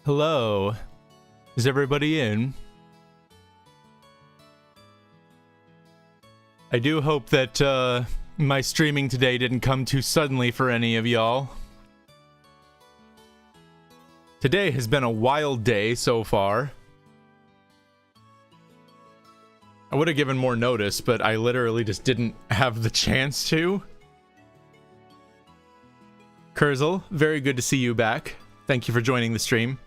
Hello. Is everybody in? I do hope that my streaming today didn't come too suddenly for any of y'all. Today has been a wild day so far. I would have given more notice, but I literally just didn't have the chance to. Kurzel, very good to see you back. Thank you for joining the stream.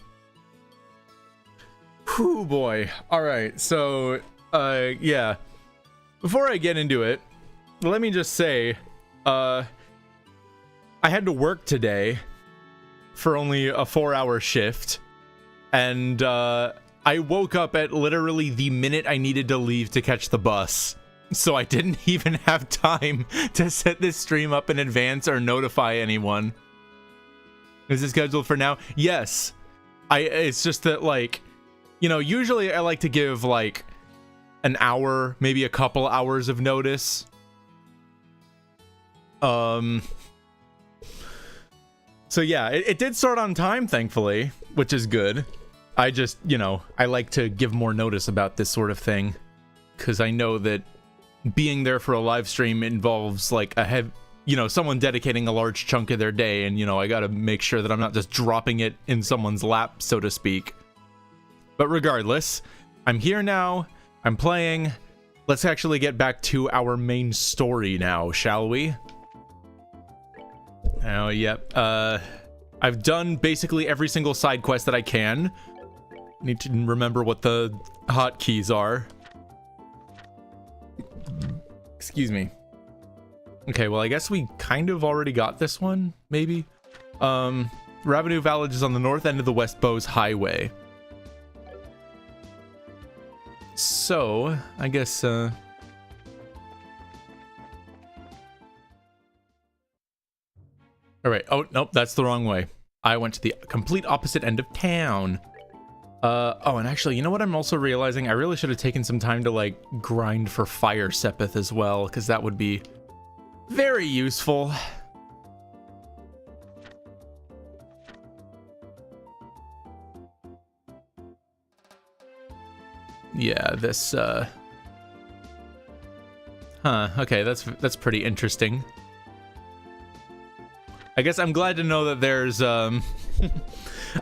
Whew, boy. Alright, so, yeah. Before I get into it, let me just say, I had to work today for only a 4-hour shift, and, I woke up at literally the minute I needed to leave to catch the bus. So I didn't even have time to set this stream up in advance or notify anyone. Is it scheduled for now? Yes. It's just that, like, you know, usually I like to give, like, an hour, maybe a couple hours of notice. So yeah, it did start on time, thankfully, which is good. I just, you know, I like to give more notice about this sort of thing, because I know that being there for a live stream involves, like, someone dedicating a large chunk of their day, and, you know, I gotta make sure that I'm not just dropping it in someone's lap, so to speak. But regardless, I'm here now, I'm playing. Let's actually get back to our main story now, shall we? Oh, yep. I've done basically every single side quest that I can. Need to remember what the hotkeys are. Excuse me. Okay, well, I guess we kind of already got this one, maybe? Ravenous Village is on the north end of the West Bowes Highway. So, I guess, Alright, oh, nope, that's the wrong way. I went to the complete opposite end of town. Oh, and actually, you know what I'm also realizing? I really should have taken some time to, like, grind for Fire Sepith as well, because that would be very useful. Yeah, this, okay, that's pretty interesting. I guess I'm glad to know that there's,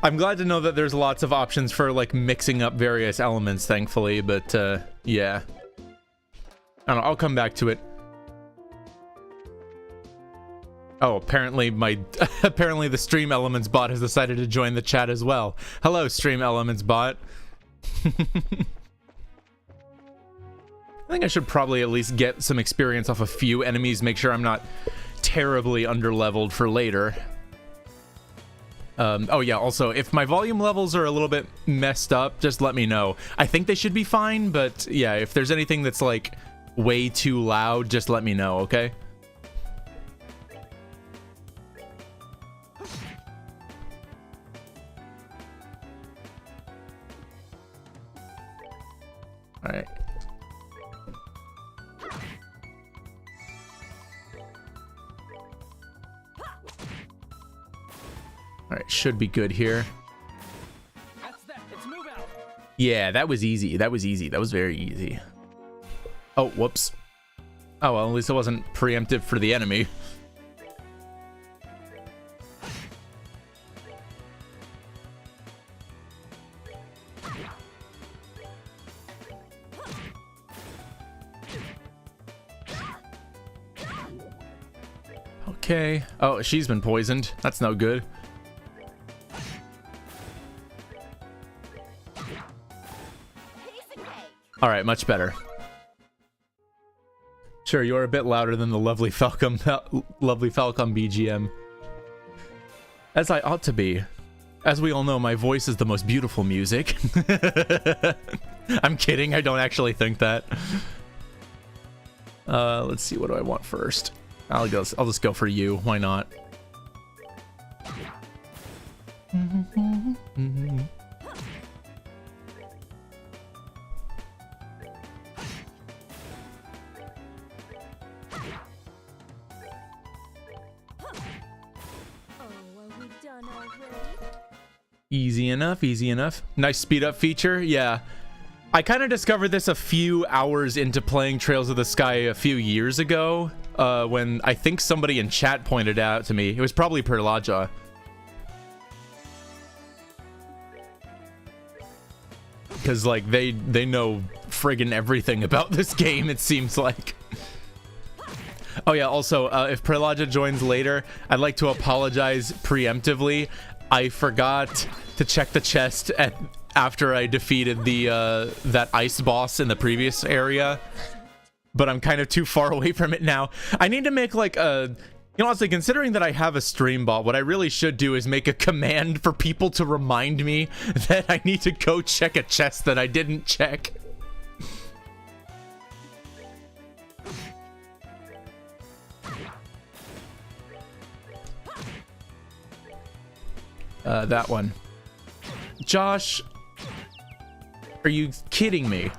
I'm glad to know that there's lots of options for, like, mixing up various elements, thankfully, but, yeah. I don't know, I'll come back to it. Oh, apparently apparently the Stream Elements bot has decided to join the chat as well. Hello, Stream Elements bot. I think I should probably at least get some experience off a few enemies, make sure I'm not terribly underleveled for later. Oh yeah, also, if my volume levels are a little bit messed up, just let me know. I think they should be fine, but yeah, if there's anything that's, like, way too loud, just let me know, okay? Alright. Alright, should be good here. Yeah, that was easy. That was easy. That was very easy. Oh, whoops. Oh, well, at least it wasn't preemptive for the enemy. Okay. Oh, she's been poisoned. That's no good. Alright, much better. Sure, you're a bit louder than the lovely Falcon BGM. As I ought to be. As we all know, my voice is the most beautiful music. I'm kidding, I don't actually think that. Let's see, what do I want first? I'll just go for you, why not? Easy enough, easy enough. Nice speed up feature, yeah. I kind of discovered this a few hours into playing Trails of the Sky a few years ago, when I think somebody in chat pointed out to me. It was probably Perlaja. Because, like, they know friggin' everything about this game, it seems like. Oh yeah, also, if Perlaja joins later, I'd like to apologize preemptively. I forgot to check the chest after I defeated the that ice boss in the previous area, but I'm kind of too far away from it now. I need to make like a, you know, honestly, considering that I have a stream bot, what I really should do is make a command for people to remind me that I need to go check a chest that I didn't check. That one. Josh, are you kidding me?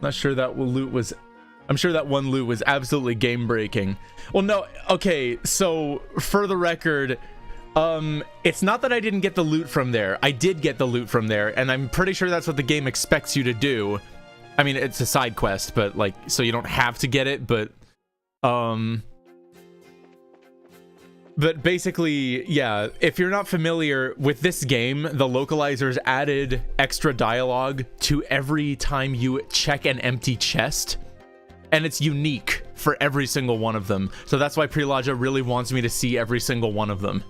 Not sure that loot was... I'm sure that one loot was absolutely game breaking. Well, no, okay, so for the record, it's not that I didn't get the loot from there. I did get the loot from there, and I'm pretty sure that's what the game expects you to do. I mean, it's a side quest, but like, so you don't have to get it, but basically, yeah, if you're not familiar with this game, the localizers added extra dialogue to every time you check an empty chest, and it's unique for every single one of them. So that's why Perlaja really wants me to see every single one of them.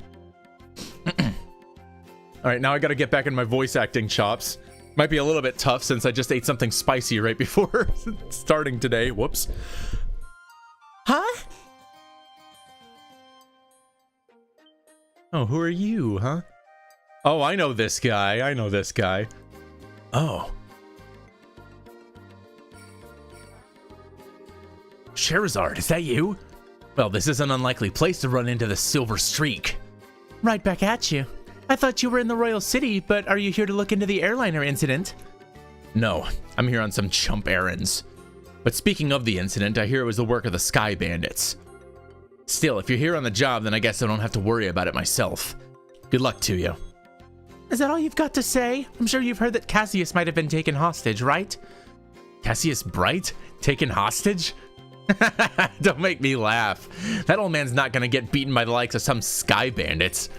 All right, now I gotta get back in my voice acting chops. Might be a little bit tough since I just ate something spicy right before starting today. Whoops. Huh? Oh, who are you, huh? Oh, I know this guy. I know this guy. Oh. Charizard, is that you? Well, this is an unlikely place to run into the Silver Streak. Right back at you. I thought you were in the Royal City, but are you here to look into the airliner incident? No, I'm here on some chump errands. But speaking of the incident, I hear it was the work of the Sky Bandits. Still, if you're here on the job, then I guess I don't have to worry about it myself. Good luck to you. Is that all you've got to say? I'm sure you've heard that Cassius might have been taken hostage, right? Cassius Bright? Taken hostage? Don't make me laugh. That old man's not gonna get beaten by the likes of some Sky Bandits.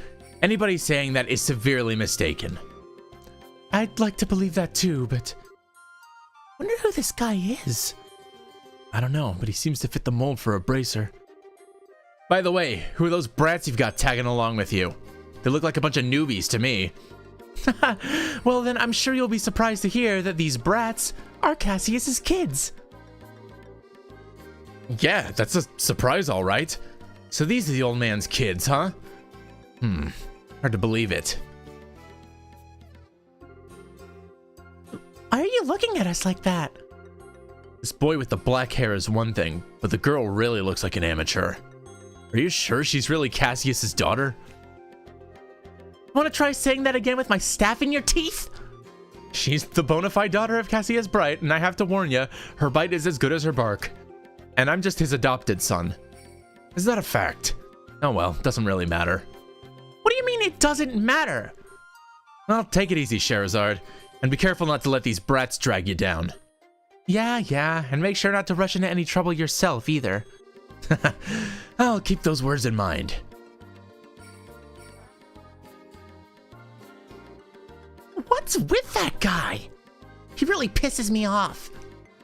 Anybody saying that is severely mistaken. I'd like to believe that too, but... I wonder who this guy is. I don't know, but he seems to fit the mold for a bracer. By the way, who are those brats you've got tagging along with you? They look like a bunch of newbies to me. Well then, I'm sure you'll be surprised to hear that these brats are Cassius's kids. Yeah, that's a surprise, all right. So these are the old man's kids, huh? Hard to believe it. Why are you looking at us like that? This boy with the black hair is one thing, but the girl really looks like an amateur. Are you sure she's really Cassius's daughter? Want to try saying that again with my staff in your teeth? She's the bona fide daughter of Cassius Bright, and I have to warn you, her bite is as good as her bark. And I'm just his adopted son. Is that a fact? Oh well, doesn't really matter. What do you mean it doesn't matter? Well, take it easy, Charizard, and be careful not to let these brats drag you down. Yeah, and make sure not to rush into any trouble yourself either. I'll keep those words in mind. What's with that guy? He really pisses me off.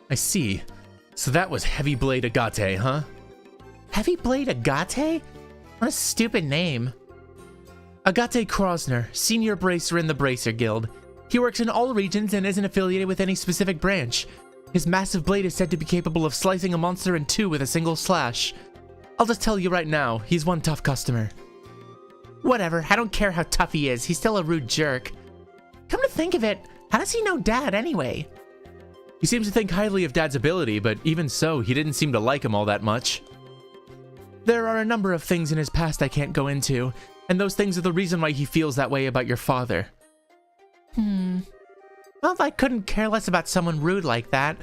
I see. So that was Heavy Blade Agate, huh? Heavy Blade Agate? What a stupid name. Agate Krosner, Senior Bracer in the Bracer Guild. He works in all regions and isn't affiliated with any specific branch. His massive blade is said to be capable of slicing a monster in two with a single slash. I'll just tell you right now, he's one tough customer. Whatever, I don't care how tough he is, he's still a rude jerk. Come to think of it, how does he know Dad anyway? He seems to think highly of Dad's ability, but even so, he didn't seem to like him all that much. There are a number of things in his past I can't go into, and those things are the reason why he feels that way about your father. Well, I couldn't care less about someone rude like that.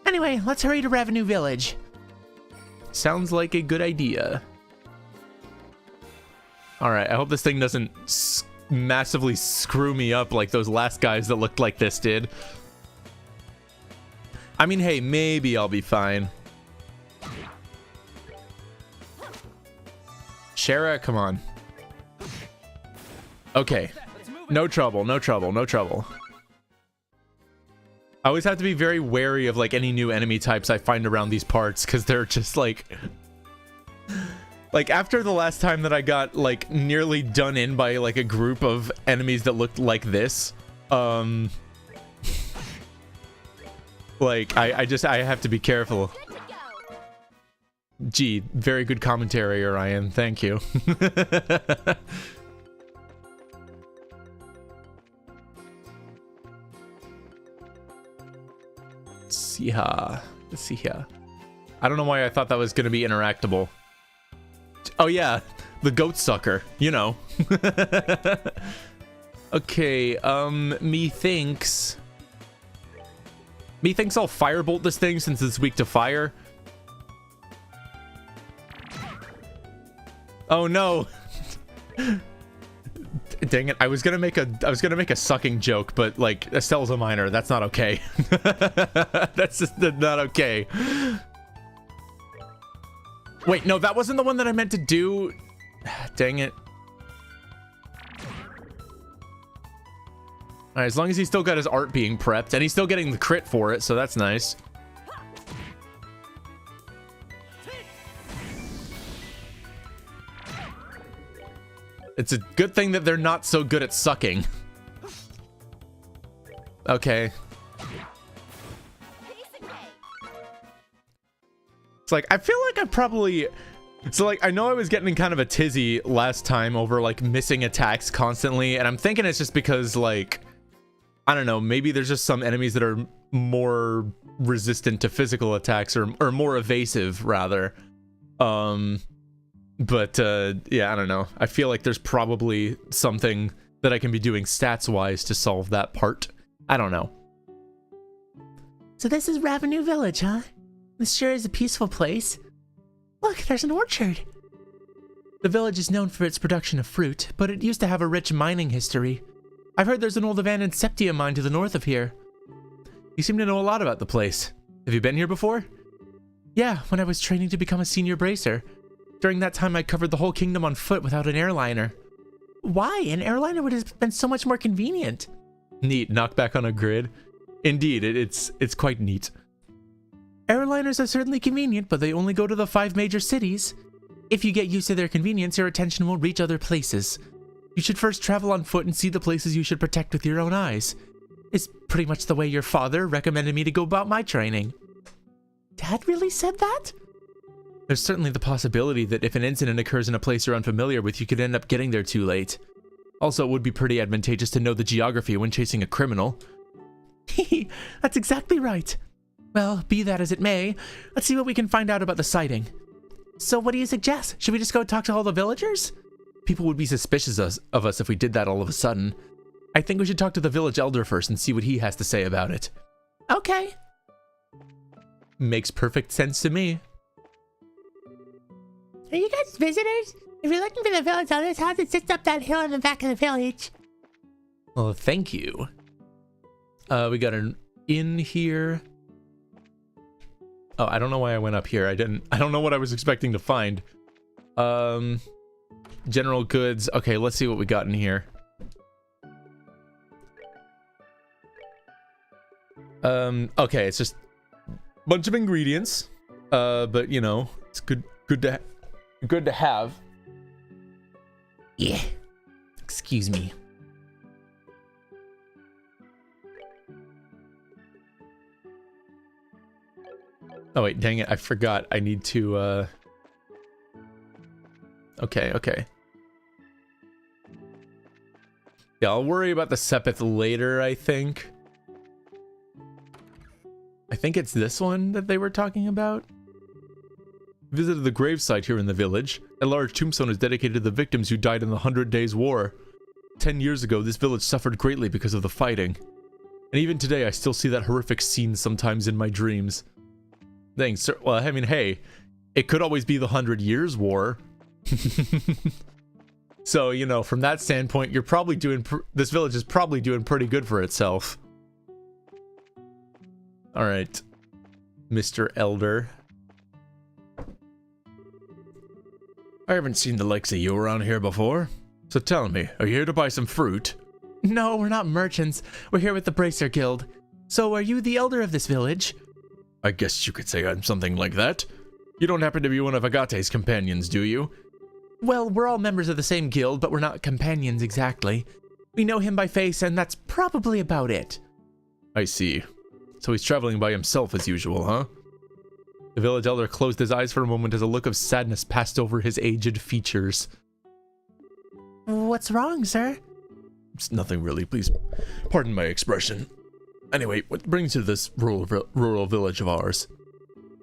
Anyway, let's hurry to Revenue Village. Sounds like a good idea. Alright, I hope this thing doesn't massively screw me up like those last guys that looked like this did. I mean, hey, maybe I'll be fine. Shara, come on. Okay. No trouble, no trouble, no trouble. I always have to be very wary of like any new enemy types I find around these parts, because they're just like after the last time that I got like nearly done in by like a group of enemies that looked like this, like I have to be careful. Gee, very good commentary, Orion. Thank you. Let's see here. I don't know why I thought that was going to be interactable. Oh yeah, the goat sucker, you know. Okay, methinks I'll firebolt this thing since it's weak to fire. Oh no. Dang it, I was gonna make a sucking joke, but like Estelle's a minor, that's not okay. That's just not okay. Wait, no, that wasn't the one that I meant to do. Dang it. Alright, as long as he's still got his art being prepped, and he's still getting the crit for it, so that's nice. It's a good thing that they're not so good at sucking. Okay. It's like, I feel like I probably... So, like, I know I was getting in kind of a tizzy last time over, like, missing attacks constantly, and I'm thinking it's just because, like... I don't know, maybe there's just some enemies that are more resistant to physical attacks, or more evasive, rather. But, yeah, I don't know. I feel like there's probably something that I can be doing stats-wise to solve that part. I don't know. So this is Revenue Village, huh? This sure is a peaceful place. Look, there's an orchard. The village is known for its production of fruit, but it used to have a rich mining history. I've heard there's an old abandoned septia mine to the north of here. You seem to know a lot about the place. Have you been here before? Yeah, when I was training to become a senior bracer. During that time, I covered the whole kingdom on foot without an airliner. Why? An airliner would have been so much more convenient. Neat. Knockback on a grid. Indeed, it's quite neat. Airliners are certainly convenient, but they only go to the 5 major cities. If you get used to their convenience, your attention will reach other places. You should first travel on foot and see the places you should protect with your own eyes. It's pretty much the way your father recommended me to go about my training. Dad really said that? There's certainly the possibility that if an incident occurs in a place you're unfamiliar with, you could end up getting there too late. Also, it would be pretty advantageous to know the geography when chasing a criminal. That's exactly right. Well, be that as it may, let's see what we can find out about the sighting. So what do you suggest? Should we just go talk to all the villagers? People would be suspicious of us if we did that all of a sudden. I think we should talk to the village elder first and see what he has to say about it. Okay. Makes perfect sense to me. Are you guys visitors? If you're looking for the village elder's house, it sits up that hill in the back of the village. Well, thank you. We got an inn here. Oh, I don't know why I went up here. I don't know what I was expecting to find. General goods. Okay, let's see what we got in here. Okay, it's just a bunch of ingredients. But you know, it's good to have. Yeah. Excuse me. Oh wait, dang it, I forgot. I need to Okay. Yeah, I'll worry about the Sepith later, I think. I think it's this one that they were talking about. Visited the gravesite here in the village. A large tombstone is dedicated to the victims who died in the 100 Days War. 10 years ago, this village suffered greatly because of the fighting. And even today, I still see that horrific scene sometimes in my dreams. Thanks, sir. Well, I mean, hey, it could always be the 100 Years' War. So, you know, from that standpoint, you're probably doing... this village is probably doing pretty good for itself. Alright. Mr. Elder. I haven't seen the likes of you around here before. So tell me, are you here to buy some fruit? No, we're not merchants. We're here with the Bracer Guild. So are you the elder of this village? I guess you could say I'm something like that. You don't happen to be one of Agate's companions, do you? Well, we're all members of the same guild, but we're not companions exactly. We know him by face, and that's probably about it. I see. So he's traveling by himself as usual, huh? The village elder closed his eyes for a moment as a look of sadness passed over his aged features. What's wrong, sir? It's nothing really, please pardon my expression. Anyway, what brings you to this rural village of ours?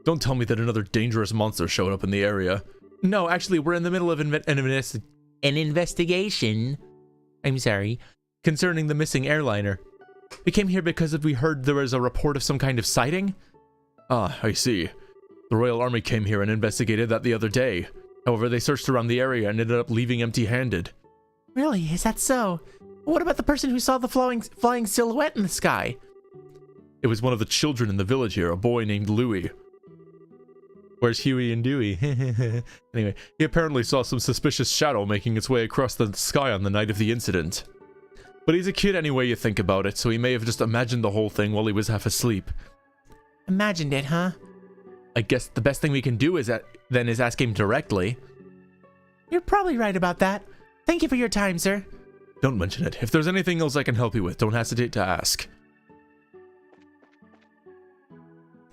Don't tell me that another dangerous monster showed up in the area. No, actually, we're in the middle of an investigation. I'm sorry. Concerning the missing airliner. We came here because we heard there was a report of some kind of sighting. Ah, I see. The Royal Army came here and investigated that the other day. However, they searched around the area and ended up leaving empty-handed. Really? Is that so? What about the person who saw the flying silhouette in the sky? It was one of the children in the village here, a boy named Louis. Where's Huey and Dewey? Anyway, he apparently saw some suspicious shadow making its way across the sky on the night of the incident. But he's a kid any way you think about it, so he may have just imagined the whole thing while he was half asleep. Imagined it, huh? I guess the best thing we can do is ask him directly. You're probably right about that. Thank you for your time, sir. Don't mention it. If there's anything else I can help you with, don't hesitate to ask.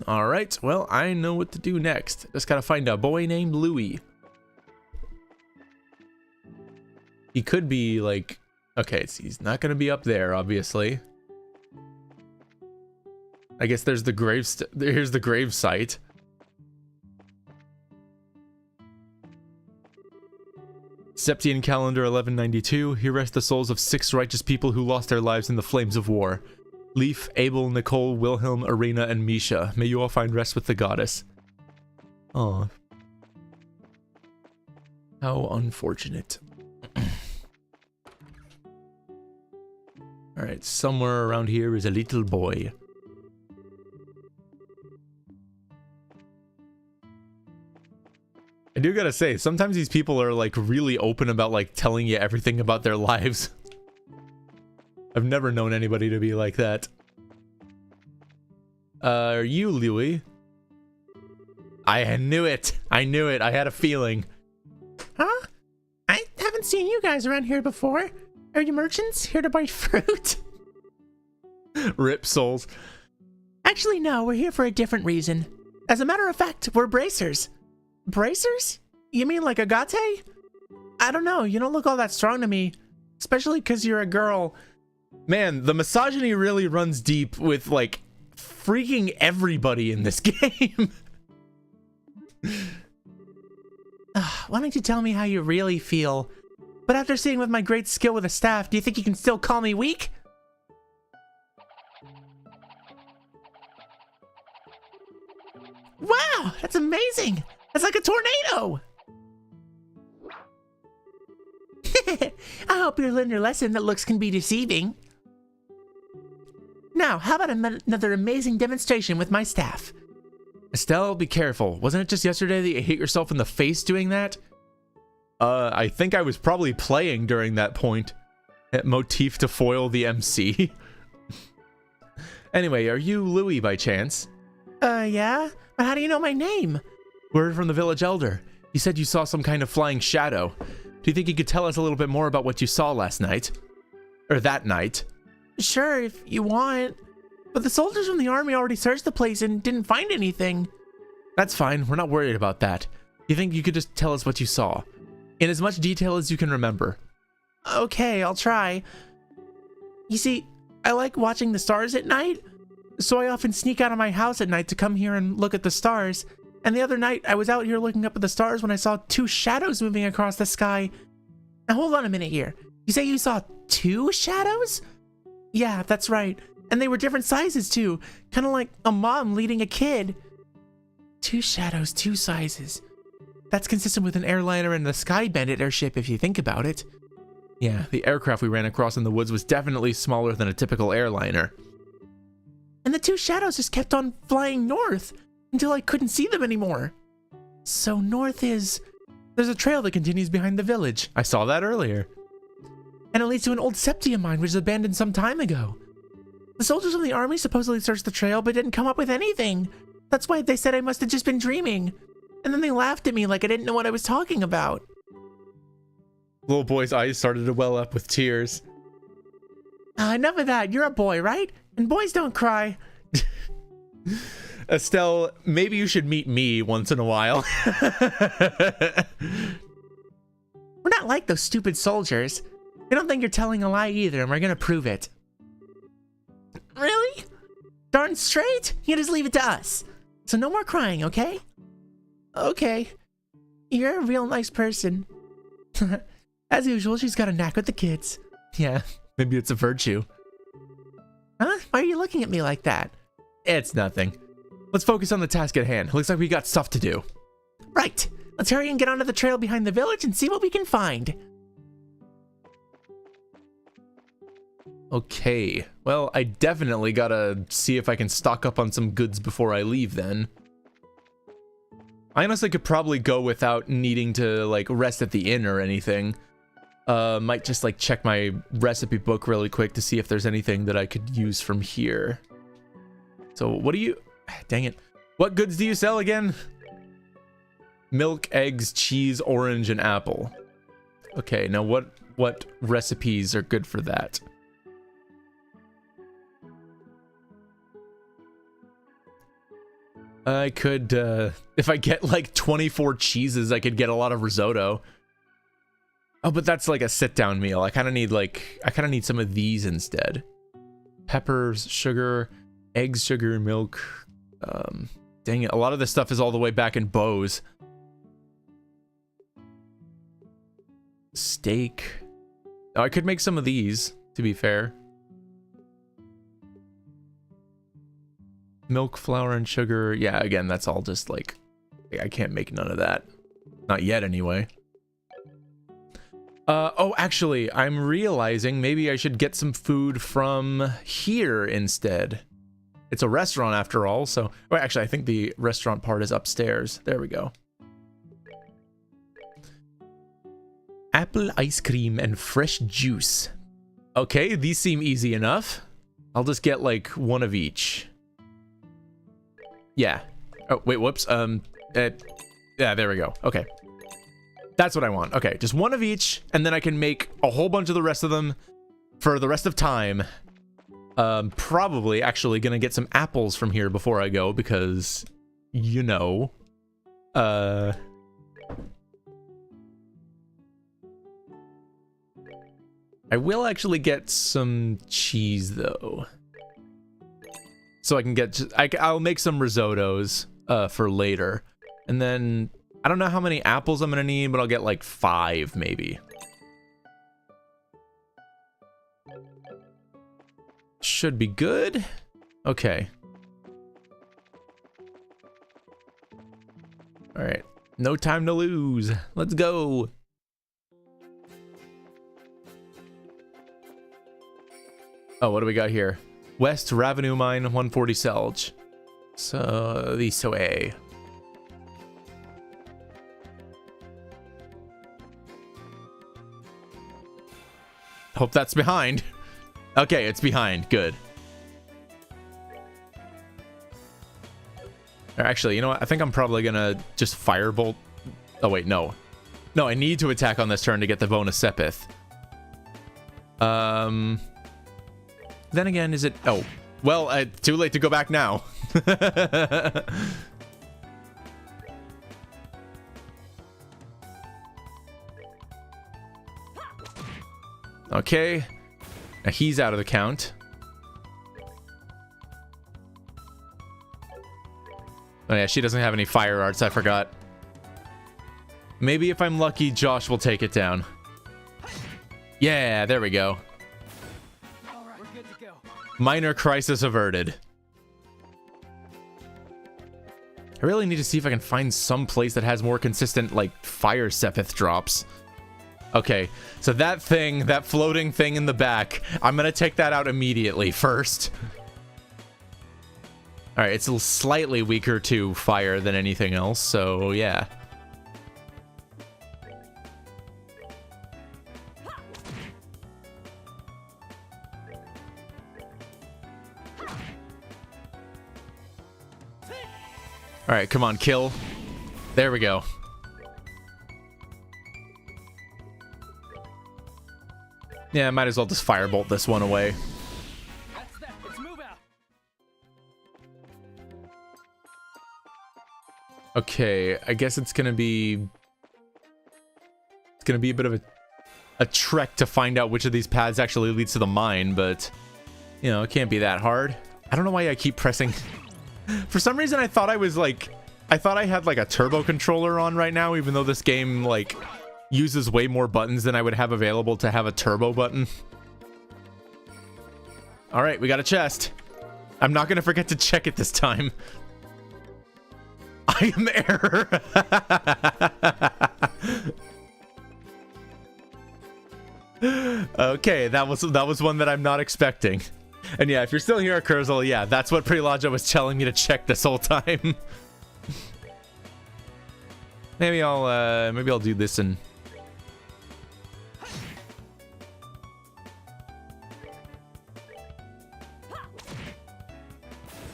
Alright, well, I know what to do next. Just gotta find a boy named Louis. He could be, like... Okay, so he's not gonna be up there, obviously. I guess there's the here's the grave site. Septian calendar 1192. Here rest the souls of 6 righteous people who lost their lives in the flames of war. Leaf, Abel, Nicole, Wilhelm, Arena, and Misha. May you all find rest with the goddess. Aw. How unfortunate. Alright, somewhere around here is a little boy. I do gotta say, sometimes these people are like really open about like telling you everything about their lives. I've never known anybody to be like that. Are you Louis? I knew it. I knew it. I had a feeling. Huh? I haven't seen you guys around here before. Are you merchants here to buy fruit? Rip souls. Actually, no. We're here for a different reason. As a matter of fact, we're bracers. Bracers? You mean like Agate? I don't know. You don't look all that strong to me. Especially because you're a girl. Man, the misogyny really runs deep with, like, freaking everybody in this game. Why don't you tell me how you really feel? But after seeing with my great skill with a staff, do you think you can still call me weak? Wow, that's amazing! That's like a tornado! I hope you learned your lesson that looks can be deceiving. Now, how about another amazing demonstration with my staff? Estelle, be careful. Wasn't it just yesterday that you hit yourself in the face doing that? I think I was probably playing during that point. At motif to foil the MC. Anyway, are you Louis by chance? Yeah? But how do you know my name? Word from the village elder. He said you saw some kind of flying shadow. Do you think you could tell us a little bit more about what you saw last night? Or that night? Sure, if you want. But the soldiers from the army already searched the place and didn't find anything. That's fine. We're not worried about that. You think you could just tell us what you saw? In as much detail as you can remember. Okay, I'll try. You see, I like watching the stars at night, so I often sneak out of my house at night to come here and look at the stars. And the other night, I was out here looking up at the stars when I saw 2 shadows moving across the sky. Now hold on a minute here. You say you saw 2 shadows? Yeah, that's right. And they were different sizes too, kind of like a mom leading a kid. 2 shadows, 2 sizes. That's consistent with an airliner and the Sky Bandit airship if you think about it. Yeah, the aircraft we ran across in the woods was definitely smaller than a typical airliner. And the 2 shadows just kept on flying north until I couldn't see them anymore. So north is... There's a trail that continues behind the village. I saw that earlier. And it leads to an old septia mine which was abandoned some time ago. The soldiers from the army supposedly searched the trail but didn't come up with anything. That's why they said I must have just been dreaming. And then they laughed at me like I didn't know what I was talking about. Little boy's eyes started to well up with tears. Enough of that. You're a boy, right? And boys don't cry. Estelle, maybe you should meet me once in a while. We're not like those stupid soldiers. I don't think you're telling a lie either, and we're gonna prove it. Really? Darn straight? You just leave it to us. So no more crying, okay? Okay. You're a real nice person. As usual, she's got a knack with the kids. Yeah, maybe it's a virtue. Huh? Why are you looking at me like that? It's nothing. Let's focus on the task at hand. Looks like we got stuff to do. Right. Let's hurry and get onto the trail behind the village and see what we can find. Okay. Well, I definitely gotta see if I can stock up on some goods before I leave then. I honestly could probably go without needing to, like, rest at the inn or anything. Might just, like, check my recipe book really quick to see if there's anything that I could use from here. So, what do you... Dang it. What goods do you sell again? Milk, eggs, cheese, orange, and apple. Okay, now what recipes are good for that? I could, if I get like 24 cheeses, I could get a lot of risotto. Oh, but that's like a sit-down meal. I kind of need some of these instead. Peppers, sugar, eggs, sugar, milk. Dang it, a lot of this stuff is all the way back in Bose. Steak. Oh, I could make some of these, to be fair. Milk, flour, and sugar. Yeah, again, that's all just like... I can't make none of that. Not yet, anyway. Oh, actually, I'm realizing maybe I should get some food from here instead. It's a restaurant after all, so... Well, actually, I think the restaurant part is upstairs. There we go. Apple ice cream and fresh juice. Okay, these seem easy enough. I'll just get, like, one of each. Yeah. Oh, wait, whoops. Yeah, there we go. Okay. That's what I want. Okay, just one of each, and then I can make a whole bunch of the rest of them for the rest of time. Probably actually gonna get some apples from here before I go, because, you know, I will actually get some cheese, though. So I can get... I'll make some risottos for later. And then... I don't know how many apples I'm gonna need, but I'll get like 5, maybe. Should be good. Okay. Alright. No time to lose. Let's go. Oh, what do we got here? West Ravenue Mine, 140 Selge. So, this way. Hope that's behind. Okay, it's behind. Good. Or actually, you know what? I think I'm probably gonna just firebolt. Oh, wait, no. No, I need to attack on this turn to get the bonus Sepith. Then again, is it... Oh, well, too late to go back now. Okay. Now he's out of the count. Oh yeah, she doesn't have any fire arts, I forgot. Maybe if I'm lucky, Josh will take it down. Yeah, there we go. All right, we're good to go. Minor crisis averted. I really need to see if I can find some place that has more consistent, like, fire Sepith drops. Okay, so that thing, that floating thing in the back, I'm gonna take that out immediately first. Alright, it's slightly weaker to fire than anything else, so yeah. Alright, come on, kill. There we go. Yeah, I might as well just firebolt this one away. That's that. Let's move out. Okay, I guess it's gonna be a bit of a trek to find out which of these paths actually leads to the mine, but you know, it can't be that hard. I don't know why I keep pressing. For some reason I thought I had like a turbo controller on right now, even though this game like uses way more buttons than I would have available to have a turbo button. All right, we got a chest. I'm not gonna forget to check it this time. I am error. Okay, that was one that I'm not expecting. And yeah, if you're still here, Kurzel, yeah, that's what Prelaja was telling me to check this whole time. Maybe I'll do this and.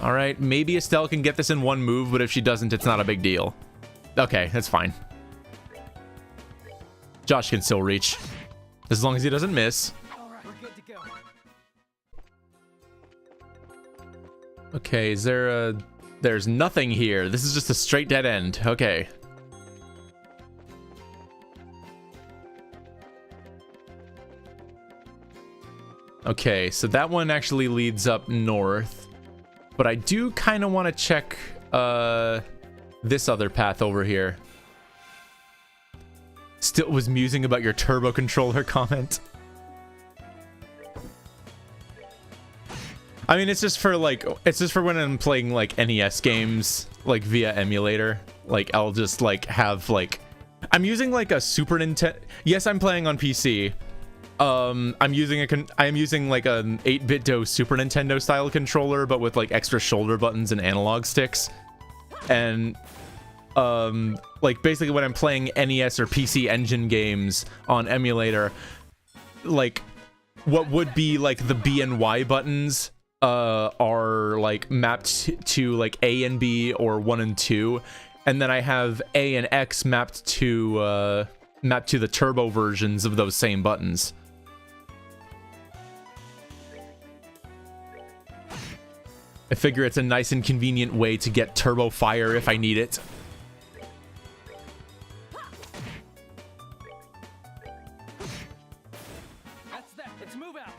All right, maybe Estelle can get this in one move, but if she doesn't, it's not a big deal. Okay, that's fine. Josh can still reach, as long as he doesn't miss. All right, we're good to go. Okay, is there a... There's nothing here. This is just a straight dead end. Okay. Okay, so that one actually leads up north. But I do kind of want to check this other path over here. Still was musing about your turbo controller comment. I mean, it's just for when I'm playing like NES games like via emulator. Like I'll just like have like I'm using like a Super Nintendo. Yes, I'm playing on PC. I'm using like an 8-bit DOS Super Nintendo style controller, but with like extra shoulder buttons and analog sticks. And like basically when I'm playing NES or PC Engine games on emulator, like what would be like the B and Y buttons are like mapped to like A and B or 1 and 2, and then I have A and X mapped to the turbo versions of those same buttons. I figure it's a nice and convenient way to get turbo fire if I need it. That's that. Let's move out.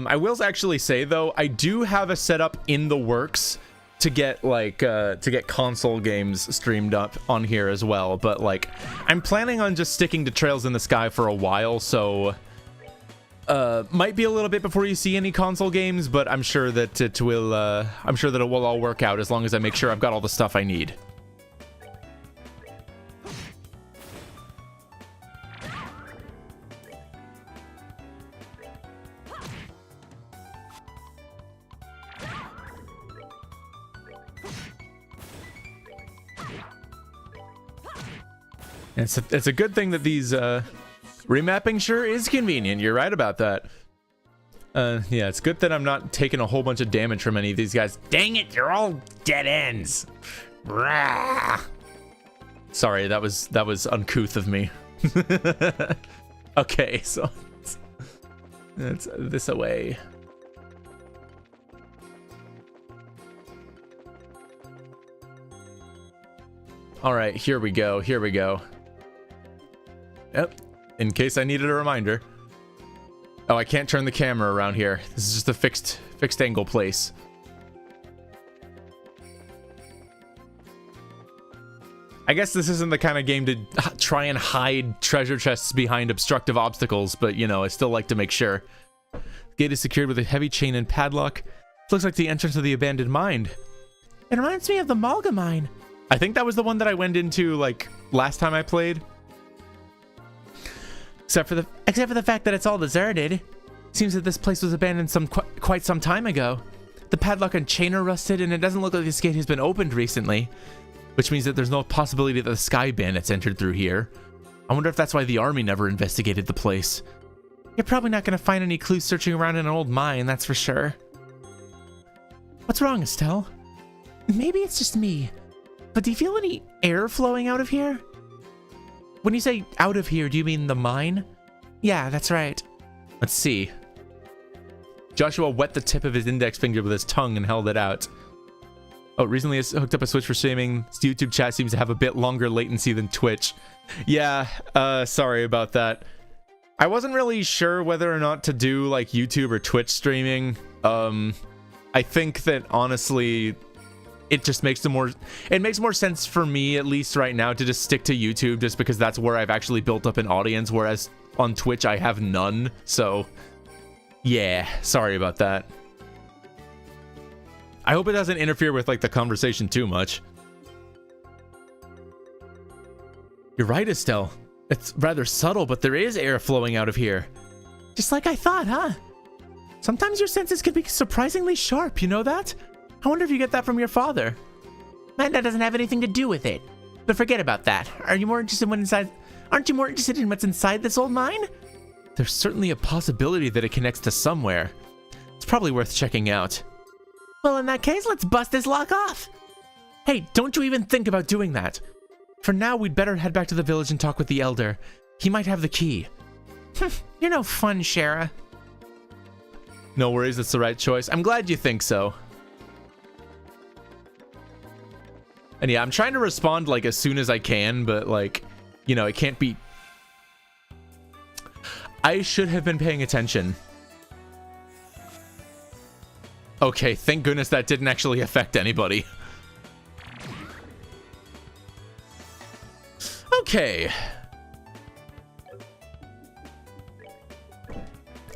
I will actually say though, I do have a setup in the works to get like to get console games streamed up on here as well, but like I'm planning on just sticking to Trails in the Sky for a while, so might be a little bit before you see any console games, but I'm sure that it will all work out as long as I make sure I've got all the stuff I need. It's a good thing that these remapping sure is convenient. You're right about that. Yeah, it's good that I'm not taking a whole bunch of damage from any of these guys. Dang it, you're all dead ends. Rah. Sorry, that was uncouth of me. Okay, so it's this away. All right, here we go. Here we go. Yep. In case I needed a reminder. Oh, I can't turn the camera around here. This is just a fixed angle place. I guess this isn't the kind of game to try and hide treasure chests behind obstructive obstacles, but you know, I still like to make sure. Gate is secured with a heavy chain and padlock. This looks like the entrance to the abandoned mine. It reminds me of the Malga mine. I think that was the one that I went into, like, last time I played. Except for the fact that it's all deserted. Seems that this place was abandoned quite some time ago. The padlock and chain are rusted, and it doesn't look like this gate has been opened recently. Which means that there's no possibility that the Sky Bandits entered through here. I wonder if that's why the army never investigated the place. You're probably not going to find any clues searching around in an old mine, that's for sure. What's wrong, Estelle? Maybe it's just me, but do you feel any air flowing out of here? When you say out of here, do you mean the mine? Yeah, that's right. Let's see. Joshua wet the tip of his index finger with his tongue and held it out. Oh, recently has hooked up a switch for streaming. His YouTube chat seems to have a bit longer latency than Twitch. Yeah, sorry about that. I wasn't really sure whether or not to do like YouTube or Twitch streaming. I think that honestly, it just makes more sense for me, at least right now, to just stick to YouTube just because that's where I've actually built up an audience, whereas on Twitch I have none. So yeah, sorry about that. I hope it doesn't interfere with like the conversation too much. You're right, Estelle. It's rather subtle, but there is air flowing out of here. Just like I thought, huh? Sometimes your senses can be surprisingly sharp, you know that? I wonder if you get that from your father. Man, that doesn't have anything to do with it. But forget about that. Aren't you more interested in what's inside this old mine? There's certainly a possibility that it connects to somewhere. It's probably worth checking out. Well, in that case, let's bust this lock off. Hey, don't you even think about doing that. For now, we'd better head back to the village and talk with the elder. He might have the key. You're no fun, Shara. No worries, that's the right choice. I'm glad you think so. And yeah, I'm trying to respond like as soon as I can, but like, you know, it can't be... I should have been paying attention. Okay, thank goodness that didn't actually affect anybody. Okay.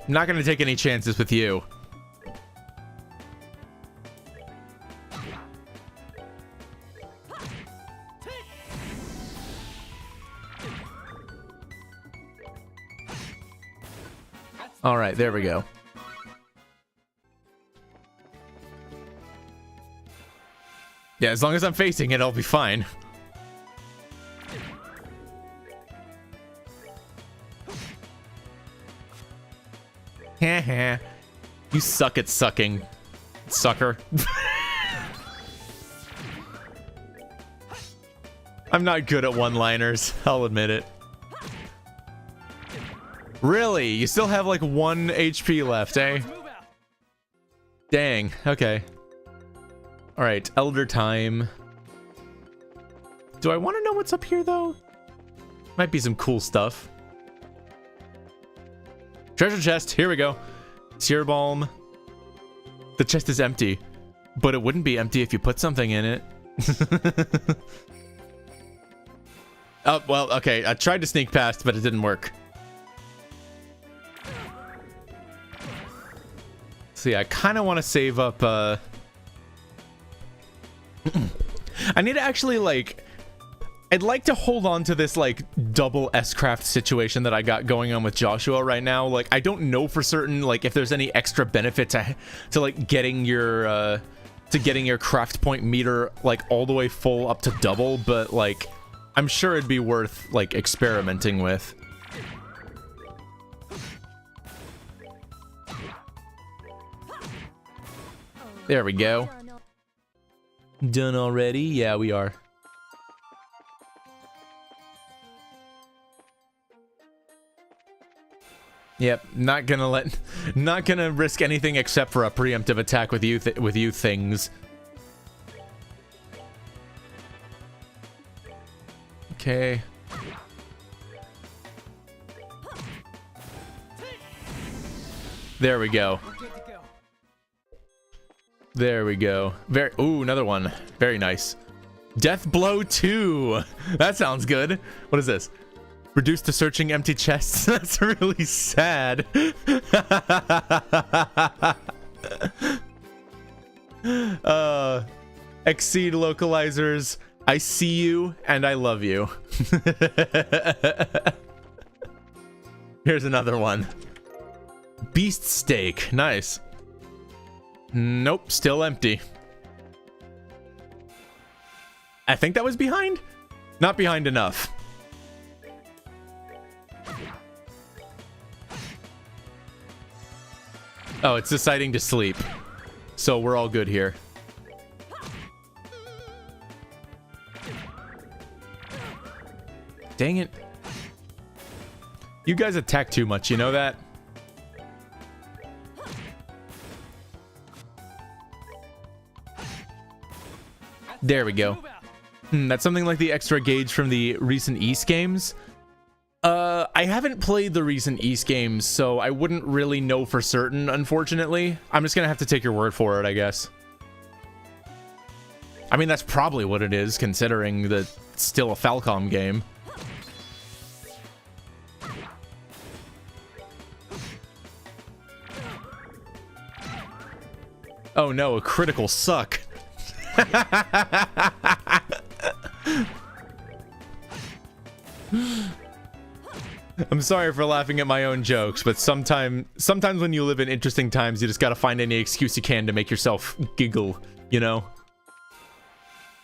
I'm not gonna take any chances with you. All right, there we go. Yeah, as long as I'm facing it, I'll be fine. You suck at sucking, sucker. I'm not good at one-liners, I'll admit it. Really? You still have like 1 HP left, eh? Dang, okay. Alright, Elder Time. Do I want to know what's up here, though? Might be some cool stuff. Treasure chest, here we go. Sear Balm. The chest is empty, but it wouldn't be empty if you put something in it. Oh, well, okay. I tried to sneak past, but it didn't work. So yeah, I kind of want to save up, I need to actually, like... I'd like to hold on to this, like, double S-craft situation that I got going on with Joshua right now. Like, I don't know for certain, like, if there's any extra benefit to like, getting your craft point meter, like, all the way full up to double, but, like, I'm sure it'd be worth, like, experimenting with. There we go. Done already? Yeah, we are. Yep, not gonna risk anything except for a preemptive attack with you things. Okay. There we go. There we go. Ooh, another one. Very nice. Death Blow 2. That sounds good. What is this? Reduced to searching empty chests. That's really sad. Exceed localizers. I see you and I love you. Here's another one. Beast steak. Nice. Nope, still empty. I think that was behind? Not behind enough. Oh, it's deciding to sleep. So we're all good here. Dang it. You guys attack too much, you know that? There we go. That's something like the extra gauge from the recent East games. I haven't played the recent East games, so I wouldn't really know for certain, unfortunately. I'm just gonna have to take your word for it, I guess. I mean, that's probably what it is, considering that it's still a Falcom game. Oh no, a critical suck. I'm sorry for laughing at my own jokes, but sometimes when you live in interesting times, you just gotta find any excuse you can to make yourself giggle, you know?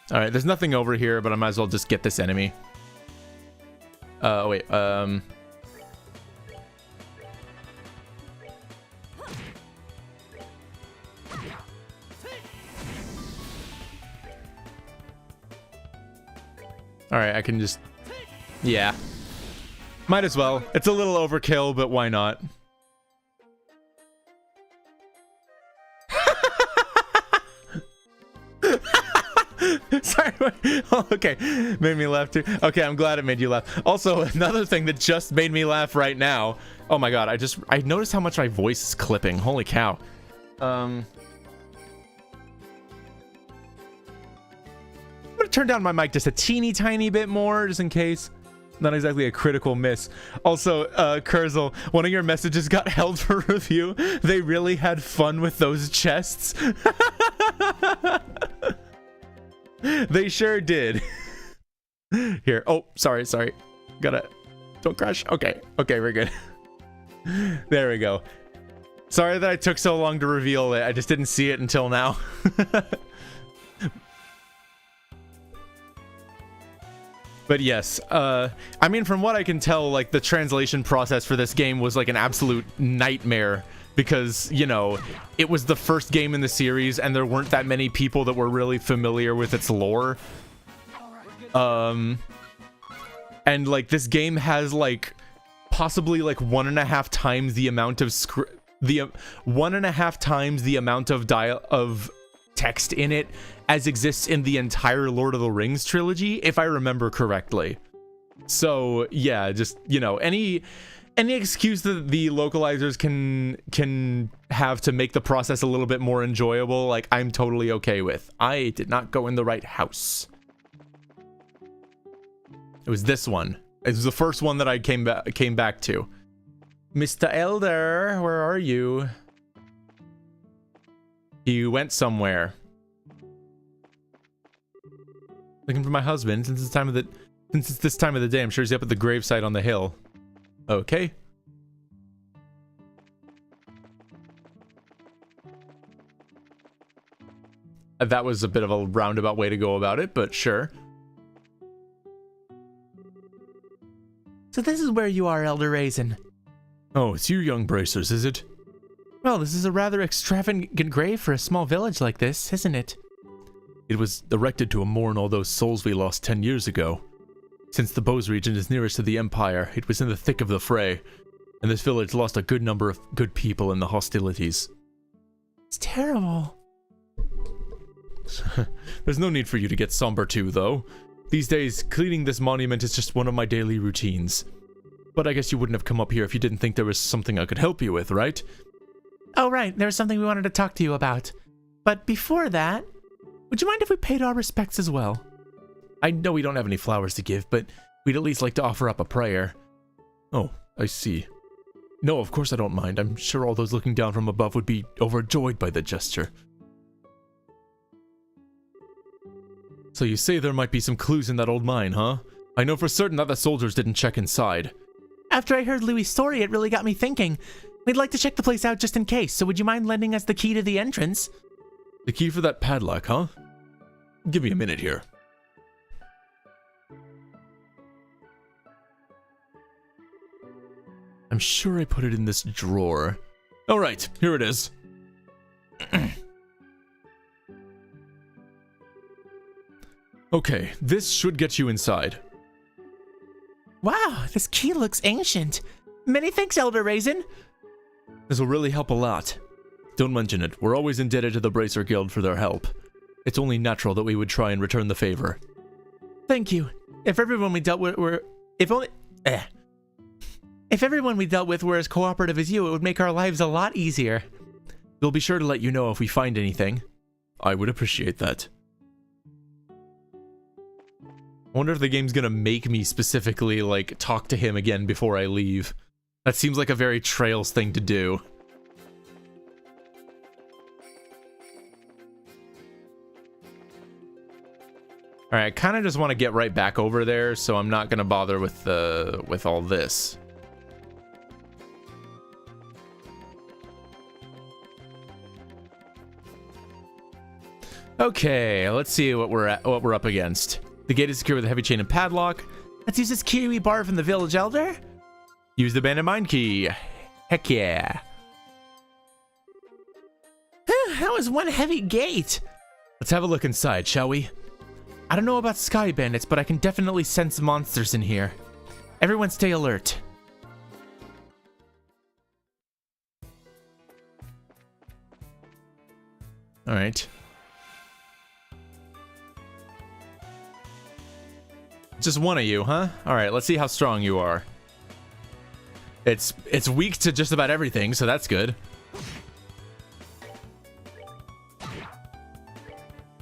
Alright, there's nothing over here, but I might as well just get this enemy. Wait, Alright, I can just... Yeah. Might as well. It's a little overkill, but why not? Sorry. Oh, okay. Made me laugh too. Okay, I'm glad it made you laugh. Also, another thing that just made me laugh right now. Oh my god, I noticed how much my voice is clipping. Holy cow. I'm gonna turn down my mic just a teeny tiny bit more, just in case. Not exactly a critical miss. Also, Kurzel, one of your messages got held for review. They really had fun with those chests. They sure did. Here. Oh, sorry. Don't crash. Okay, we're good. There we go. Sorry that I took so long to reveal it. I just didn't see it until now. But yes, I mean, from what I can tell, like, the translation process for this game was like an absolute nightmare because, you know, it was the first game in the series and there weren't that many people that were really familiar with its lore. And like, this game has like possibly like 1.5 times the amount of 1.5 times the amount of text in it as exists in the entire Lord of the Rings trilogy, if I remember correctly. So yeah, just, you know, any excuse that the localizers can have to make the process a little bit more enjoyable, like, I'm totally okay with. I did not go in the right house. It was this one. It was the first one that I came back to. Mr. Elder, where are you? He went somewhere. Looking for my husband. Since it's this time of the day, I'm sure he's up at the gravesite on the hill. Okay. That was a bit of a roundabout way to go about it, but sure. So this is where you are, Elder Raisin. Oh, it's you, young bracers, is it? Well, this is a rather extravagant grave for a small village like this, isn't it? It was erected to mourn all those souls we lost 10 years ago. Since the Bose region is nearest to the Empire, it was in the thick of the fray, and this village lost a good number of good people in the hostilities. It's terrible. There's no need for you to get somber too, though. These days, cleaning this monument is just one of my daily routines. But I guess you wouldn't have come up here if you didn't think there was something I could help you with, right? Oh, right. There was something we wanted to talk to you about. But before that, would you mind if we paid our respects as well? I know we don't have any flowers to give, but we'd at least like to offer up a prayer. Oh, I see. No, of course I don't mind. I'm sure all those looking down from above would be overjoyed by the gesture. So you say there might be some clues in that old mine, huh? I know for certain that the soldiers didn't check inside. After I heard Louis' story, it really got me thinking. We'd like to check the place out just in case, so would you mind lending us the key to the entrance? The key for that padlock, huh? Give me a minute here. I'm sure I put it in this drawer. All right, here it is. Okay, this should get you inside. Wow, this key looks ancient. Many thanks, Elder Raisin. This will really help a lot. Don't mention it. We're always indebted to the Bracer Guild for their help. It's only natural that we would try and return the favor. Thank you. If everyone we dealt with were... If everyone we dealt with were as cooperative as you, it would make our lives a lot easier. We'll be sure to let you know if we find anything. I would appreciate that. I wonder if the game's gonna make me specifically, like, talk to him again before I leave. That seems like a very Trails thing to do. Alright, I kind of just want to get right back over there, so I'm not gonna bother with all this. Okay, let's see what we're up against. The gate is secured with a heavy chain and padlock. Let's use this key we borrowed from the village elder. Use the abandoned mine key. Heck yeah. That was one heavy gate. Let's have a look inside, shall we? I don't know about sky bandits, but I can definitely sense monsters in here. Everyone stay alert. All right. Just one of you, huh? All right, let's see how strong you are. It's weak to just about everything, so that's good.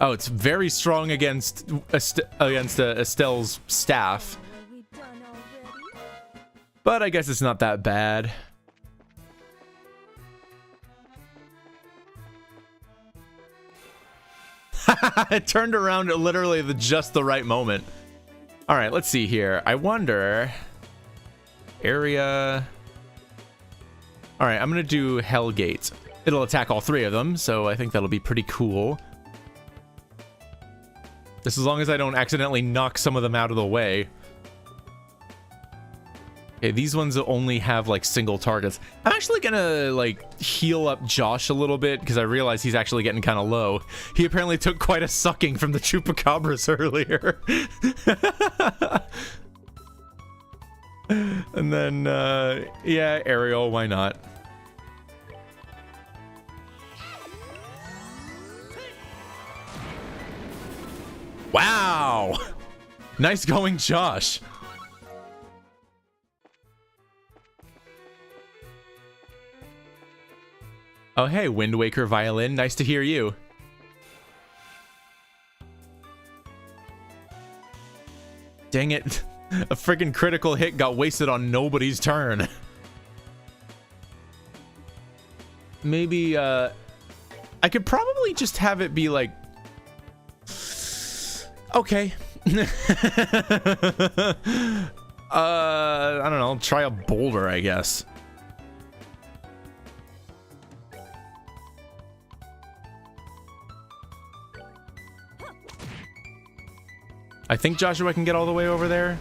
Oh, it's very strong against Estelle's staff. But I guess it's not that bad. It turned around at literally just the right moment. All right, let's see here. I wonder... Area... All right, I'm going to do Hellgate. It'll attack all three of them, so I think that'll be pretty cool. Just as long as I don't accidentally knock some of them out of the way. Okay, these ones only have, like, single targets. I'm actually gonna, like, heal up Josh a little bit, because I realize he's actually getting kind of low. He apparently took quite a sucking from the Chupacabras earlier. And then, yeah, Ariel, why not? Wow! Nice going, Josh. Oh, hey, Wind Waker Violin. Nice to hear you. Dang it. A freaking critical hit got wasted on nobody's turn. Maybe, I could probably just have it be like... Okay. I don't know. Try a boulder, I guess. I think Joshua can get all the way over there.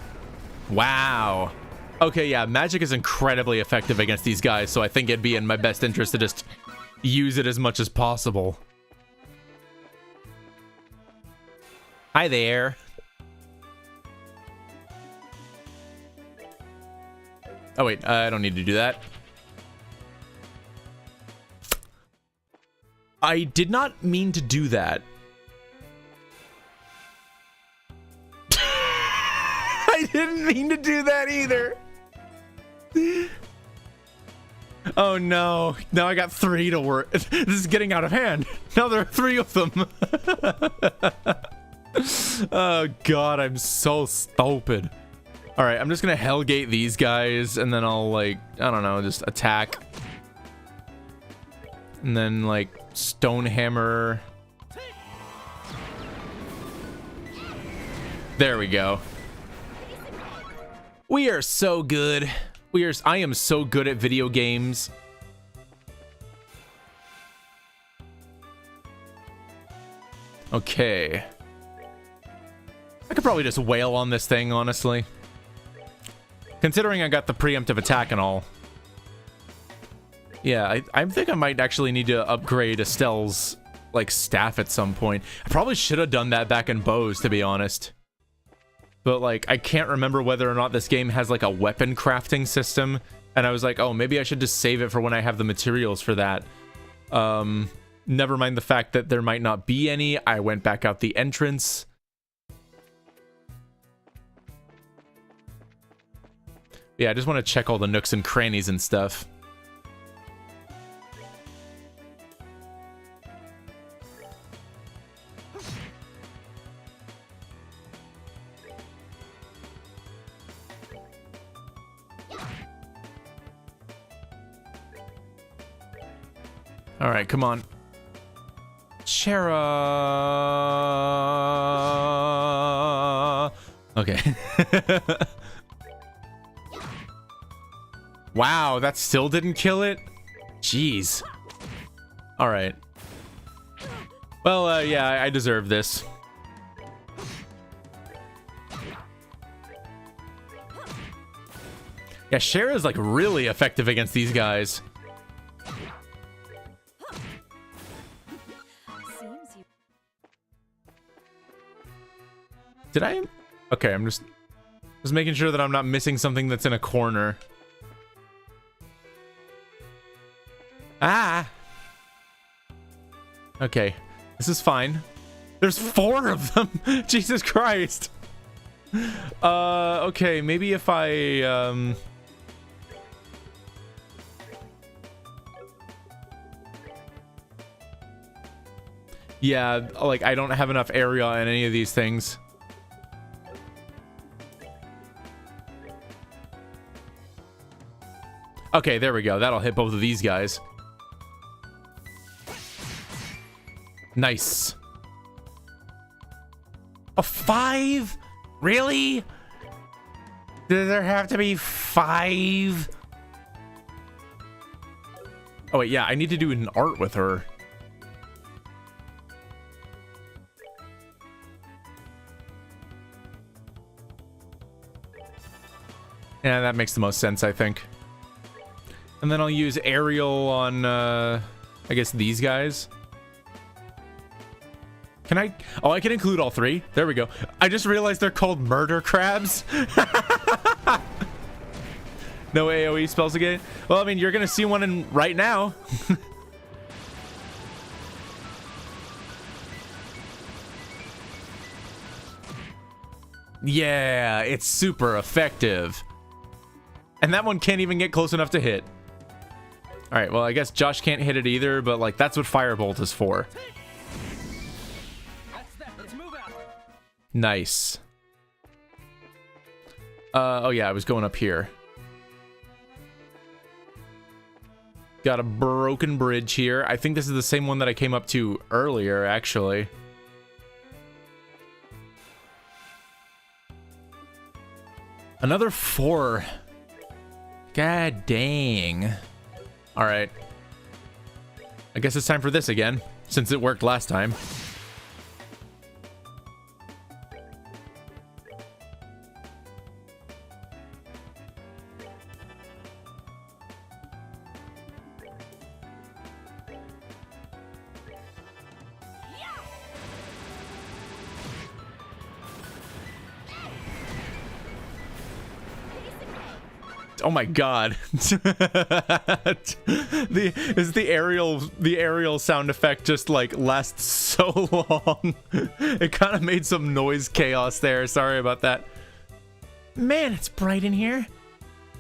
Wow. Okay, yeah, magic is incredibly effective against these guys, so I think it'd be in my best interest to just use it as much as possible. Hi there. Oh wait, I don't need to do that. I did not mean to do that. I didn't mean to do that either. Oh no. Now I got 3 to work. This is getting out of hand. Now there are 3 of them. Oh god, I'm so stupid. All right, I'm just gonna Hellgate these guys, and then I'll like, I don't know, just attack. And then like Stonehammer. There we go. We are so good. I am so good at video games. Okay. I could probably just wail on this thing, honestly. Considering I got the preemptive attack and all. Yeah, I think I might actually need to upgrade Estelle's, like, staff at some point. I probably should have done that back in bows, to be honest. But, like, I can't remember whether or not this game has, like, a weapon crafting system. And I was like, oh, maybe I should just save it for when I have the materials for that. Never mind the fact that there might not be any. I went back out the entrance. Yeah, I just want to check all the nooks and crannies and stuff. All right, come on. Chera. Okay. Wow, that still didn't kill it? Jeez. All right. Well, yeah, I deserve this. Yeah, Chera's like really effective against these guys. Did I? Okay, I'm just making sure that I'm not missing something that's in a corner. Ah! Okay, this is fine. There's 4 of them! Jesus Christ! Okay, maybe if I, yeah, like, I don't have enough area in any of these things. Okay, there we go. That'll hit both of these guys. Nice. A 5? Really? Does there have to be 5? Oh, wait, yeah, I need to do an art with her. Yeah, that makes the most sense, I think. And then I'll use aerial on, I guess these guys. Can I? Oh, I can include all 3. There we go. I just realized they're called murder crabs. No AoE spells again? Well, I mean, you're going to see one in right now. Yeah, it's super effective. And that one can't even get close enough to hit. All right, well, I guess Josh can't hit it either, but like that's what Firebolt is for. That's that. Let's move out. Nice. Oh yeah, I was going up here. Got a broken bridge here. I think this is the same one that I came up to earlier, actually. Another 4. God dang. All right. I guess it's time for this again, since it worked last time. Oh my god. the aerial sound effect just like lasts so long. It kind of made some noise chaos there. Sorry about that. Man, it's bright in here.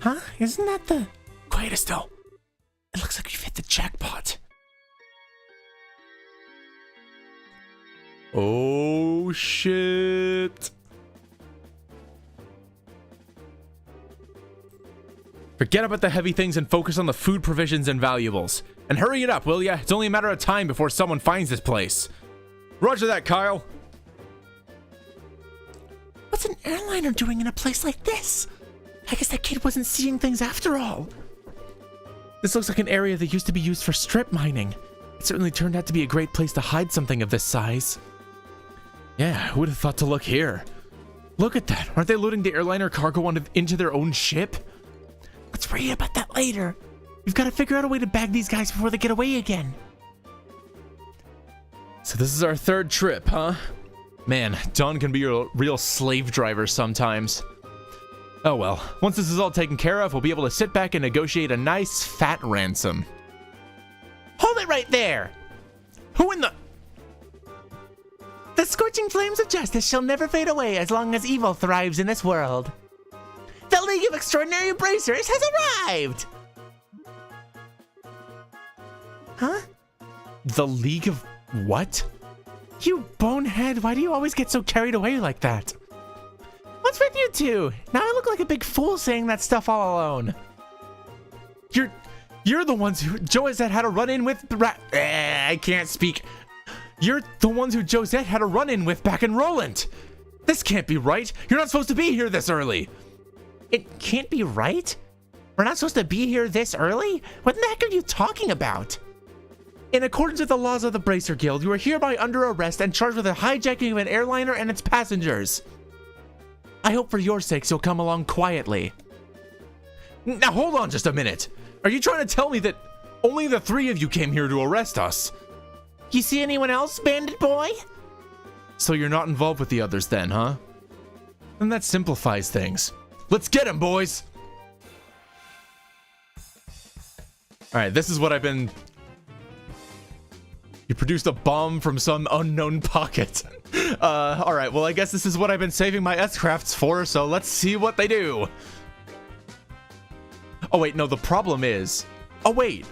Huh? Isn't that the... Quiet, Estelle. It looks like we've hit the jackpot. Oh shit. Forget about the heavy things and focus on the food provisions and valuables. And hurry it up, will ya? It's only a matter of time before someone finds this place. Roger that, Kyle. What's an airliner doing in a place like this? I guess that kid wasn't seeing things after all. This looks like an area that used to be used for strip mining. It certainly turned out to be a great place to hide something of this size. Yeah, who would have thought to look here? Look at that. Aren't they loading the airliner cargo into their own ship? Let's read about that later. We've got to figure out a way to bag these guys before they get away again. So this is our third trip, huh? Man, Don can be a real slave driver sometimes. Oh well, once this is all taken care of, we'll be able to sit back and negotiate a nice fat ransom. Hold it right there! Who in the... The scorching flames of justice shall never fade away as long as evil thrives in this world. The League of Extraordinary Embracers has arrived! Huh? The League of what? You bonehead, why do you always get so carried away like that? What's with you two? Now I look like a big fool saying that stuff all alone. You're the ones who Josette had a run-in with. I can't speak. You're the ones who Josette had a run-in with back in Roland. This can't be right. You're not supposed to be here this early. It can't be right? We're not supposed to be here this early? What the heck are you talking about? In accordance with the laws of the Bracer Guild, you are hereby under arrest and charged with the hijacking of an airliner and its passengers. I hope for your sakes you'll come along quietly. Now hold on just a minute. Are you trying to tell me that only the three of you came here to arrest us? You see anyone else, bandit boy? So you're not involved with the others then, huh? And that simplifies things. Let's get him, boys! Alright, this is what I've been... You produced a bomb from some unknown pocket. Alright, well I guess this is what I've been saving my S-crafts for, so let's see what they do. Oh wait, no, the problem is... Oh wait!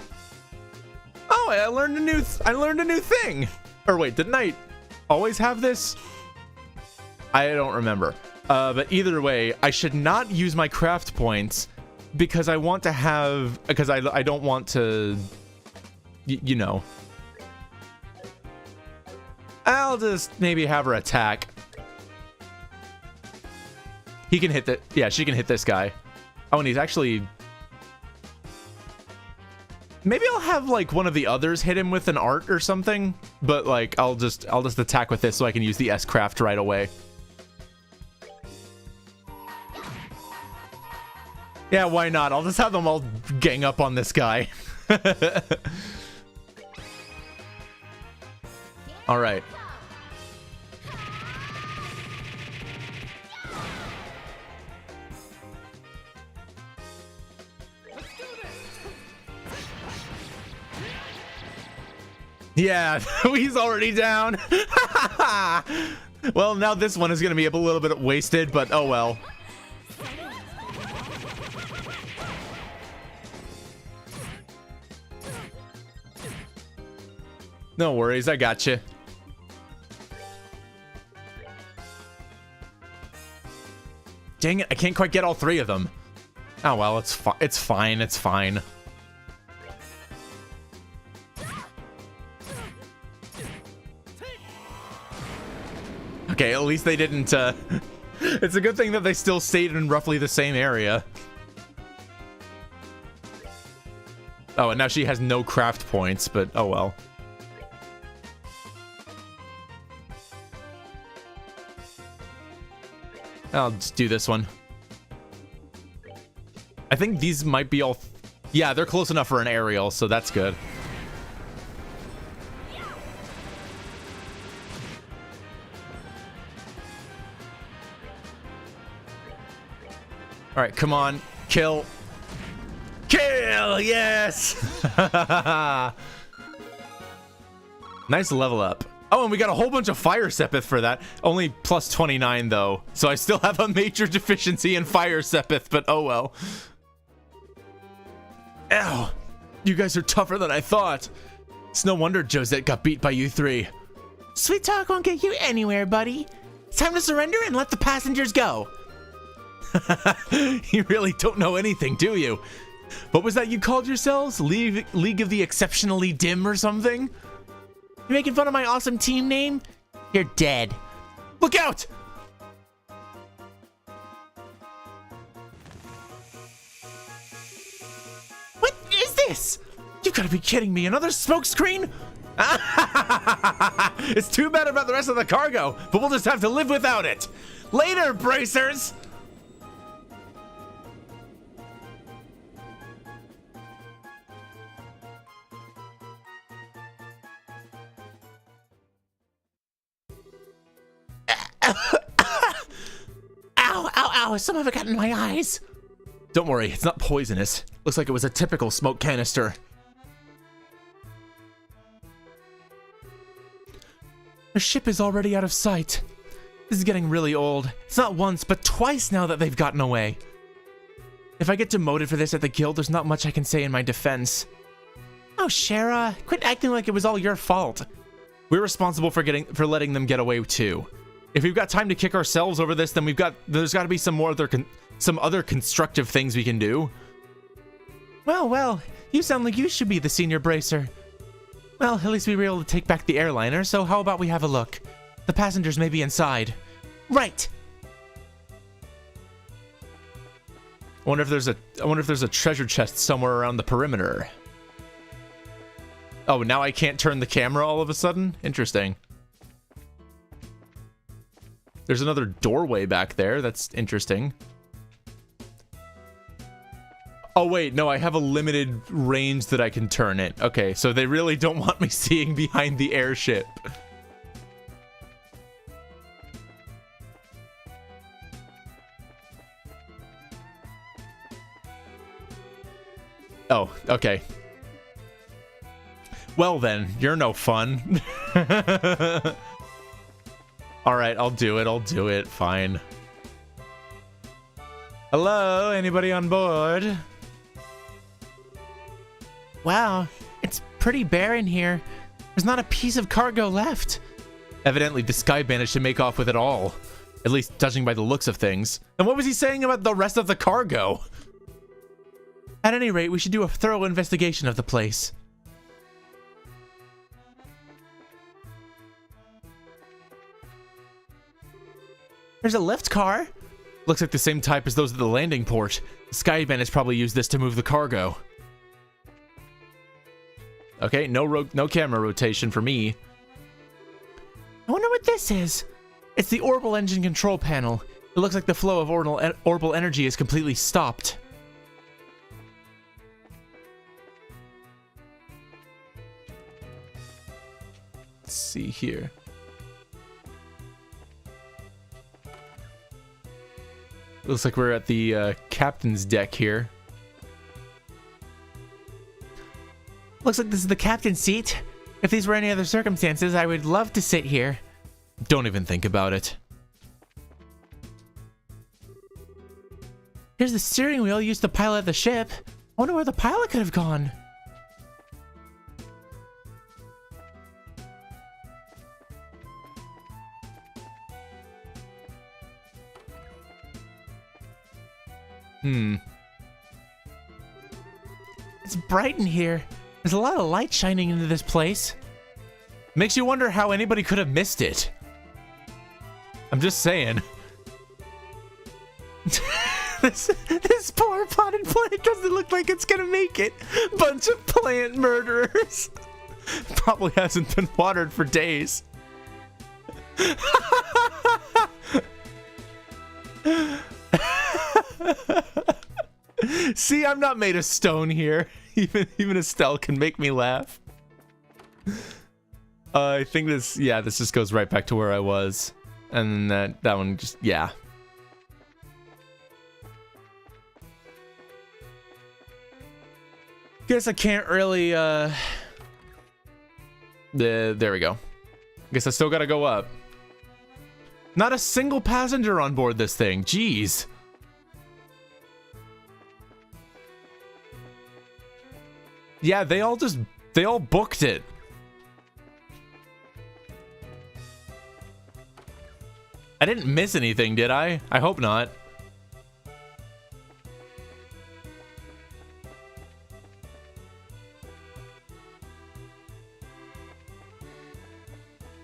Oh, I learned a new thing! Or wait, didn't I always have this? I don't remember. But either way, I should not use my craft points because I want to have... Because I don't want to... you know... I'll just maybe have her attack. He can hit that. Yeah, she can hit this guy. Oh, and he's actually... Maybe I'll have like one of the others hit him with an art or something, but like I'll just attack with this so I can use the S-craft right away. Yeah, why not? I'll just have them all gang up on this guy. All right. Yeah, he's already down. Well, now this one is going to be a little bit wasted, but oh well. No worries, I got you. Dang it, I can't quite get all three of them. Oh well, it's fine, it's fine. Okay, at least they didn't, It's a good thing that they still stayed in roughly the same area. Oh, and now she has no craft points, but oh well. I'll just do this one. I think these might be all... Yeah, they're close enough for an aerial, so that's good. All right, come on. Kill. Kill! Yes! Nice level up. Oh, and we got a whole bunch of fire sepith for that. Only plus 29 though. So I still have a major deficiency in fire sepith, but oh well. Ow. You guys are tougher than I thought. It's no wonder Josette got beat by you three. Sweet talk won't get you anywhere, buddy. It's time to surrender and let the passengers go. You really don't know anything, do you? What was that you called yourselves? League of the Exceptionally Dim or something? You making fun of my awesome team name? You're dead. Look out! What is this? You gotta be kidding me. Another smoke screen? It's too bad about the rest of the cargo, but we'll just have to live without it. Later, bracers! Ow, ow, ow, some of it got in my eyes. Don't worry, it's not poisonous. Looks like it was a typical smoke canister. The ship is already out of sight. This is getting really old. It's not once, but twice now that they've gotten away. If I get demoted for this at the guild, there's not much I can say in my defense. Oh, Shara, quit acting like it was all your fault. We're responsible for letting them get away too. If we've got time to kick ourselves over this, then there's got to be some other constructive things we can do. Well, you sound like you should be the senior bracer. Well, at least we were able to take back the airliner, so how about we have a look? The passengers may be inside. Right. I wonder if there's a treasure chest somewhere around the perimeter. Oh, now I can't turn the camera all of a sudden? Interesting. There's another doorway back there. That's interesting. Oh, wait. No, I have a limited range that I can turn it. Okay, so they really don't want me seeing behind the airship. Oh, okay. Well then, you're no fun. Alright, I'll do it, fine. Hello, anybody on board? Wow, it's pretty bare in here. There's not a piece of cargo left. Evidently, this guy managed to make off with it all. At least, judging by the looks of things. And what was he saying about the rest of the cargo? At any rate, we should do a thorough investigation of the place. There's a lift car. Looks like the same type as those at the landing port. The Skyman has probably used this to move the cargo. Okay, no camera rotation for me. I wonder what this is. It's the orbital engine control panel. It looks like the flow of orbital energy is completely stopped. Let's see here. Looks like we're at the captain's deck here. Looks like this is the captain's seat. If these were any other circumstances, I would love to sit here. Don't even think about it. Here's the steering wheel used to pilot the ship. I wonder where the pilot could have gone. It's bright in here. There's a lot of light shining into this place. Makes you wonder how anybody could have missed it. I'm just saying. This poor potted plant doesn't look like it's gonna make it. Bunch of plant murderers. Probably hasn't been watered for days. See, I'm not made of stone here. Even Estelle can make me laugh. I think this just goes right back to where I was. And that one just, yeah. Guess I can't really, there we go. Guess I still gotta go up. Not a single passenger on board this thing. Jeez. Yeah, they all booked it. I didn't miss anything, did I? I hope not.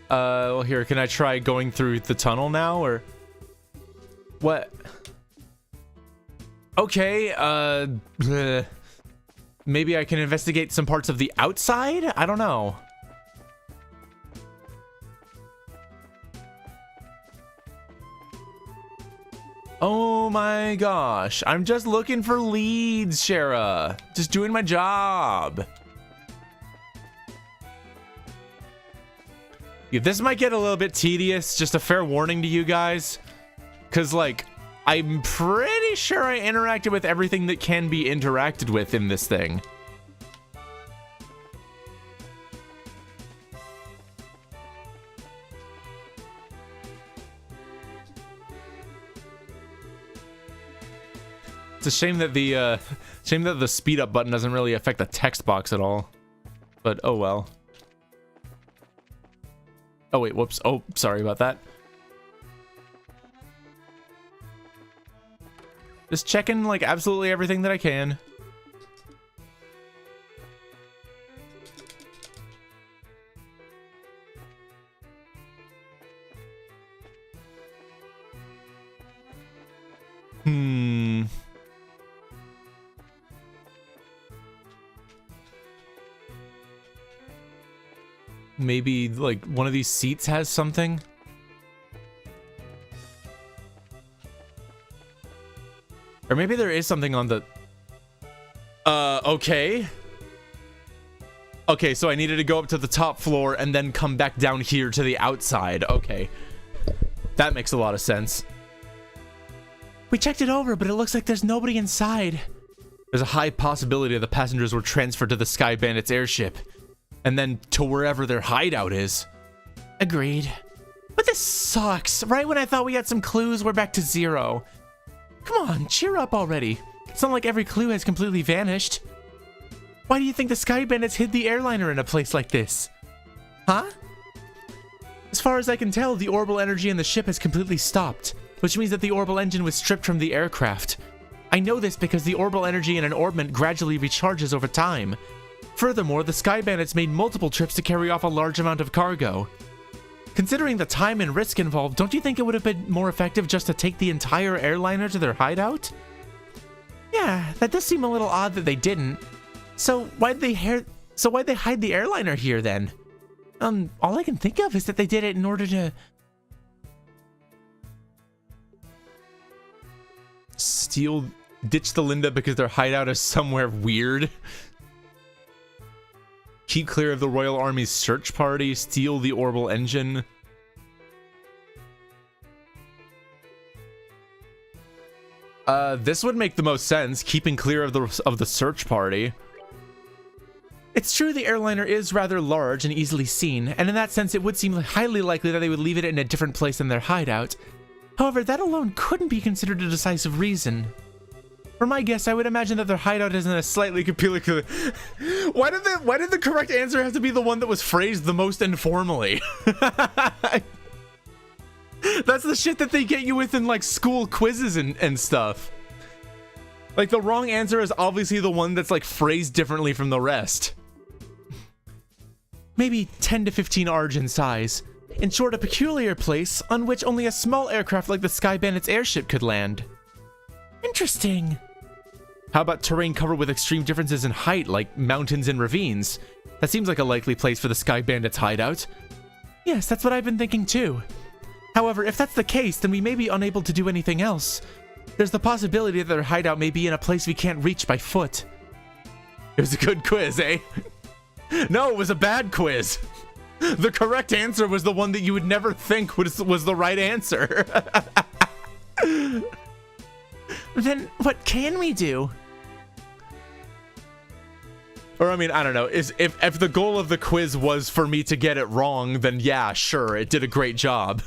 Well, here, can I try going through the tunnel now, or what? Okay, maybe I can investigate some parts of the outside? I don't know. Oh my gosh, I'm just looking for leads, Shara. Just doing my job. Yeah, this might get a little bit tedious, just a fair warning to you guys. Because, like, I'm pretty sure I interacted with everything that can be interacted with in this thing. It's a shame that the speed up button doesn't really affect the text box at all. But oh well. Oh wait, whoops. Oh, sorry about that. Just checking like absolutely everything that I can. Maybe like one of these seats has something. Or maybe there is something on the... okay. Okay, so I needed to go up to the top floor and then come back down here to the outside. Okay. That makes a lot of sense. We checked it over, but it looks like there's nobody inside. There's a high possibility that the passengers were transferred to the Sky Bandits airship. And then to wherever their hideout is. Agreed. But this sucks. Right when I thought we had some clues, we're back to zero. Come on, cheer up already. It's not like every clue has completely vanished. Why do you think the Sky Bandits hid the airliner in a place like this? Huh? As far as I can tell, the orbital energy in the ship has completely stopped, which means that the orbital engine was stripped from the aircraft. I know this because the orbital energy in an orbment gradually recharges over time. Furthermore, the Sky Bandits made multiple trips to carry off a large amount of cargo. Considering the time and risk involved, don't you think it would have been more effective just to take the entire airliner to their hideout? Yeah, that does seem a little odd that they didn't. So why'd they hide the airliner here then? All I can think of is that they did it in order to ditch the Linda because their hideout is somewhere weird. Keep clear of the Royal Army's search party, steal the orbital engine. This would make the most sense, keeping clear of the search party. It's true the airliner is rather large and easily seen, and in that sense it would seem highly likely that they would leave it in a different place than their hideout. However, that alone couldn't be considered a decisive reason. For my guess, I would imagine that their hideout is in a slightly peculiar... Why did the correct answer have to be the one that was phrased the most informally? That's the shit that they get you with in like school quizzes and stuff. Like the wrong answer is obviously the one that's like phrased differently from the rest. Maybe 10 to 15 arj in size. In short, a peculiar place on which only a small aircraft like the Sky Bandits airship could land. Interesting. How about terrain covered with extreme differences in height, like mountains and ravines? That seems like a likely place for the Sky Bandits hideout. Yes, that's what I've been thinking too. However, if that's the case, then we may be unable to do anything else. There's the possibility that their hideout may be in a place we can't reach by foot. It was a good quiz, eh? No, it was a bad quiz. The correct answer was the one that you would never think was the right answer. Then what can we do? Or I mean, I don't know. If the goal of the quiz was for me to get it wrong, then yeah, sure, it did a great job.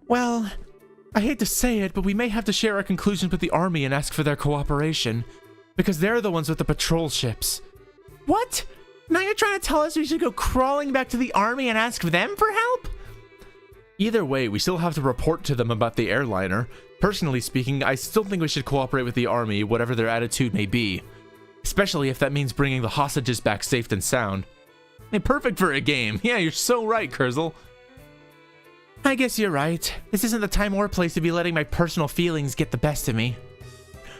Well, I hate to say it, but we may have to share our conclusions with the army and ask for their cooperation. Because they're the ones with the patrol ships. What? Now you're trying to tell us we should go crawling back to the army and ask them for help? Either way, we still have to report to them about the airliner. Personally speaking, I still think we should cooperate with the army, whatever their attitude may be. Especially if that means bringing the hostages back safe and sound. Hey, perfect for a game. Yeah, you're so right, Kurzel. I guess you're right. This isn't the time or place to be letting my personal feelings get the best of me.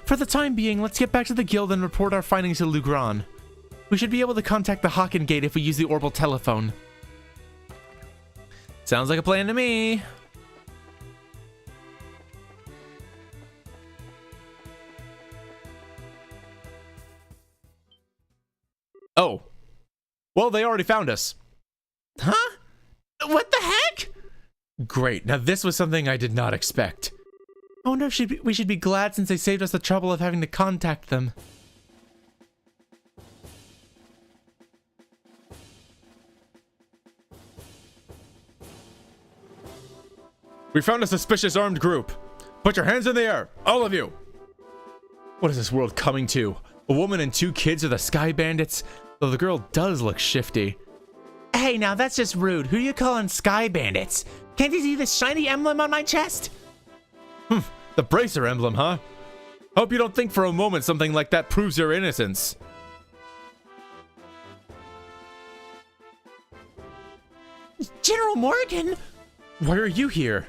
For the time being, let's get back to the guild and report our findings to Lugran. We should be able to contact the Haken Gate if we use the orbital telephone. Sounds like a plan to me. Oh. Well, they already found us. Huh? What the heck? Great. Now this was something I did not expect. I wonder if we should be glad since they saved us the trouble of having to contact them. We found a suspicious armed group. Put your hands in the air, all of you. What is this world coming to? A woman and 2 kids are the Sky Bandits? Though the girl does look shifty. Hey, now that's just rude. Who are you calling Sky Bandits? Can't you see this shiny emblem on my chest? The bracer emblem, huh? Hope you don't think for a moment something like that proves your innocence. General Morgan? Why are you here?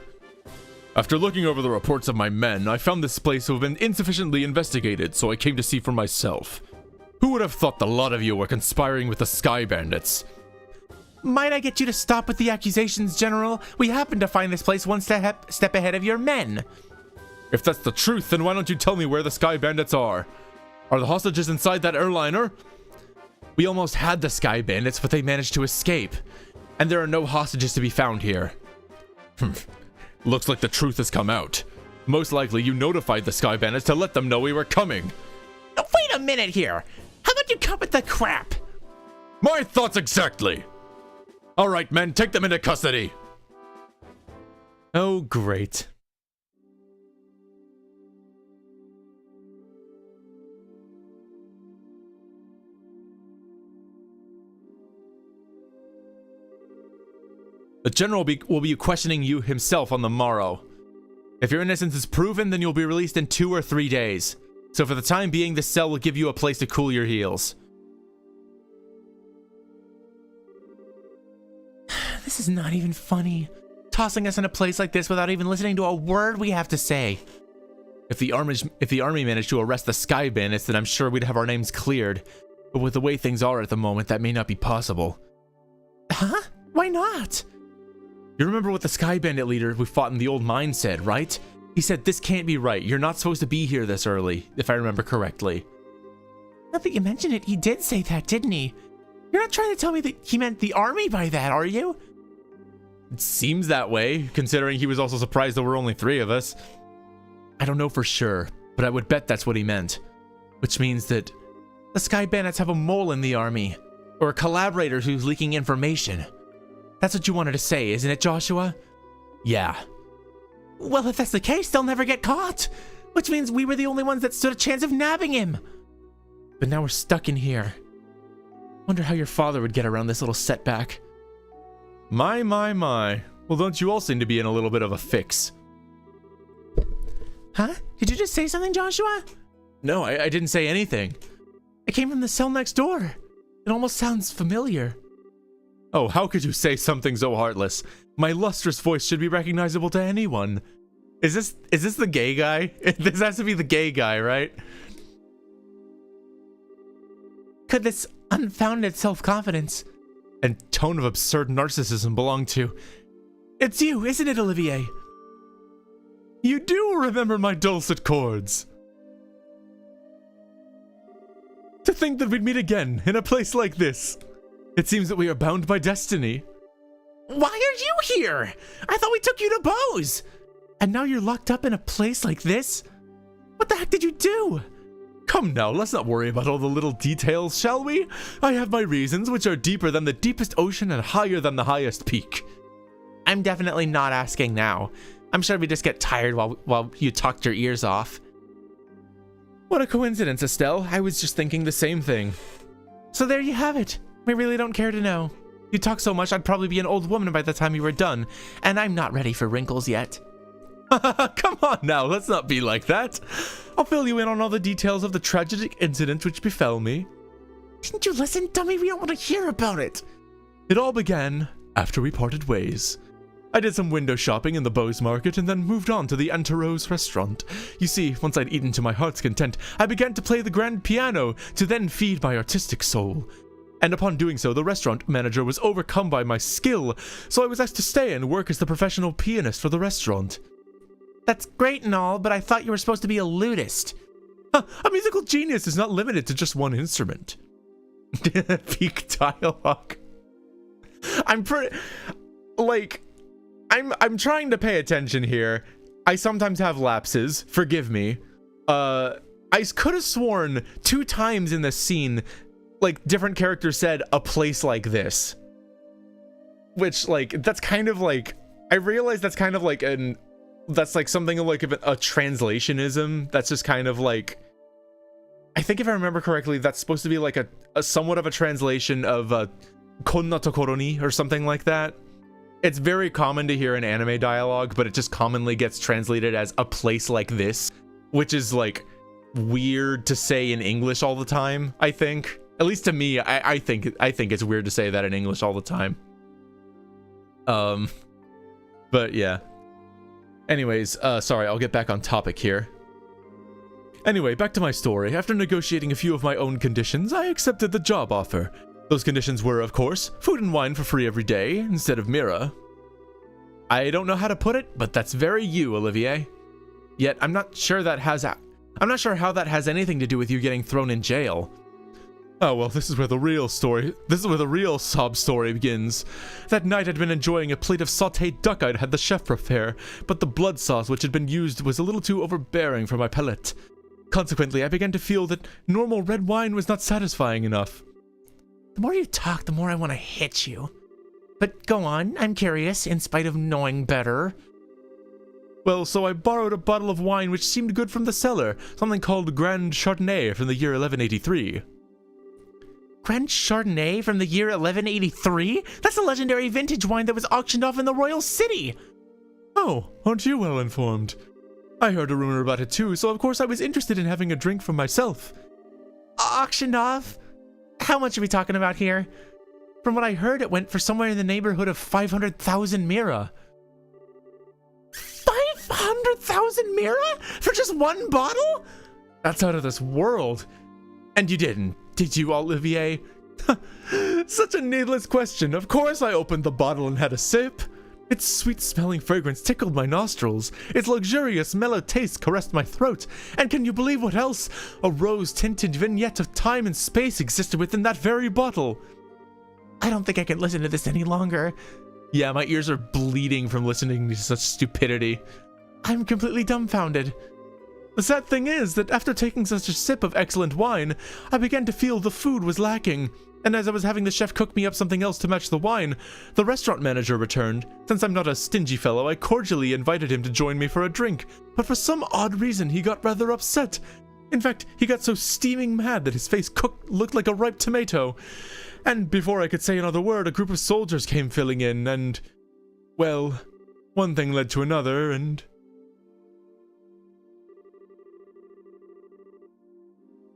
After looking over the reports of my men, I found this place to have been insufficiently investigated, so I came to see for myself. Who would have thought the lot of you were conspiring with the Sky Bandits? Might I get you to stop with the accusations, General? We happen to find this place one step ahead of your men. If that's the truth, then why don't you tell me where the Sky Bandits are? Are the hostages inside that airliner? We almost had the Sky Bandits, but they managed to escape. And there are no hostages to be found here. Looks like the truth has come out. Most likely you notified the Sky Bandits to let them know we were coming. Wait a minute here. How about you cut with the crap? My thoughts exactly. All right, men, take them into custody. Oh, great. The general will be questioning you himself on the morrow. If your innocence is proven, then you'll be released in 2 or 3 days. So for the time being, this cell will give you a place to cool your heels. This is not even funny. Tossing us in a place like this without even listening to a word we have to say. If the army managed to arrest the Sky Bandits, then I'm sure we'd have our names cleared. But with the way things are at the moment, that may not be possible. Huh? Why not? You remember what the Sky Bandit leader we fought in the old mine said, right? He said, this can't be right. You're not supposed to be here this early, if I remember correctly. Now that you mention it, he did say that, didn't he? You're not trying to tell me that he meant the army by that, are you? It seems that way, considering he was also surprised there were only 3 of us. I don't know for sure, but I would bet that's what he meant. Which means that the Sky Bandits have a mole in the army, or a collaborator who's leaking information. That's what you wanted to say, isn't it, Joshua? Yeah. Well, if that's the case, they'll never get caught. Which means we were the only ones that stood a chance of nabbing him. But now we're stuck in here. Wonder how your father would get around this little setback. My. Well, don't you all seem to be in a little bit of a fix? Huh? Did you just say something, Joshua? No, I didn't say anything. It came from the cell next door. It almost sounds familiar. Oh, how could you say something so heartless? My lustrous voice should be recognizable to anyone. Is this the gay guy? This has to be the gay guy, right? Could this unfounded self-confidence and tone of absurd narcissism belong to... It's you, isn't it, Olivier? You do remember my dulcet chords. To think that we'd meet again in a place like this. It seems that we are bound by destiny. Why are you here? I thought we took you to Bose. And now you're locked up in a place like this? What the heck did you do? Come now, let's not worry about all the little details, shall we? I have my reasons, which are deeper than the deepest ocean and higher than the highest peak. I'm definitely not asking now. I'm sure we just get tired while you talked your ears off. What a coincidence, Estelle. I was just thinking the same thing. So there you have it. We really don't care to know. You talk so much, I'd probably be an old woman by the time you were done, and I'm not ready for wrinkles yet. Come on now, let's not be like that. I'll fill you in on all the details of the tragic incident which befell me. Didn't you listen, dummy? We don't want to hear about it. It all began after we parted ways. I did some window shopping in the Bose Market and then moved on to the Anteros restaurant. You see, once I'd eaten to my heart's content, I began to play the grand piano to then feed my artistic soul. And upon doing so, the restaurant manager was overcome by my skill, so I was asked to stay and work as the professional pianist for the restaurant. That's great and all, but I thought you were supposed to be a lutist. A musical genius is not limited to just one instrument. Peak dialogue. I'm trying to pay attention here. I sometimes have lapses. Forgive me. I could have sworn 2 times in this scene, like, different characters said a place like this. Which, like, that's kind of like, I realize that's kind of like that's like something like a translationism. That's just kind of like, I think if I remember correctly, that's supposed to be like a somewhat of a translation of konna tokoro ni or something like that. It's very common to hear in anime dialogue, but it just commonly gets translated as a place like this, which is like weird to say in English all the time, I think. At least to me, I think it's weird to say that in English all the time. But yeah. Anyways, sorry, I'll get back on topic here. Anyway, back to my story. After negotiating a few of my own conditions, I accepted the job offer. Those conditions were, of course, food and wine for free every day, instead of Mira. I don't know how to put it, but that's very you, Olivier. Yet, I'm not sure how that has anything to do with you getting thrown in jail. Oh, well, this is where the real sob story begins. That night I'd been enjoying a plate of sautéed duck I'd had the chef prepare, but the blood sauce which had been used was a little too overbearing for my palate. Consequently, I began to feel that normal red wine was not satisfying enough. The more you talk, the more I want to hit you. But go on, I'm curious, in spite of knowing better. Well, so I borrowed a bottle of wine which seemed good from the cellar, something called Grand Chardonnay from the year 1183. Grand Chardonnay from the year 1183? That's a legendary vintage wine that was auctioned off in the Royal City! Oh, aren't you well informed? I heard a rumor about it too, so of course I was interested in having a drink for myself. Auctioned off? How much are we talking about here? From what I heard, it went for somewhere in the neighborhood of 500,000 Mira. 500,000 Mira? For just one bottle? That's out of this world. And you didn't, did you, Olivier? Such a needless question. Of course I opened the bottle and had a sip. Its sweet-smelling fragrance tickled my nostrils. Its luxurious, mellow taste caressed my throat. And can you believe what else? A rose-tinted vignette of time and space existed within that very bottle. I don't think I can listen to this any longer. Yeah, my ears are bleeding from listening to such stupidity. I'm completely dumbfounded. The sad thing is that after taking such a sip of excellent wine, I began to feel the food was lacking. And as I was having the chef cook me up something else to match the wine, the restaurant manager returned. Since I'm not a stingy fellow, I cordially invited him to join me for a drink. But for some odd reason, he got rather upset. In fact, he got so steaming mad that his face looked like a ripe tomato. And before I could say another word, a group of soldiers came filling in, and... well, one thing led to another, and...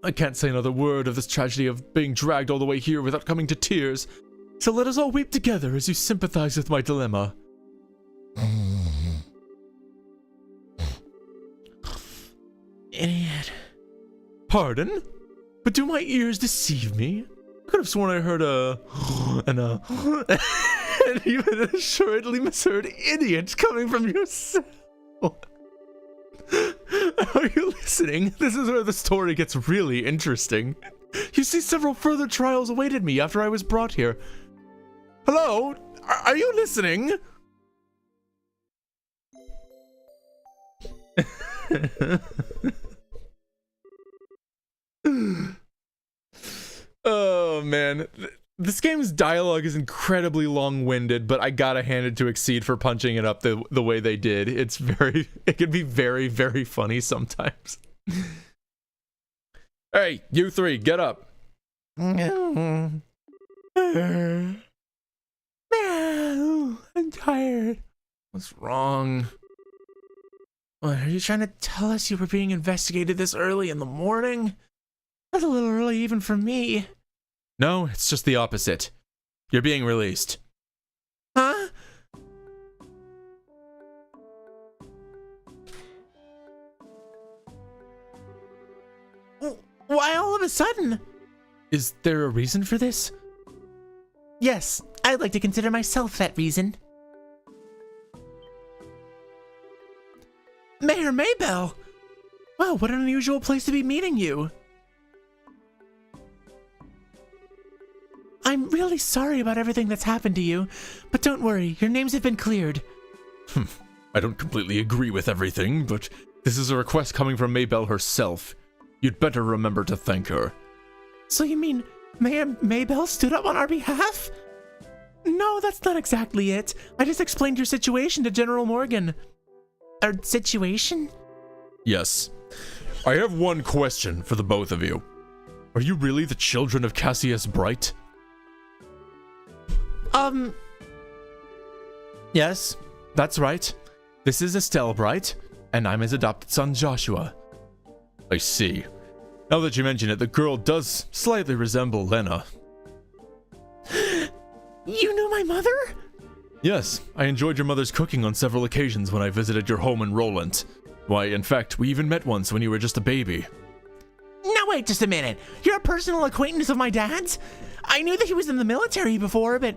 I can't say another word of this tragedy of being dragged all the way here without coming to tears. So let us all weep together as you sympathize with my dilemma. Idiot. Pardon? But do my ears deceive me? I could have sworn I heard and even assuredly misheard idiot coming from yourself. Are you listening? This is where the story gets really interesting. You see, several further trials awaited me after I was brought here. Hello? Are you listening? Oh, man. This game's dialogue is incredibly long-winded, but I gotta hand it to Exceed for punching it up the way they did. It can be very, very funny sometimes. Hey, you three, get up. Man, I'm tired. What's wrong? What, are you trying to tell us you were being investigated this early in the morning? That's a little early even for me. No, it's just the opposite. You're being released. Huh? Why all of a sudden? Is there a reason for this? Yes, I'd like to consider myself that reason. Mayor Maybell! Wow, what an unusual place to be meeting you. I'm really sorry about everything that's happened to you, but don't worry, your names have been cleared. I don't completely agree with everything, but this is a request coming from Maybell herself. You'd better remember to thank her. So you mean Mayor Maybell stood up on our behalf? No, that's not exactly it. I just explained your situation to General Morgan. Our situation? Yes. I have one question for the both of you. Are you really the children of Cassius Bright? Yes, that's right. This is Estelle Bright, and I'm his adopted son Joshua. I see. Now that you mention it, the girl does slightly resemble Lena. You knew my mother? Yes, I enjoyed your mother's cooking on several occasions when I visited your home in Roland. Why, in fact, we even met once when you were just a baby. Now wait just a minute. You're a personal acquaintance of my dad's? I knew that he was in the military before, but...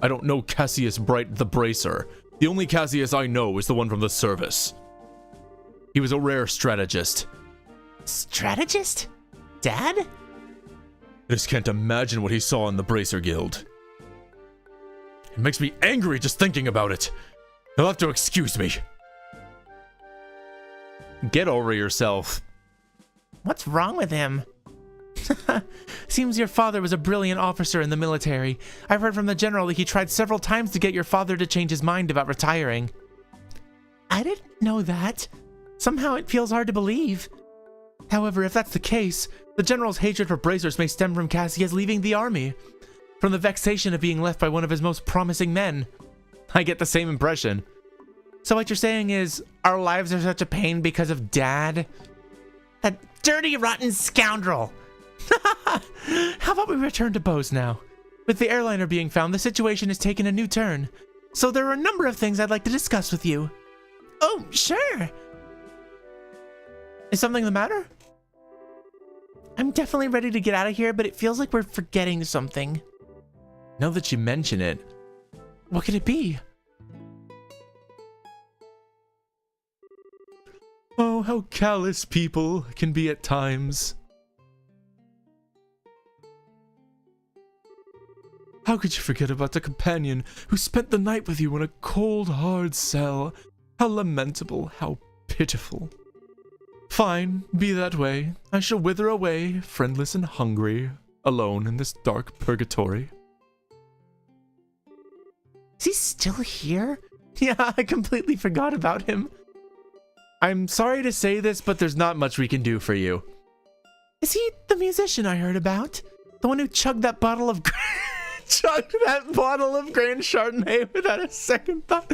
I don't know Cassius Bright the Bracer. The only Cassius I know is the one from the service. He was a rare strategist. Strategist? Dad? I just can't imagine what he saw in the Bracer Guild. It makes me angry just thinking about it. You'll have to excuse me. Get over yourself. What's wrong with him? Seems your father was a brilliant officer in the military. I've heard from the general that he tried several times to get your father to change his mind about retiring. I didn't know that. Somehow it feels hard to believe. However, if that's the case, the general's hatred for bracers may stem from Cassius leaving the army. From the vexation of being left by one of his most promising men. I get the same impression. So what you're saying is, our lives are such a pain because of Dad? That dirty, rotten scoundrel! How about we return to Bose now? With the airliner being found, the situation has taken a new turn. So there are a number of things I'd like to discuss with you. Oh, sure! Is something the matter? I'm definitely ready to get out of here, but it feels like we're forgetting something. Now that you mention it, What could it be? oh, how callous people can be at times. How could you forget about the companion who spent the night with you in a cold, hard cell? How lamentable, how pitiful. Fine, be that way. I shall wither away, friendless and hungry, alone in this dark purgatory. Is he still here? Yeah, I completely forgot about him. I'm sorry to say this, but there's not much we can do for you. Is he the musician I heard about? The one who chugged that bottle of Grand Chardonnay without a second thought?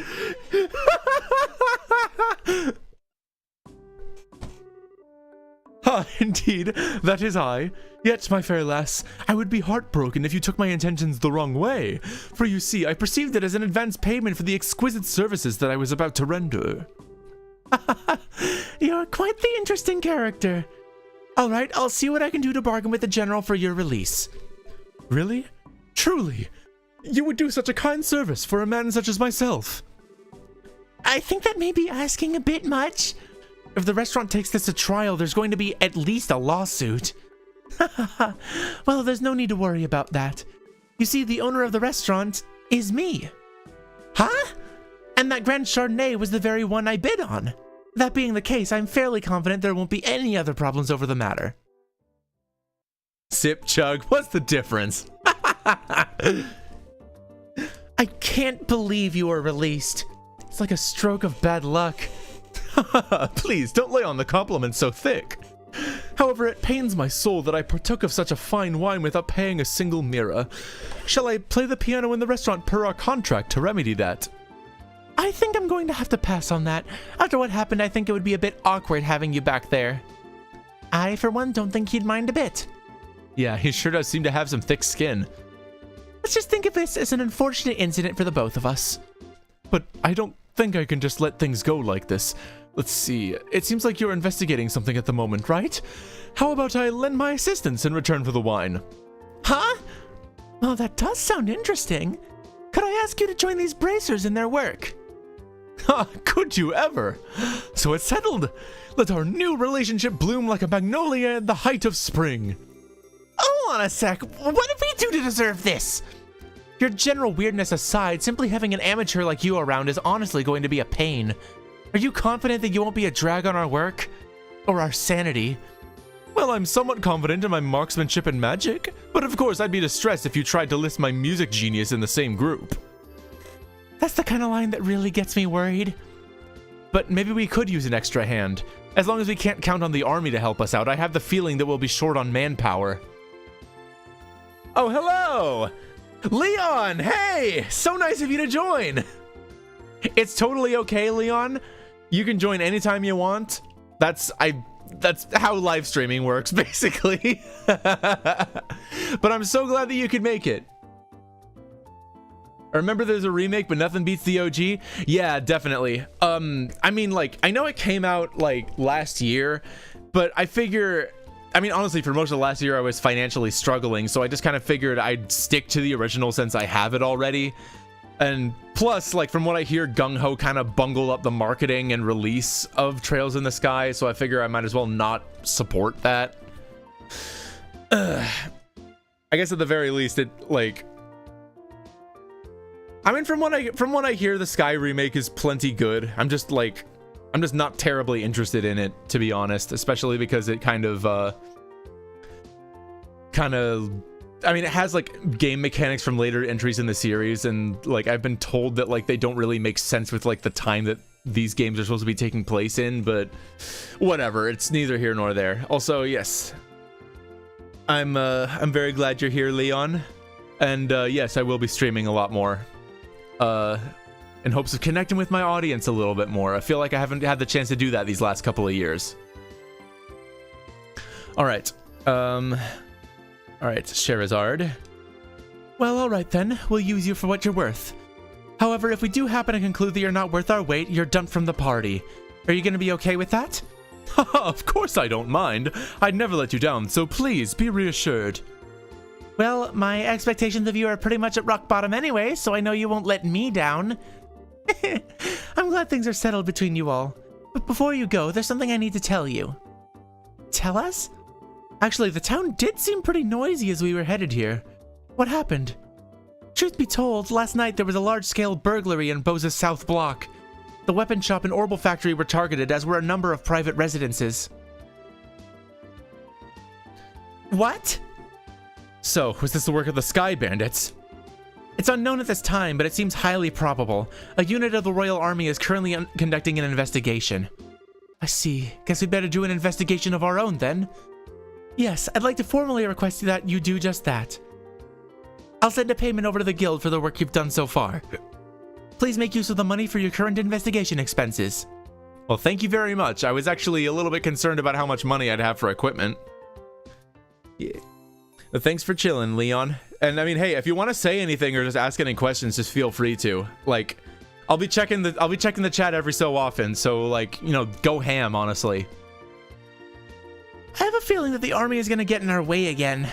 Ah, indeed, that is I. Yet, my fair lass, I would be heartbroken if you took my intentions the wrong way, for you see, I perceived it as an advance payment for the exquisite services that I was about to render. You're quite the interesting character. Alright, I'll see what I can do to bargain with the general for your release. Really? Truly? You would do such a kind service for a man such as myself? I think that may be asking a bit much. If the restaurant takes this to trial, there's going to be at least a lawsuit. Well, there's no need to worry about that. You see, the owner of the restaurant is me. Huh? And that Grand Chardonnay was the very one I bid on. That being the case, I'm fairly confident there won't be any other problems over the matter. Sip, chug, what's the difference? I can't believe you were released. It's like a stroke of bad luck. Please, don't lay on the compliments so thick. However, it pains my soul that I partook of such a fine wine without paying a single mira. Shall I play the piano in the restaurant per our contract to remedy that? I think I'm going to have to pass on that. After what happened, I think it would be a bit awkward having you back there. I, for one, don't think he'd mind a bit. Yeah, he sure does seem to have some thick skin. Let's just think of this as an unfortunate incident for the both of us. But I don't think I can just let things go like this. Let's see. It seems like you're investigating something at the moment, right? How about I lend my assistance in return for the wine? Huh? Well, that does sound interesting. Could I ask you to join these bracers in their work? Ha! Could you ever? So it's settled. Let our new relationship bloom like a magnolia at the height of spring. Hold on a sec. What did we do to deserve this? Your general weirdness aside, simply having an amateur like you around is honestly going to be a pain. Are you confident that you won't be a drag on our work? Or our sanity? Well, I'm somewhat confident in my marksmanship and magic, but of course I'd be distressed if you tried to list my music genius in the same group. That's the kind of line that really gets me worried. But maybe we could use an extra hand. As long as we can't count on the army to help us out, I have the feeling that we'll be short on manpower. Oh, hello! Leon! Hey! So nice of you to join! It's totally okay, Leon. You can join anytime you want. That's how live streaming works, basically. But I'm so glad that you could make it. Remember there's a remake, but nothing beats the OG? Yeah, definitely. I mean, like, I know it came out, like, last year, but I figure... I mean, honestly, for most of last year, I was financially struggling, so I just kind of figured I'd stick to the original since I have it already. And plus, like, from what I hear, Gung Ho kind of bungled up the marketing and release of Trails in the Sky, so I figure I might as well not support that. I guess at the very least, it, like... I mean, from what I hear, the Sky remake is plenty good. I'm just not terribly interested in it, to be honest, especially because it kind of, I mean, it has, like, game mechanics from later entries in the series, and, like, I've been told that, like, they don't really make sense with, like, the time that these games are supposed to be taking place in, but whatever, it's neither here nor there. Also, yes, I'm very glad you're here, Leon, and, yes, I will be streaming a lot more, in hopes of connecting with my audience a little bit more. I feel like I haven't had the chance to do that these last couple of years. Alright, alright, Sherazard. Well, alright then. We'll use you for what you're worth. However, if we do happen to conclude that you're not worth our wait, you're dumped from the party. Are you gonna be okay with that? Of course I don't mind. I'd never let you down, so please be reassured. Well, my expectations of you are pretty much at rock bottom anyway, so I know you won't let me down. I'm glad things are settled between you all. But before you go, there's something I need to tell you. Tell us? Actually, the town did seem pretty noisy as we were headed here. What happened? Truth be told, last night there was a large-scale burglary in Boza's South Block. The weapon shop and Orbital Factory were targeted, as were a number of private residences. What? So, was this the work of the Sky Bandits? It's unknown at this time, but it seems highly probable. A unit of the Royal Army is currently conducting an investigation. I see. Guess we better do an investigation of our own then. Yes, I'd like to formally request that you do just that. I'll send a payment over to the guild for the work you've done so far. Please make use of the money for your current investigation expenses. Well, thank you very much. I was actually a little bit concerned about how much money I'd have for equipment. Yeah. But thanks for chilling, Leon. And I mean, hey, if you want to say anything or just ask any questions, just feel free to. Like, I'll be checking the chat every so often, so like, you know, go ham, honestly. I have a feeling that the army is gonna get in our way again.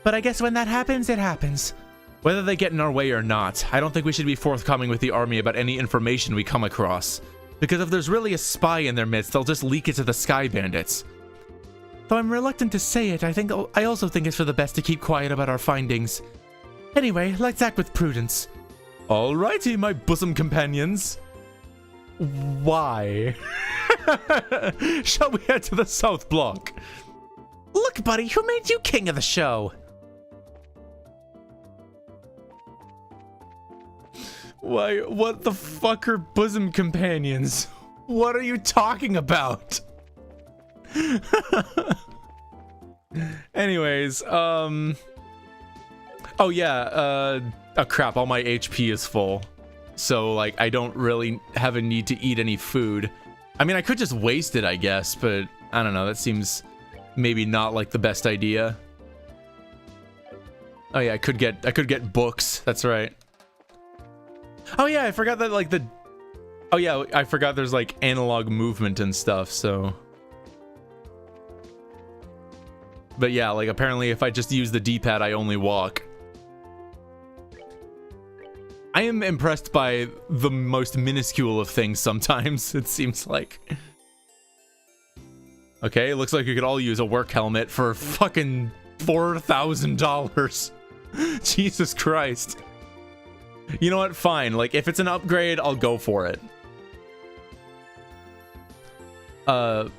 But I guess when that happens, it happens. Whether they get in our way or not, I don't think we should be forthcoming with the army about any information we come across. Because if there's really a spy in their midst, they'll just leak it to the Sky Bandits. Though I'm reluctant to say it, I also think it's for the best to keep quiet about our findings. Anyway, let's act with prudence. Alrighty, my bosom companions. Why? Shall we head to the South Block? Look, buddy, who made you king of the show? Why, what the fuck are bosom companions? What are you talking about? Anyways, oh yeah, oh crap, all my HP is full. So, like, I don't really have a need to eat any food. I mean, I could just waste it, I guess, but I don't know, that seems maybe not like the best idea. Oh yeah, I could get books. That's right. Oh yeah, I forgot that like the. Oh yeah, I forgot there's like analog movement and stuff. So. But yeah, like apparently if I just use the D-pad, I only walk. I am impressed by the most minuscule of things sometimes, it seems like. Okay, looks like you could all use a work helmet for fucking $4,000. Jesus Christ. You know what? Fine. Like, if it's an upgrade, I'll go for it. And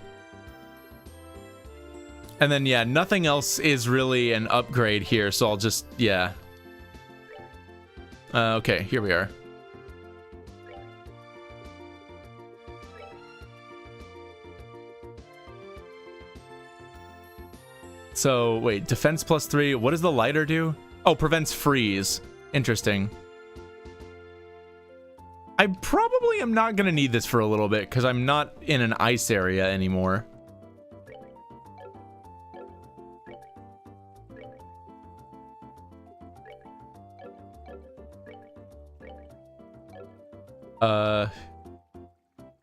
then, yeah, nothing else is really an upgrade here, so I'll just, yeah. Okay, here we are. So, wait, defense +3. What does the lighter do? Oh, prevents freeze. Interesting. I probably am not going to need this for a little bit, because I'm not in an ice area anymore.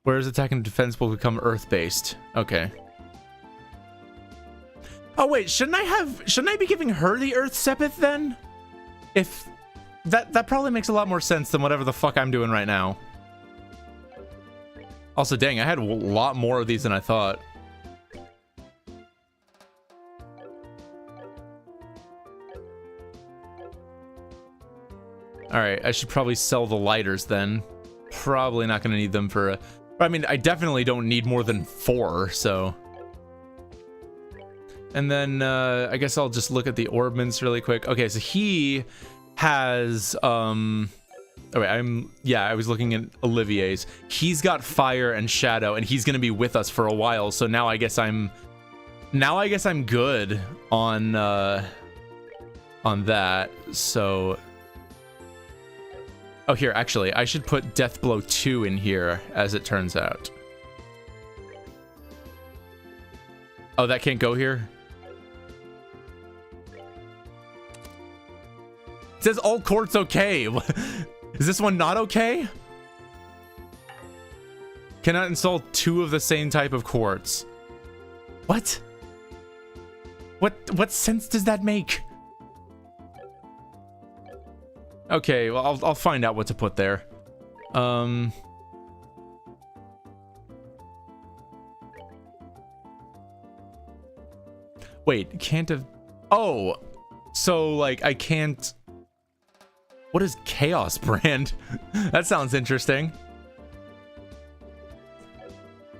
Whereas attack and defense will become earth-based. Okay. Oh wait, shouldn't I be giving her the Earth Sepith then? If that probably makes a lot more sense than whatever the fuck I'm doing right now. Also, dang, I had a lot more of these than I thought. Alright, I should probably sell the lighters then. Probably not gonna need them for a... I mean, I definitely don't need more than 4, so... And then, I guess I'll just look at the orbments really quick. Okay, so he has, Oh, wait, yeah, I was looking at Olivier's. He's got fire and shadow, and he's gonna be with us for a while, so now I guess I'm good on that, so... Oh, here, actually, I should put Deathblow 2 in here, as it turns out. Oh, that can't go here? It says all quartz okay. Is this one not okay? Cannot install 2 of the same type of quartz. What? What sense does that make? Okay, well, I'll find out what to put there. Wait, can't have... Oh, so, like, I can't... What is Chaos Brand? That sounds interesting.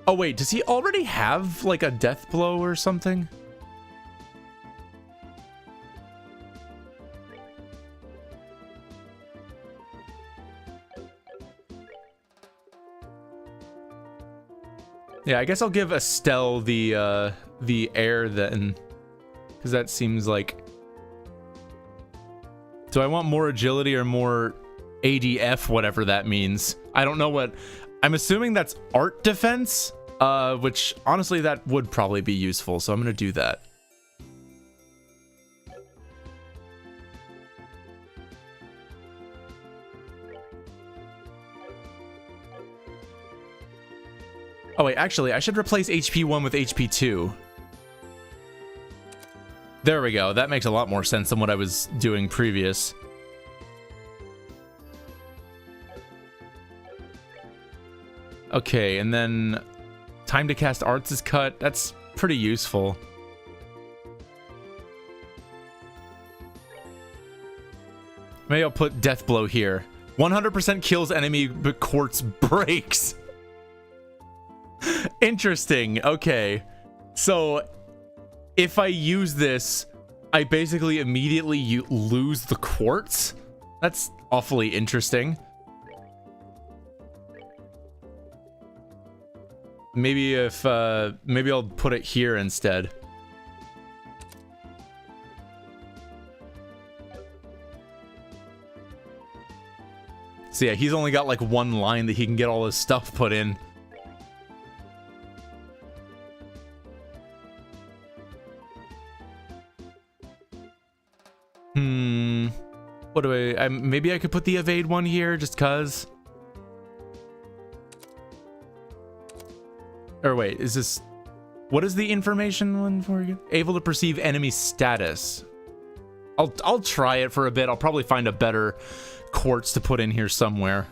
Oh, wait, does he already have, like, a death blow or something? Yeah, I guess I'll give Estelle the air then, because that seems like... Do I want more agility or more ADF, whatever that means? I don't know what... I'm assuming that's art defense, which honestly that would probably be useful, so I'm gonna do that. Oh wait, actually, I should replace HP 1 with HP 2. There we go. That makes a lot more sense than what I was doing previous. Okay, and then time to cast arts is cut. That's pretty useful. Maybe I'll put Death Blow here. 100% kills enemy, but quartz breaks. Interesting. Okay. So, if I use this, I basically immediately lose the quartz? That's awfully interesting. Maybe if, maybe I'll put it here instead. So yeah, he's only got like 1 line that he can get all his stuff put in. What do maybe I could put the evade one here just cuz. Or wait, is this, what is the information one for again? Able to perceive enemy status. I'll try it for a bit. I'll probably find a better quartz to put in here somewhere.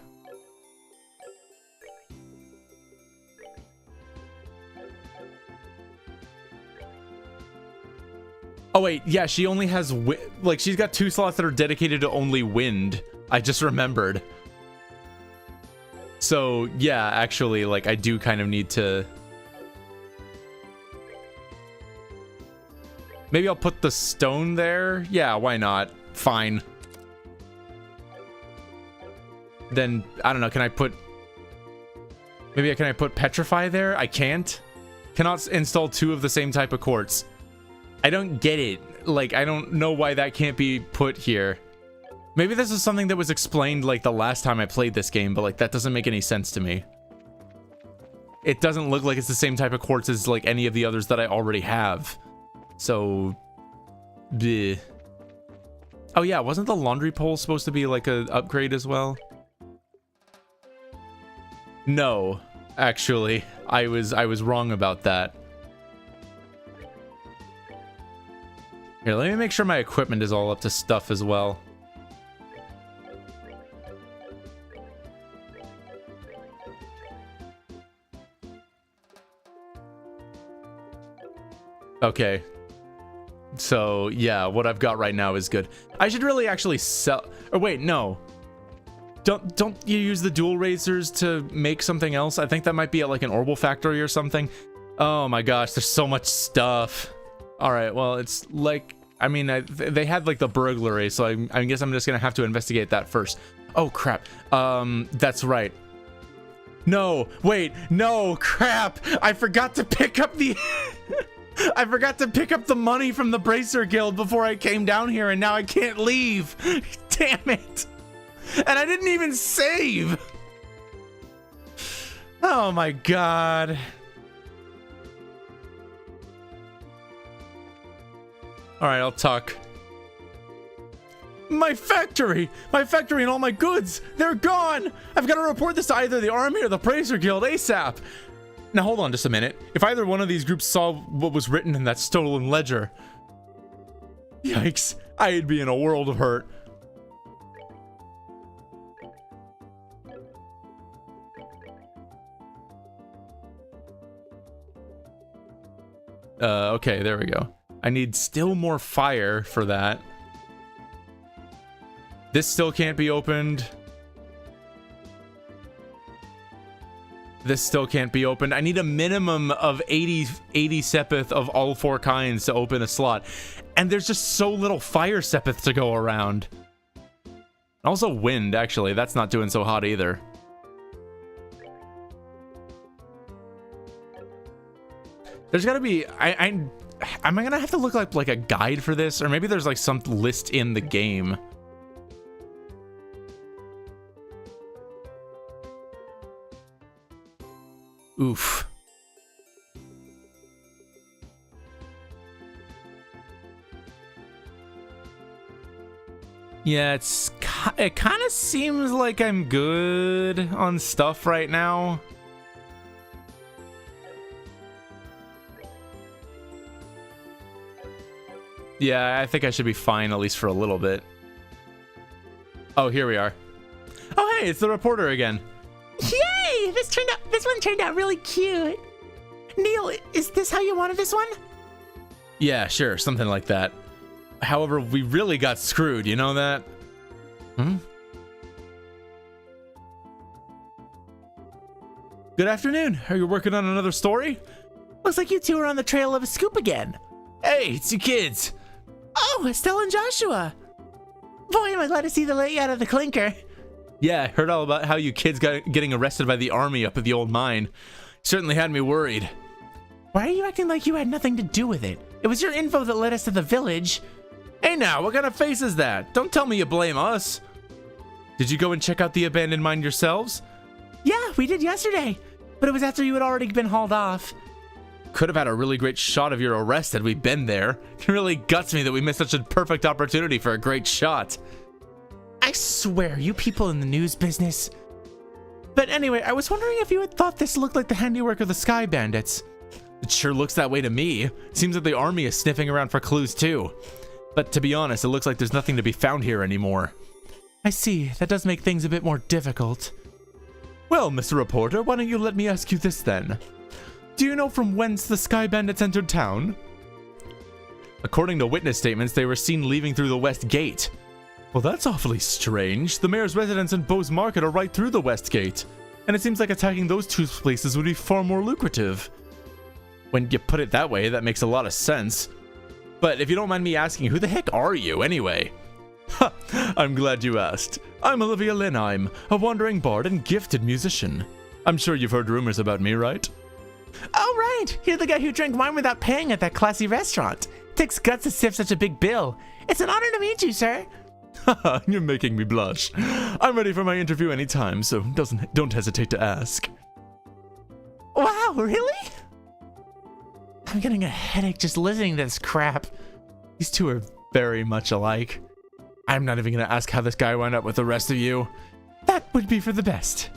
Oh wait, yeah, she only has like she's got 2 slots that are dedicated to only wind. I just remembered. So yeah, actually, like I do kind of need to. Maybe I'll put the stone there. Yeah, why not? Fine. Then I don't know. Can I put? Maybe can I put petrify there? I can't. Cannot install 2 of the same type of quartz. I don't get it. Like, I don't know why that can't be put here. Maybe this is something that was explained, like, the last time I played this game, but, like, that doesn't make any sense to me. It doesn't look like it's the same type of quartz as, like, any of the others that I already have. So... bleh. Oh, yeah, wasn't the laundry pole supposed to be, like, an upgrade as well? No, actually. I was wrong about that. Here, let me make sure my equipment is all up to stuff as well. Okay. So, yeah, what I've got right now is good. I should really actually sell... Or wait, no. Don't you use the dual razors to make something else? I think that might be at like an Orbital factory or something. Oh my gosh, there's so much stuff. All right, well, it's like, I mean, they had like the burglary, so I guess I'm just gonna have to investigate that first. Oh crap. That's right. No, wait, no, crap. I forgot to pick up the I forgot to pick up the money from the Bracer Guild before I came down here, and now I can't leave. Damn it. And I didn't even save. Oh my god. All right, I'll talk. My factory and all my goods, they're gone. I've got to report this to either the army or the Bracer Guild ASAP. Now hold on just a minute. If either one of these groups saw what was written in that stolen ledger, yikes, I'd be in a world of hurt. Okay, there we go. I need still more fire for that. This still can't be opened. This still can't be opened. I need a minimum of 80 sepith of all 4 kinds to open a slot. And there's just so little fire sepith to go around. Also wind, actually. That's not doing so hot either. There's gotta be... am I gonna have to look up like a guide for this? Or maybe there's like some list in the game. Oof. Yeah, it kind of seems like I'm good on stuff right now. Yeah, I think I should be fine, at least for a little bit. Oh, here we are. Oh, hey, it's the reporter again. Yay! This one turned out really cute. Neil, is this how you wanted this one? Yeah, sure, something like that. However, we really got screwed, you know that? Hmm? Good afternoon. Are you working on another story? Looks like you two are on the trail of a scoop again. Hey, it's you kids. Oh, Estelle and Joshua. Boy, am I glad to see the lady out of the clinker. Yeah, I heard all about how you kids got getting arrested by the army up at the old mine. Certainly had me worried. Why are you acting like you had nothing to do with it? It was your info that led us to the village. Hey now, what kind of face is that? Don't tell me you blame us. Did you go and check out the abandoned mine yourselves? Yeah, we did yesterday. But it was after you had already been hauled off. Could have had a really great shot of your arrest had we been there. It really guts me that we missed such a perfect opportunity for a great shot. I swear, you people in the news business. But anyway, I was wondering if you had thought this looked like the handiwork of the Sky Bandits. It sure looks that way to me. Seems like the army is sniffing around for clues too. But to be honest, it looks like there's nothing to be found here anymore. I see. That does make things a bit more difficult. Well, Mr. Reporter, why don't you let me ask you this then? Do you know from whence the Sky Bandits entered town? According to witness statements, they were seen leaving through the West Gate. Well, that's awfully strange. The mayor's residence and Beau's Market are right through the West Gate, and it seems like attacking those two places would be far more lucrative. When you put it that way, that makes a lot of sense. But if you don't mind me asking, who the heck are you, anyway? Ha! I'm glad you asked. I'm Olivia Linheim, a wandering bard and gifted musician. I'm sure you've heard rumors about me, right? Oh, right! You're the guy who drank wine without paying at that classy restaurant. Takes guts to sift such a big bill. It's an honor to meet you, sir. Haha, you're making me blush. I'm ready for my interview anytime, so don't hesitate to ask. Wow, really? I'm getting a headache just listening to this crap. These two are very much alike. I'm not even going to ask how this guy wound up with the rest of you. That would be for the best.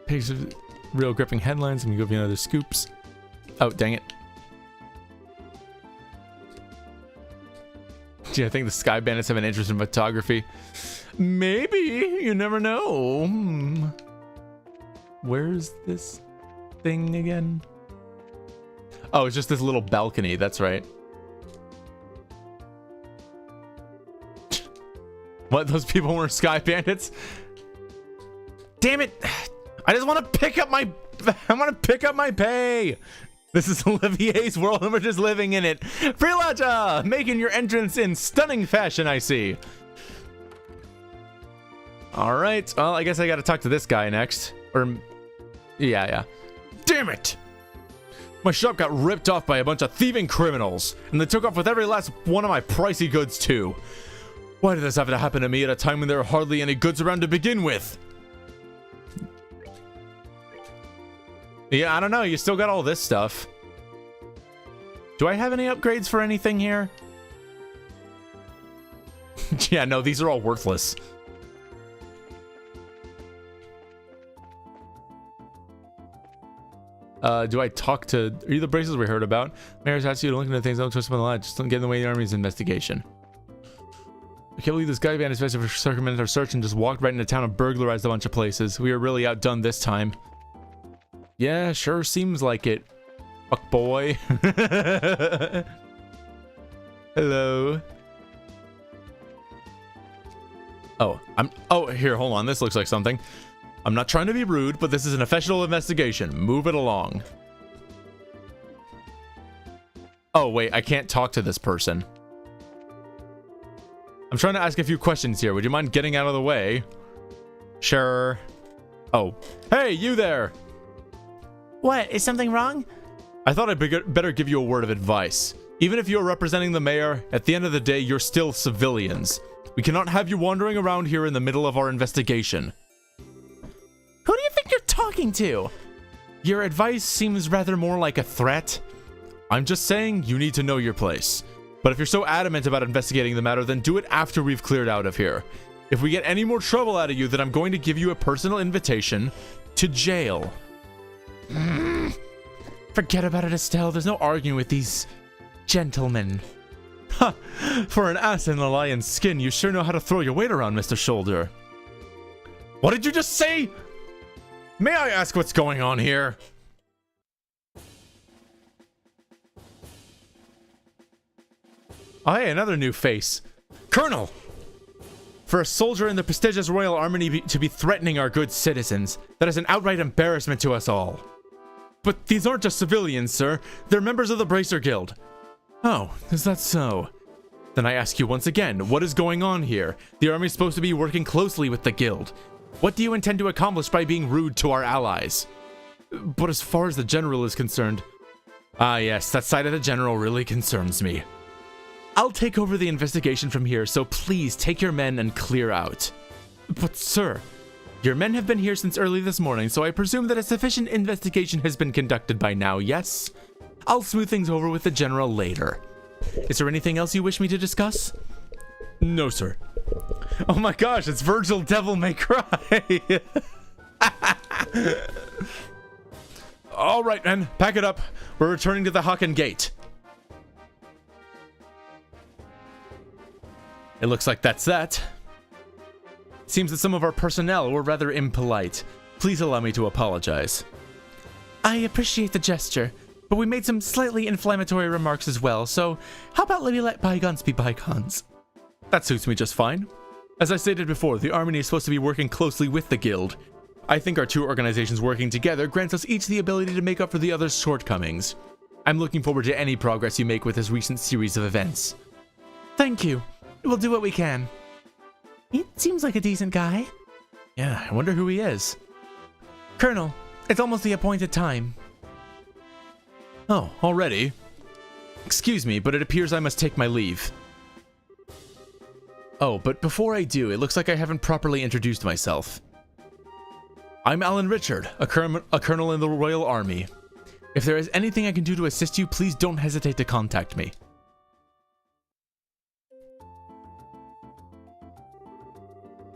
Page of real gripping headlines. I'm going to go via other scoops. Oh, dang it. Gee, I think the Sky Bandits have an interest in photography. Maybe. You never know. Where's this thing again? Oh, it's just this little balcony. That's right. What? Those people weren't Sky Bandits? Damn it! I just want to pick up my... I want to pick up my pay! This is Olivier's world and we're just living in it. Freelaja! Making your entrance in stunning fashion, I see. Alright, well, I guess I gotta talk to this guy next. Or... Yeah. Damn it! My shop got ripped off by a bunch of thieving criminals, and they took off with every last one of my pricey goods, too. Why did this have to happen to me at a time when there were hardly any goods around to begin with? Yeah, I don't know. You still got all this stuff. Do I have any upgrades for anything here? Yeah, no, these are all worthless. Do I talk to... Are you the braces we heard about? Mayor's asked you to look into things. Don't twist them on the line. Just don't get in the way of the army's investigation. I can't believe this guy bandits circumvented our search and just walked right into town and burglarized a bunch of places. We are really outdone this time. Yeah, sure seems like it. Fuck boy. Hello. Oh, here, hold on. This looks like something. I'm not trying to be rude, but this is an official investigation. Move it along. Oh, wait, I can't talk to this person. I'm trying to ask a few questions here. Would you mind getting out of the way? Sure. Oh. Hey, you there! What? Is something wrong? I thought I'd better give you a word of advice. Even if you're representing the mayor, at the end of the day, you're still civilians. We cannot have you wandering around here in the middle of our investigation. Who do you think you're talking to? Your advice seems rather more like a threat. I'm just saying you need to know your place. But if you're so adamant about investigating the matter, then do it after we've cleared out of here. If we get any more trouble out of you, then I'm going to give you a personal invitation to jail. Forget about it, Estelle. There's no arguing with these gentlemen. Ha! For an ass in a lion's skin, you sure know how to throw your weight around, Mr. Shoulder. What did you just say? May I ask what's going on here? Oh, hey, another new face. Colonel! For a soldier in the prestigious Royal Army to be threatening our good citizens, that is an outright embarrassment to us all. But these aren't just civilians, sir. They're members of the Bracer Guild. Oh, is that so? Then I ask you once again, what is going on here? The army's supposed to be working closely with the guild. What do you intend to accomplish by being rude to our allies? But as far as the general is concerned... Ah yes, that side of the general really concerns me. I'll take over the investigation from here, so please take your men and clear out. But sir, your men have been here since early this morning, so I presume that a sufficient investigation has been conducted by now, yes? I'll smooth things over with the general later. Is there anything else you wish me to discuss? No, sir. Oh my gosh, it's Virgil Devil May Cry. All right, men, pack it up. We're returning to the Haken Gate. It looks like that's that. Seems that some of our personnel were rather impolite. Please allow me to apologize. I appreciate the gesture, but we made some slightly inflammatory remarks as well, so how about we let bygones be bygones? That suits me just fine. As I stated before, the Army is supposed to be working closely with the Guild. I think our two organizations working together grants us each the ability to make up for the other's shortcomings. I'm looking forward to any progress you make with this recent series of events. Thank you. We'll do what we can. He seems like a decent guy. Yeah, I wonder who he is. Colonel, it's almost the appointed time. Oh, already? Excuse me, but it appears I must take my leave. Oh, but before I do, it looks like I haven't properly introduced myself. I'm Alan Richard, a colonel in the Royal Army. If there is anything I can do to assist you, please don't hesitate to contact me.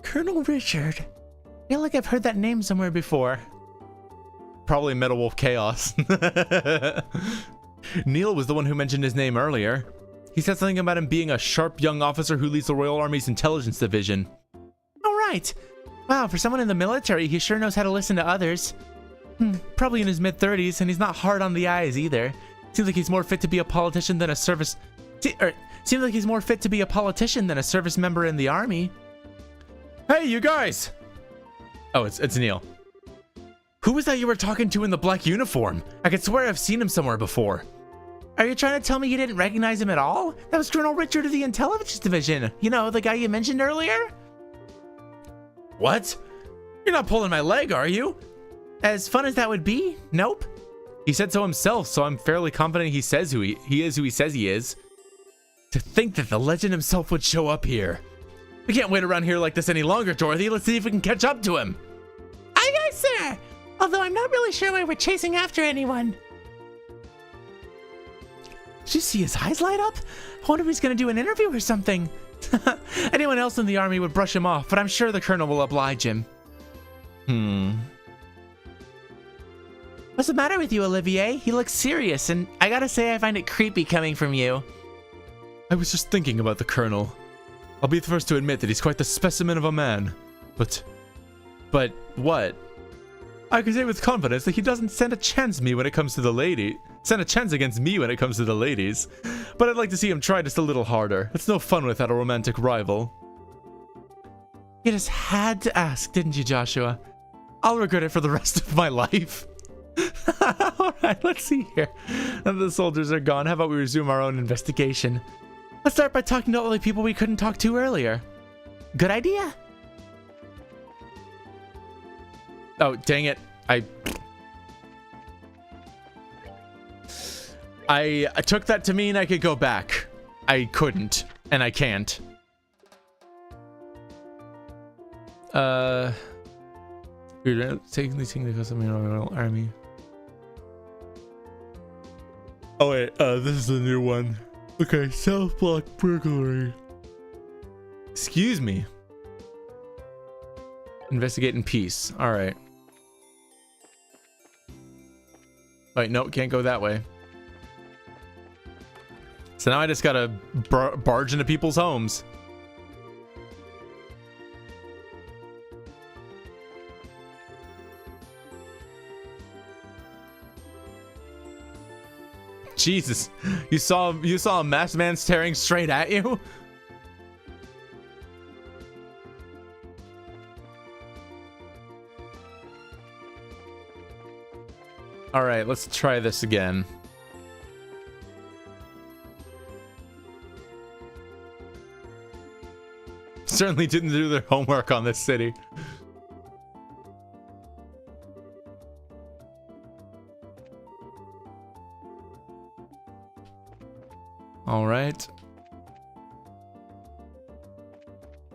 Colonel Richard. I feel like I've heard that name somewhere before. Probably Metal Wolf Chaos. Neil was the one who mentioned his name earlier. He said something about him being a sharp young officer who leads the Royal Army's intelligence division. Oh, right. Wow, for someone in the military, he sure knows how to listen to others. Probably in his mid-30s, and he's not hard on the eyes either. Seems like he's more fit to be a politician than a service... seems like he's more fit to be a politician than a service member in the army. Hey, you guys! Oh, it's Neil. Who was that you were talking to in the black uniform? I could swear I've seen him somewhere before. Are you trying to tell me you didn't recognize him at all? That was Colonel Richard of the Intelligence Division. You know, the guy you mentioned earlier? What? You're not pulling my leg, are you? As fun as that would be, nope. He said so himself, so I'm fairly confident he says he is who he says he is. To think that the legend himself would show up here. We can't wait around here like this any longer, Dorothy. Let's see if we can catch up to him. Aye, aye, sir. Although I'm not really sure why we're chasing after anyone. Did you see his eyes light up? I wonder if he's going to do an interview or something. Anyone else in the army would brush him off, but I'm sure the colonel will oblige him. What's the matter with you, Olivier? He looks serious, and I gotta say I find it creepy coming from you. I was just thinking about the colonel. I'll be the first to admit that he's quite the specimen of a man. But what? I can say with confidence that he doesn't stand a chance against me when it comes to the ladies. But I'd like to see him try just a little harder. It's no fun without a romantic rival. You just had to ask, didn't you, Joshua? I'll regret it for the rest of my life. Alright, let's see here. Now that the soldiers are gone, how about we resume our own investigation? Let's start by talking to all the people we couldn't talk to earlier. Good idea. Oh, dang it. I took that to mean I could go back. I couldn't, and I can't. You're taking the custom Royal Army. Oh wait, this is the new one. Okay, South Block burglary. Excuse me. Investigate in peace. All right. Wait, no, can't go that way. So now I just gotta barge into people's homes. Jesus, you saw a masked man staring straight at you? All right, let's try this again. Certainly didn't do their homework on this city. All right.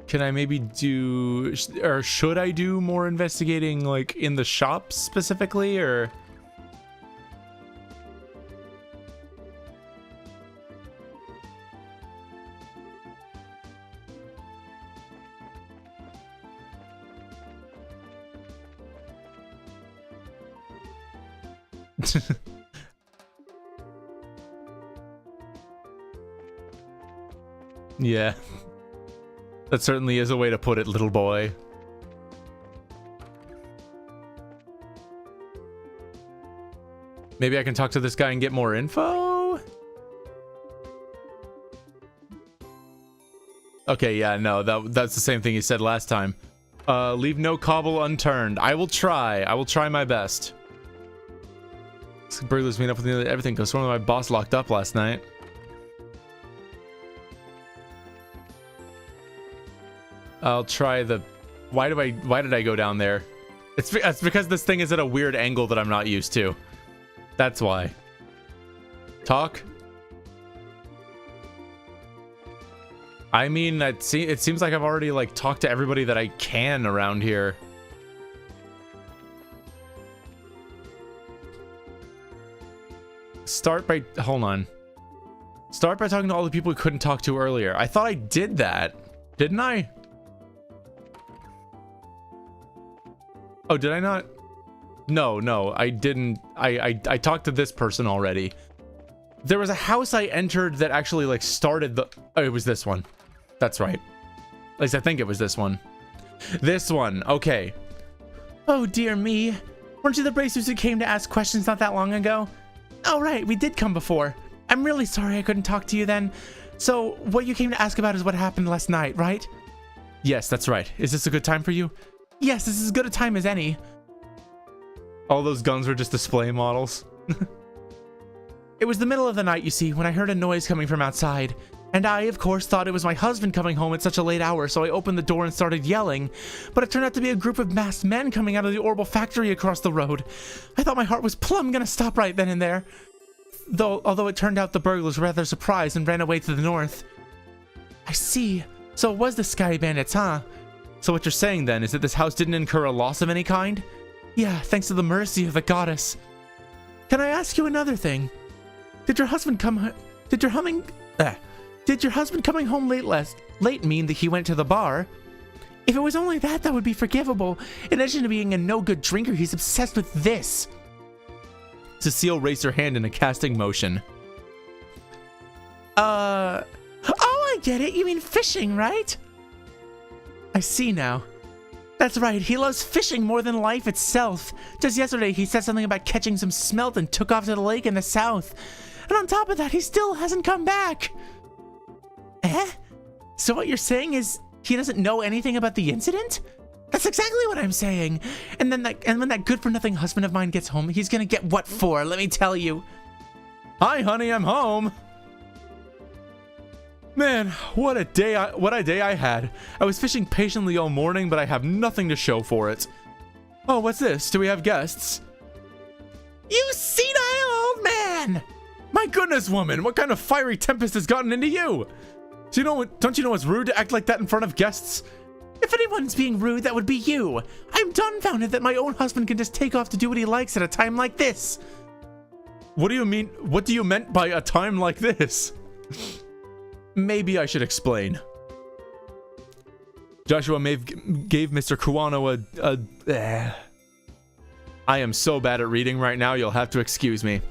Can I maybe do, or should I do more investigating, like in the shops specifically, or? Yeah. That certainly is a way to put it, little boy. Maybe I can talk to this guy and get more info? Okay, yeah, no, that's the same thing he said last time. Leave no cobble unturned. I will try. I will try my best. This burglars meet up with everything because one of my boss locked up last night. I'll try the... Why did I go down there? It's because this thing is at a weird angle that I'm not used to. That's why. Talk? I mean, it seems like I've already, like, talked to everybody that I can around here. Hold on. Start by talking to all the people we couldn't talk to earlier. I thought I did that. Didn't I? Oh, did I not? No, I didn't. I talked to this person already. There was a house I entered that actually, like, started the... Oh, it was this one. That's right. At least I think it was this one. This one. Okay. Oh, dear me. Weren't you the bracers who came to ask questions not that long ago? Oh, right. We did come before. I'm really sorry I couldn't talk to you then. So, what you came to ask about is what happened last night, right? Yes, that's right. Is this a good time for you? Yes, this is as good a time as any. All those guns were just display models. It was the middle of the night, you see, when I heard a noise coming from outside. And I, of course, thought it was my husband coming home at such a late hour, so I opened the door and started yelling. But it turned out to be a group of masked men coming out of the Orbital factory across the road. I thought my heart was plumb gonna stop right then and there. Although it turned out the burglars were rather surprised and ran away to the north. I see. So it was the Sky Bandits, huh? So what you're saying then is that this house didn't incur a loss of any kind? Yeah, thanks to the mercy of the goddess. Can I ask you another thing? Did your husband coming home late mean that he went to the bar? If it was only that, that would be forgivable. In addition to being a no-good drinker, he's obsessed with this. Cecile raised her hand in a casting motion. Oh, I get it. You mean fishing, right? I see now. That's right, he loves fishing more than life itself. Just yesterday, he said something about catching some smelt and took off to the lake in the south. And on top of that, he still hasn't come back. Eh? So what you're saying is he doesn't know anything about the incident? That's exactly what I'm saying. And when that good-for-nothing husband of mine gets home, he's gonna get what for, let me tell you. Hi, honey, I'm home. Man, what a day I had. I was fishing patiently all morning, but I have nothing to show for it. Oh, what's this? Do we have guests? You senile old man! My goodness, woman, what kind of fiery tempest has gotten into you? Don't you know it's rude to act like that in front of guests? If anyone's being rude, that would be you. I'm dumbfounded that my own husband can just take off to do what he likes at a time like this. What do you mean? What do you meant by a time like this? Maybe I should explain. Joshua gave Mr. Kuwano I am so bad at reading right now, you'll have to excuse me.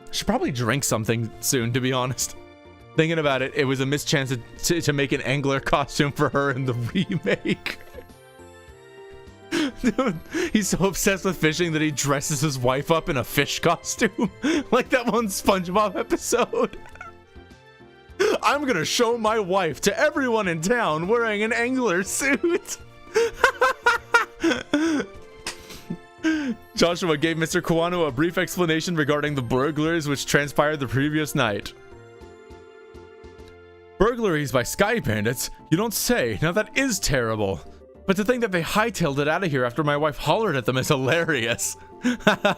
I should probably drink something soon, to be honest. Thinking about it, it was a mischance to make an angler costume for her in the remake. Dude, he's so obsessed with fishing that he dresses his wife up in a fish costume. Like that one SpongeBob episode. I'm gonna show my wife to everyone in town wearing an angler suit. Joshua gave Mr. Kuwano a brief explanation regarding the burglaries which transpired the previous night. Burglaries by Sky Bandits? You don't say. Now that is terrible. But to think that they hightailed it out of here after my wife hollered at them is hilarious.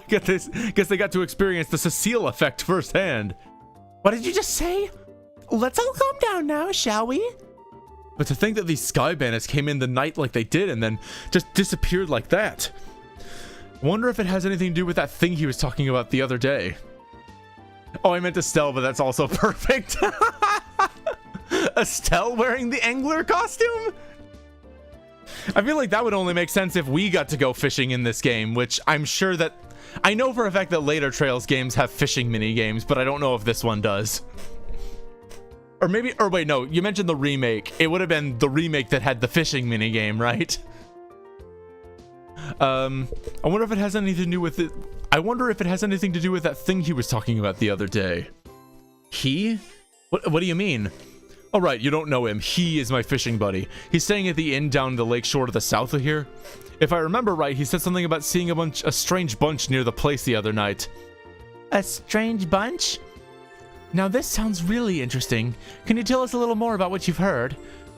Guess they got to experience the Cecile effect firsthand. What did you just say? Let's all calm down now, shall we? But to think that these Sky Bandits came in the night like they did and then just disappeared like that. Wonder if it has anything to do with that thing he was talking about the other day. Oh, I meant Estelle, but that's also perfect. Estelle wearing the angler costume? I feel like that would only make sense if we got to go fishing in this game, which I'm sure that... I know for a fact that later Trails games have fishing mini games, but I don't know if this one does. Or maybe... Or wait, no. You mentioned the remake. It would have been the remake that had the fishing mini game, right? I wonder if it has anything to do with it... I wonder if it has anything to do with that thing he was talking about the other day. He? What do you mean? Oh, right, you don't know him. He is my fishing buddy. He's staying at the inn down the lake shore to the south of here. If I remember right, he said something about seeing a strange bunch near the place the other night. A strange bunch? Now this sounds really interesting. Can you tell us a little more about what you've heard?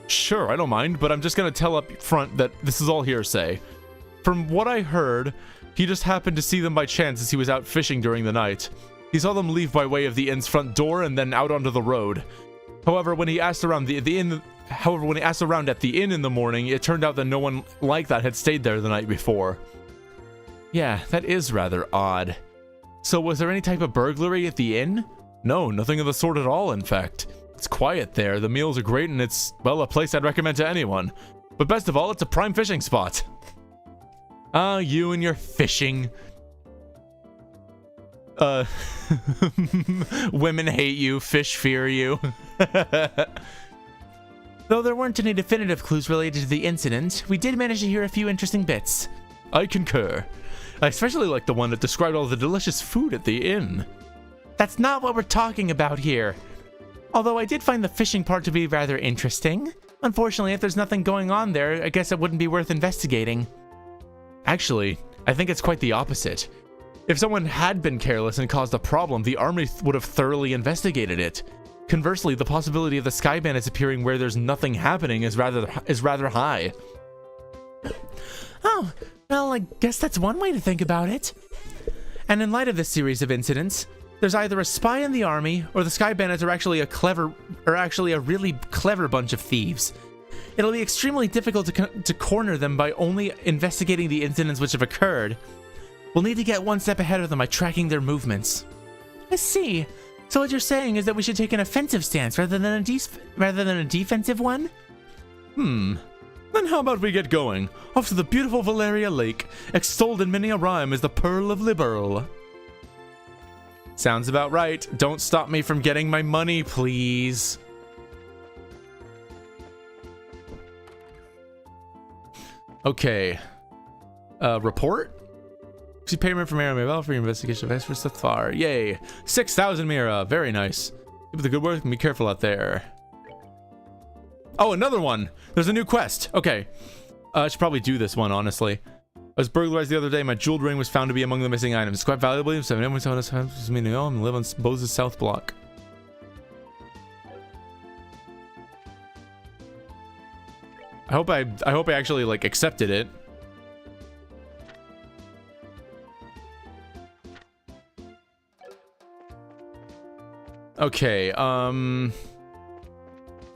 Sure, I don't mind, but I'm just gonna tell up front that this is all hearsay. From what I heard, he just happened to see them by chance as he was out fishing during the night. He saw them leave by way of the inn's front door and then out onto the road. However, when he asked around at the inn in the morning, it turned out that no one like that had stayed there the night before. Yeah, that is rather odd. So was there any type of burglary at the inn? No, nothing of the sort at all, in fact. It's quiet there, the meals are great, and it's, well, a place I'd recommend to anyone. But best of all, it's a prime fishing spot. Ah, you and your fishing. Women hate you, fish fear you. Though there weren't any definitive clues related to the incident, we did manage to hear a few interesting bits. I concur. I especially like the one that described all the delicious food at the inn. That's not what we're talking about here. Although I did find the fishing part to be rather interesting. Unfortunately, if there's nothing going on there, I guess it wouldn't be worth investigating. Actually, I think it's quite the opposite. If someone had been careless and caused a problem, the army would have thoroughly investigated it. Conversely, the possibility of the sky bandits appearing where there's nothing happening is rather high. Oh, well, I guess that's one way to think about it. And in light of this series of incidents, there's either a spy in the army, or the sky bandits are actually a really clever bunch of thieves. It'll be extremely difficult to corner them by only investigating the incidents which have occurred. We'll need to get one step ahead of them by tracking their movements. I see. So what you're saying is that we should take an offensive stance rather than a defensive one? Then how about we get going? Off to the beautiful Valeria Lake, extolled in many a rhyme as the Pearl of Liberal. Sounds about right. Don't stop me from getting my money, please. Okay. Report? See payment from Mira Maybell for your investigation of experts thus far. Yay. 6,000 Mira. Very nice. Keep up the good work and be careful out there. Oh, another one. There's a new quest. Okay. I should probably do this one, honestly. I was burglarized the other day. My jeweled ring was found to be among the missing items. It's quite valuable. So everyone saw this house me know and live on Bose's South Block. I hope I actually like accepted it. Okay,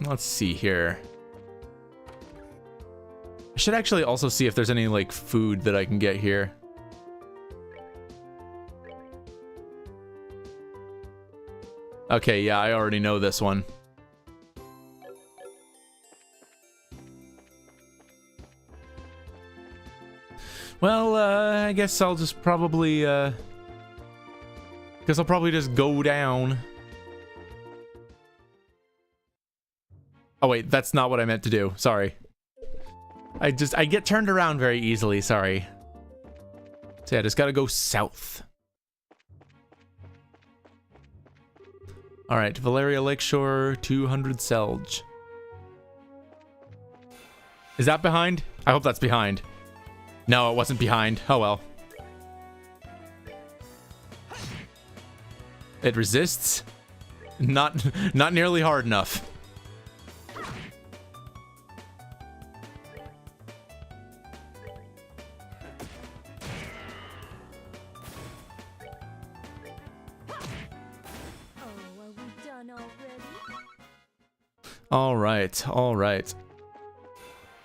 let's see here. I should actually also see if there's any, like, food that I can get here. Okay, yeah, I already know this one. Well, I guess I'll just probably, guess I'll probably just go down. Oh wait, that's not what I meant to do. Sorry. I get turned around very easily, sorry. So yeah, I just gotta go south. Alright, Valeria Lakeshore, 200 Selge. Is that behind? I hope that's behind. No, it wasn't behind. Oh well. It resists. Not nearly hard enough. All right, all right.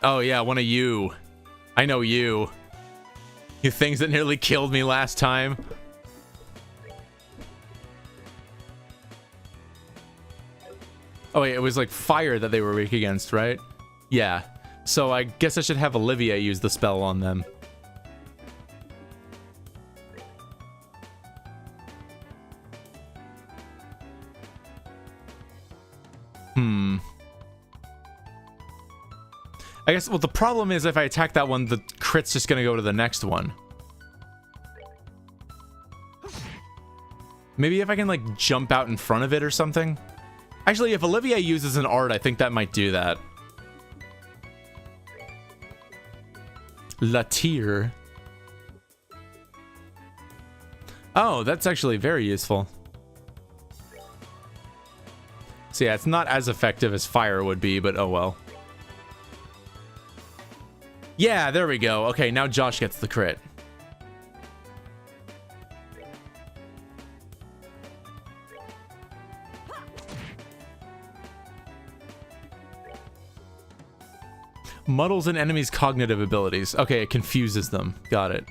Oh yeah, one of you. I know you. You things that nearly killed me last time. Oh wait, it was like fire that they were weak against, right? Yeah. so I guess I should have Olivia use the spell on them. I guess, well, the problem is if I attack that one, the crit's just gonna go to the next one. Maybe if I can, like, jump out in front of it or something? Actually, if Olivia uses an art, I think that might do that. Latier. Oh, that's actually very useful. So yeah, it's not as effective as fire would be, but oh well. Yeah, there we go. Okay, now Josh gets the crit. Muddles an enemy's cognitive abilities. Okay, it confuses them. Got it.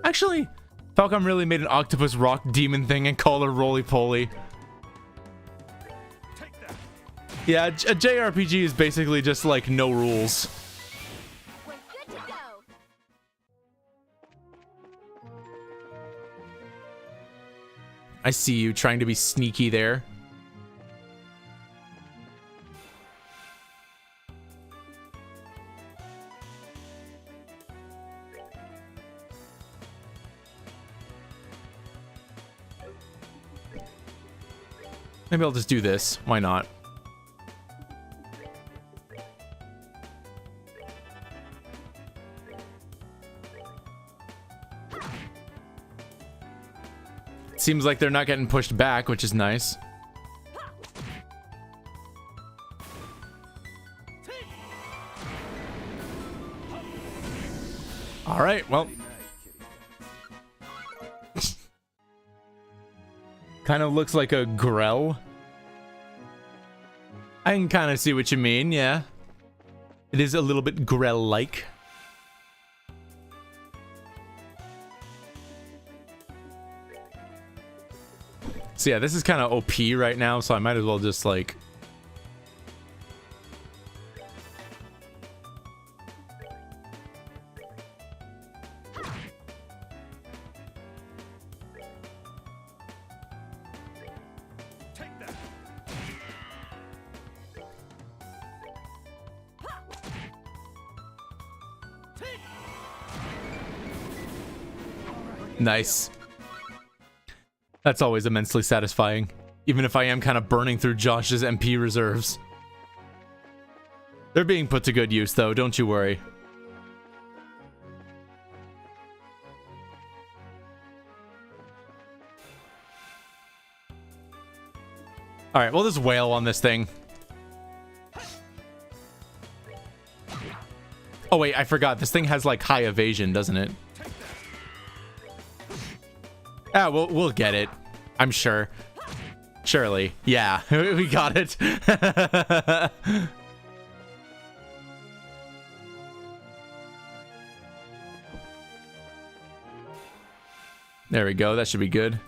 Actually, Falcom really made an octopus rock demon thing and called her roly-poly. Yeah, a JRPG is basically just like no rules. We're good to go. I see you trying to be sneaky there. Maybe I'll just do this. Why not? Seems like they're not getting pushed back, which is nice. All right, well. Kind of looks like a Grell. I can kind of see what you mean, yeah. It is a little bit Grell-like. So yeah, this is kind of OP right now, so I might as well just like... Nice. That's always immensely satisfying, even if I am kind of burning through Josh's MP reserves. They're being put to good use, though, don't you worry. Alright, we'll just wail on this thing. Oh wait, I forgot. This thing has, like, high evasion, doesn't it? Ah, we'll get it. I'm sure. Surely. Yeah, we got it. There we go. That should be good.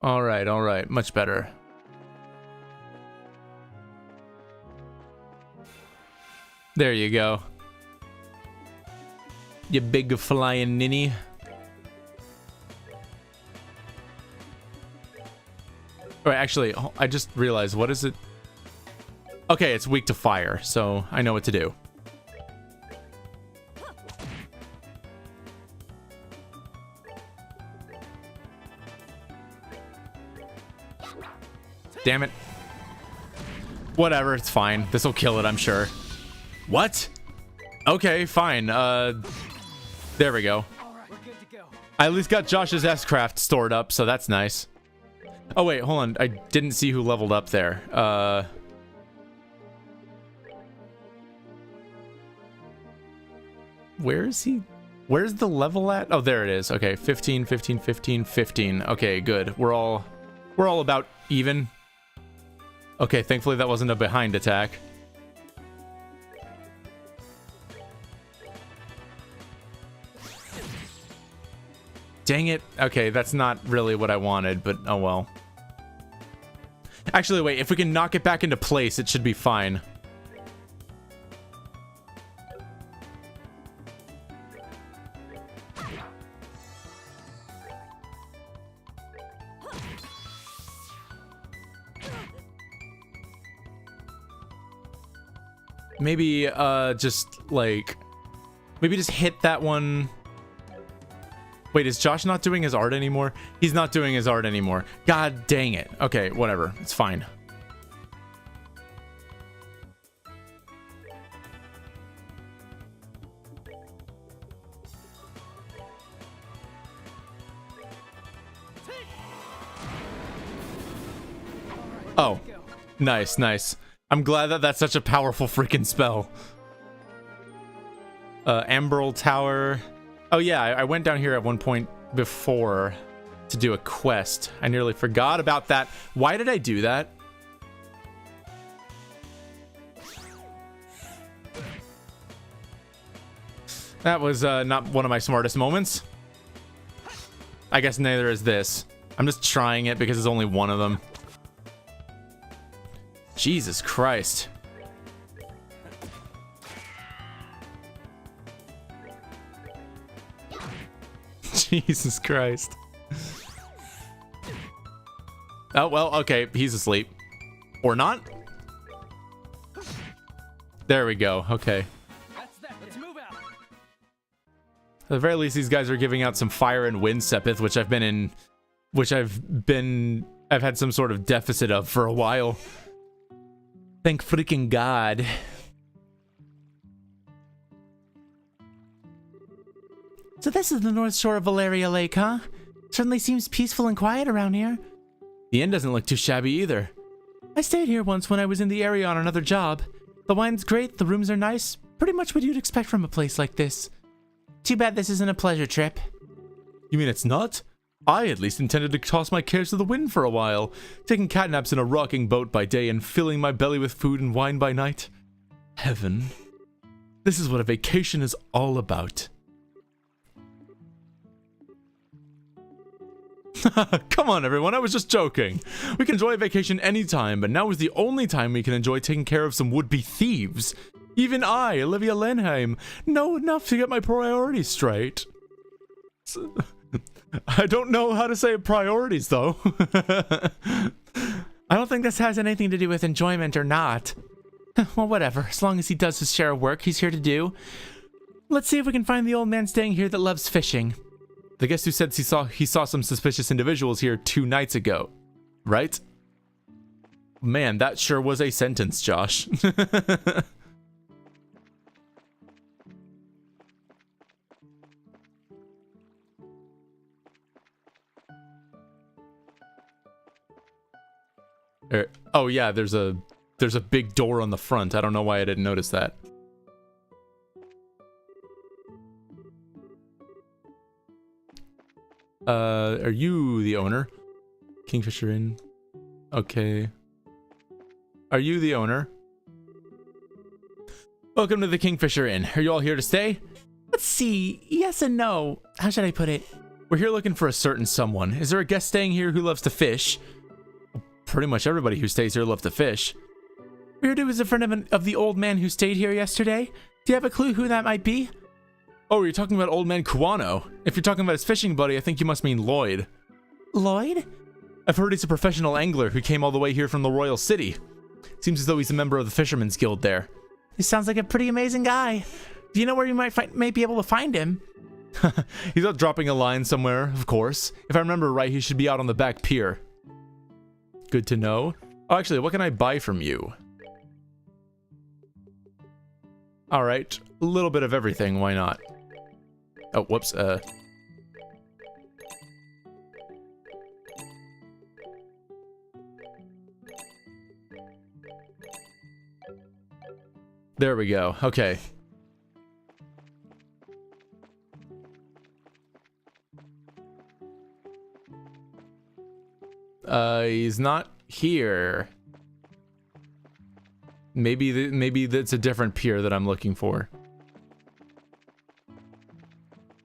All right, much better. There you go. You big flying ninny. All right, actually, I just realized, what is it? Okay, it's weak to fire, so I know what to do. Damn it. Whatever, it's fine. This'll kill it, I'm sure. What? Okay, fine. There we go. We're good to go. I at least got Josh's S-Craft stored up, so that's nice. Oh, wait, hold on. I didn't see who leveled up there. Where is he? Where's the level at? Oh, there it is. Okay, 15, 15, 15, 15. Okay, good. We're all about even. Okay, thankfully that wasn't a behind attack. Dang it. Okay, that's not really what I wanted, but oh well. Actually, wait, if we can knock it back into place, it should be fine. Maybe, just, like... Maybe just hit that one... Wait, is Josh not doing his art anymore? He's not doing his art anymore. God dang it. Okay, whatever. It's fine. Oh. Nice, nice. I'm glad that that's such a powerful freaking spell. Amberl Tower. Oh yeah, I went down here at one point before to do a quest. I nearly forgot about that. Why did I do that? That was not one of my smartest moments. I guess neither is this. I'm just trying it because it's only one of them. Jesus Christ. Jesus Christ. Oh, well, okay. He's asleep. Or not? There we go. Okay. That's that. Let's move out. At the very least, these guys are giving out some fire and wind sepith, which I've had some sort of deficit of for a while. Thank freaking God. So this is the north shore of Valeria Lake, huh? Certainly seems peaceful and quiet around here. The inn doesn't look too shabby either. I stayed here once when I was in the area on another job. The wine's great, the rooms are nice. Pretty much what you'd expect from a place like this. Too bad this isn't a pleasure trip. You mean it's not? I at least intended to toss my cares to the wind for a while, taking catnaps in a rocking boat by day and filling my belly with food and wine by night. Heaven. This is what a vacation is all about. Come on, everyone, I was just joking. We can enjoy a vacation anytime, but now is the only time we can enjoy taking care of some would-be thieves. Even I, Olivia Lenheim, know enough to get my priorities straight. I don't know how to say priorities, though. I don't think this has anything to do with enjoyment or not. Well, whatever. As long as he does his share of work he's here to do. Let's see if we can find the old man staying here that loves fishing. The guest who said he saw some suspicious individuals here 2 nights ago, right? Man, that sure was a sentence, Josh. Oh yeah, there's a big door on the front. I don't know why I didn't notice that. Are you the owner? Kingfisher Inn. Okay. Are you the owner? Welcome to the Kingfisher Inn. Are you all here to stay? Let's see. Yes and no. How should I put it? We're here looking for a certain someone. Is there a guest staying here who loves to fish? Pretty much everybody who stays here loves to fish. Weirdo is a friend of the old man who stayed here yesterday. Do you have a clue who that might be? Oh, you're talking about old man Kuwano. If you're talking about his fishing buddy, I think you must mean Lloyd. Lloyd? I've heard he's a professional angler who came all the way here from the Royal City. Seems as though he's a member of the Fisherman's Guild there. He sounds like a pretty amazing guy. Do you know where you might be able to find him? He's out dropping a line somewhere, of course. If I remember right, he should be out on the back pier. Good to know. Oh, actually, what can I buy from you? Alright, a little bit of everything, why not? Oh, whoops, There we go, okay. He's not here. Maybe that's a different pier that I'm looking for.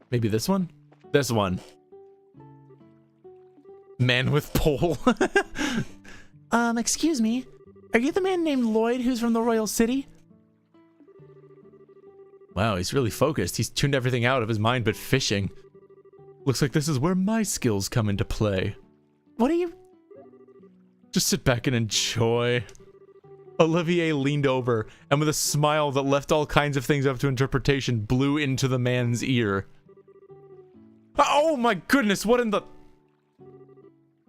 Maybe this one? This one. Man with pole. Excuse me. Are you the man named Lloyd who's from the Royal City? Wow, he's really focused. He's tuned everything out of his mind but fishing. Looks like this is where my skills come into play. What are you... Just sit back and enjoy. Olivier leaned over and with a smile that left all kinds of things up to interpretation blew into the man's ear. Oh my goodness, what in the...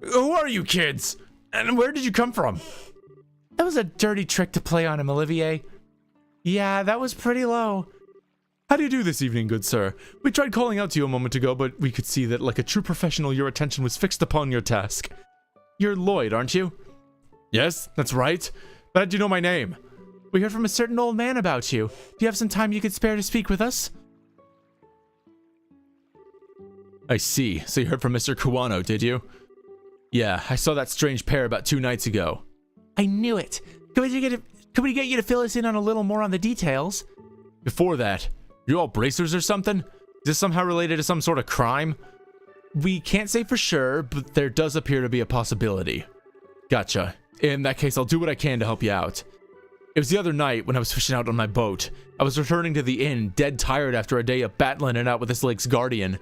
Who are you kids? And where did you come from? That was a dirty trick to play on him, Olivier. Yeah, that was pretty low. How do you do this evening, good sir? We tried calling out to you a moment ago, but we could see that like a true professional, your attention was fixed upon your task. You're Lloyd, aren't you? Yes, that's right. But how do you know my name? We heard from a certain old man about you. Do you have some time you could spare to speak with us? I see. So you heard from Mr. Kuwano, did you? Yeah, I saw that strange pair about 2 nights ago. I knew it. Could we get you to fill us in on a little more on the details? Before that, you're all bracers or something? Is this somehow related to some sort of crime? We can't say for sure, but there does appear to be a possibility. Gotcha. In that case, I'll do what I can to help you out. It was the other night when I was fishing out on my boat. I was returning to the inn, dead tired after a day of battling it out with this lake's guardian.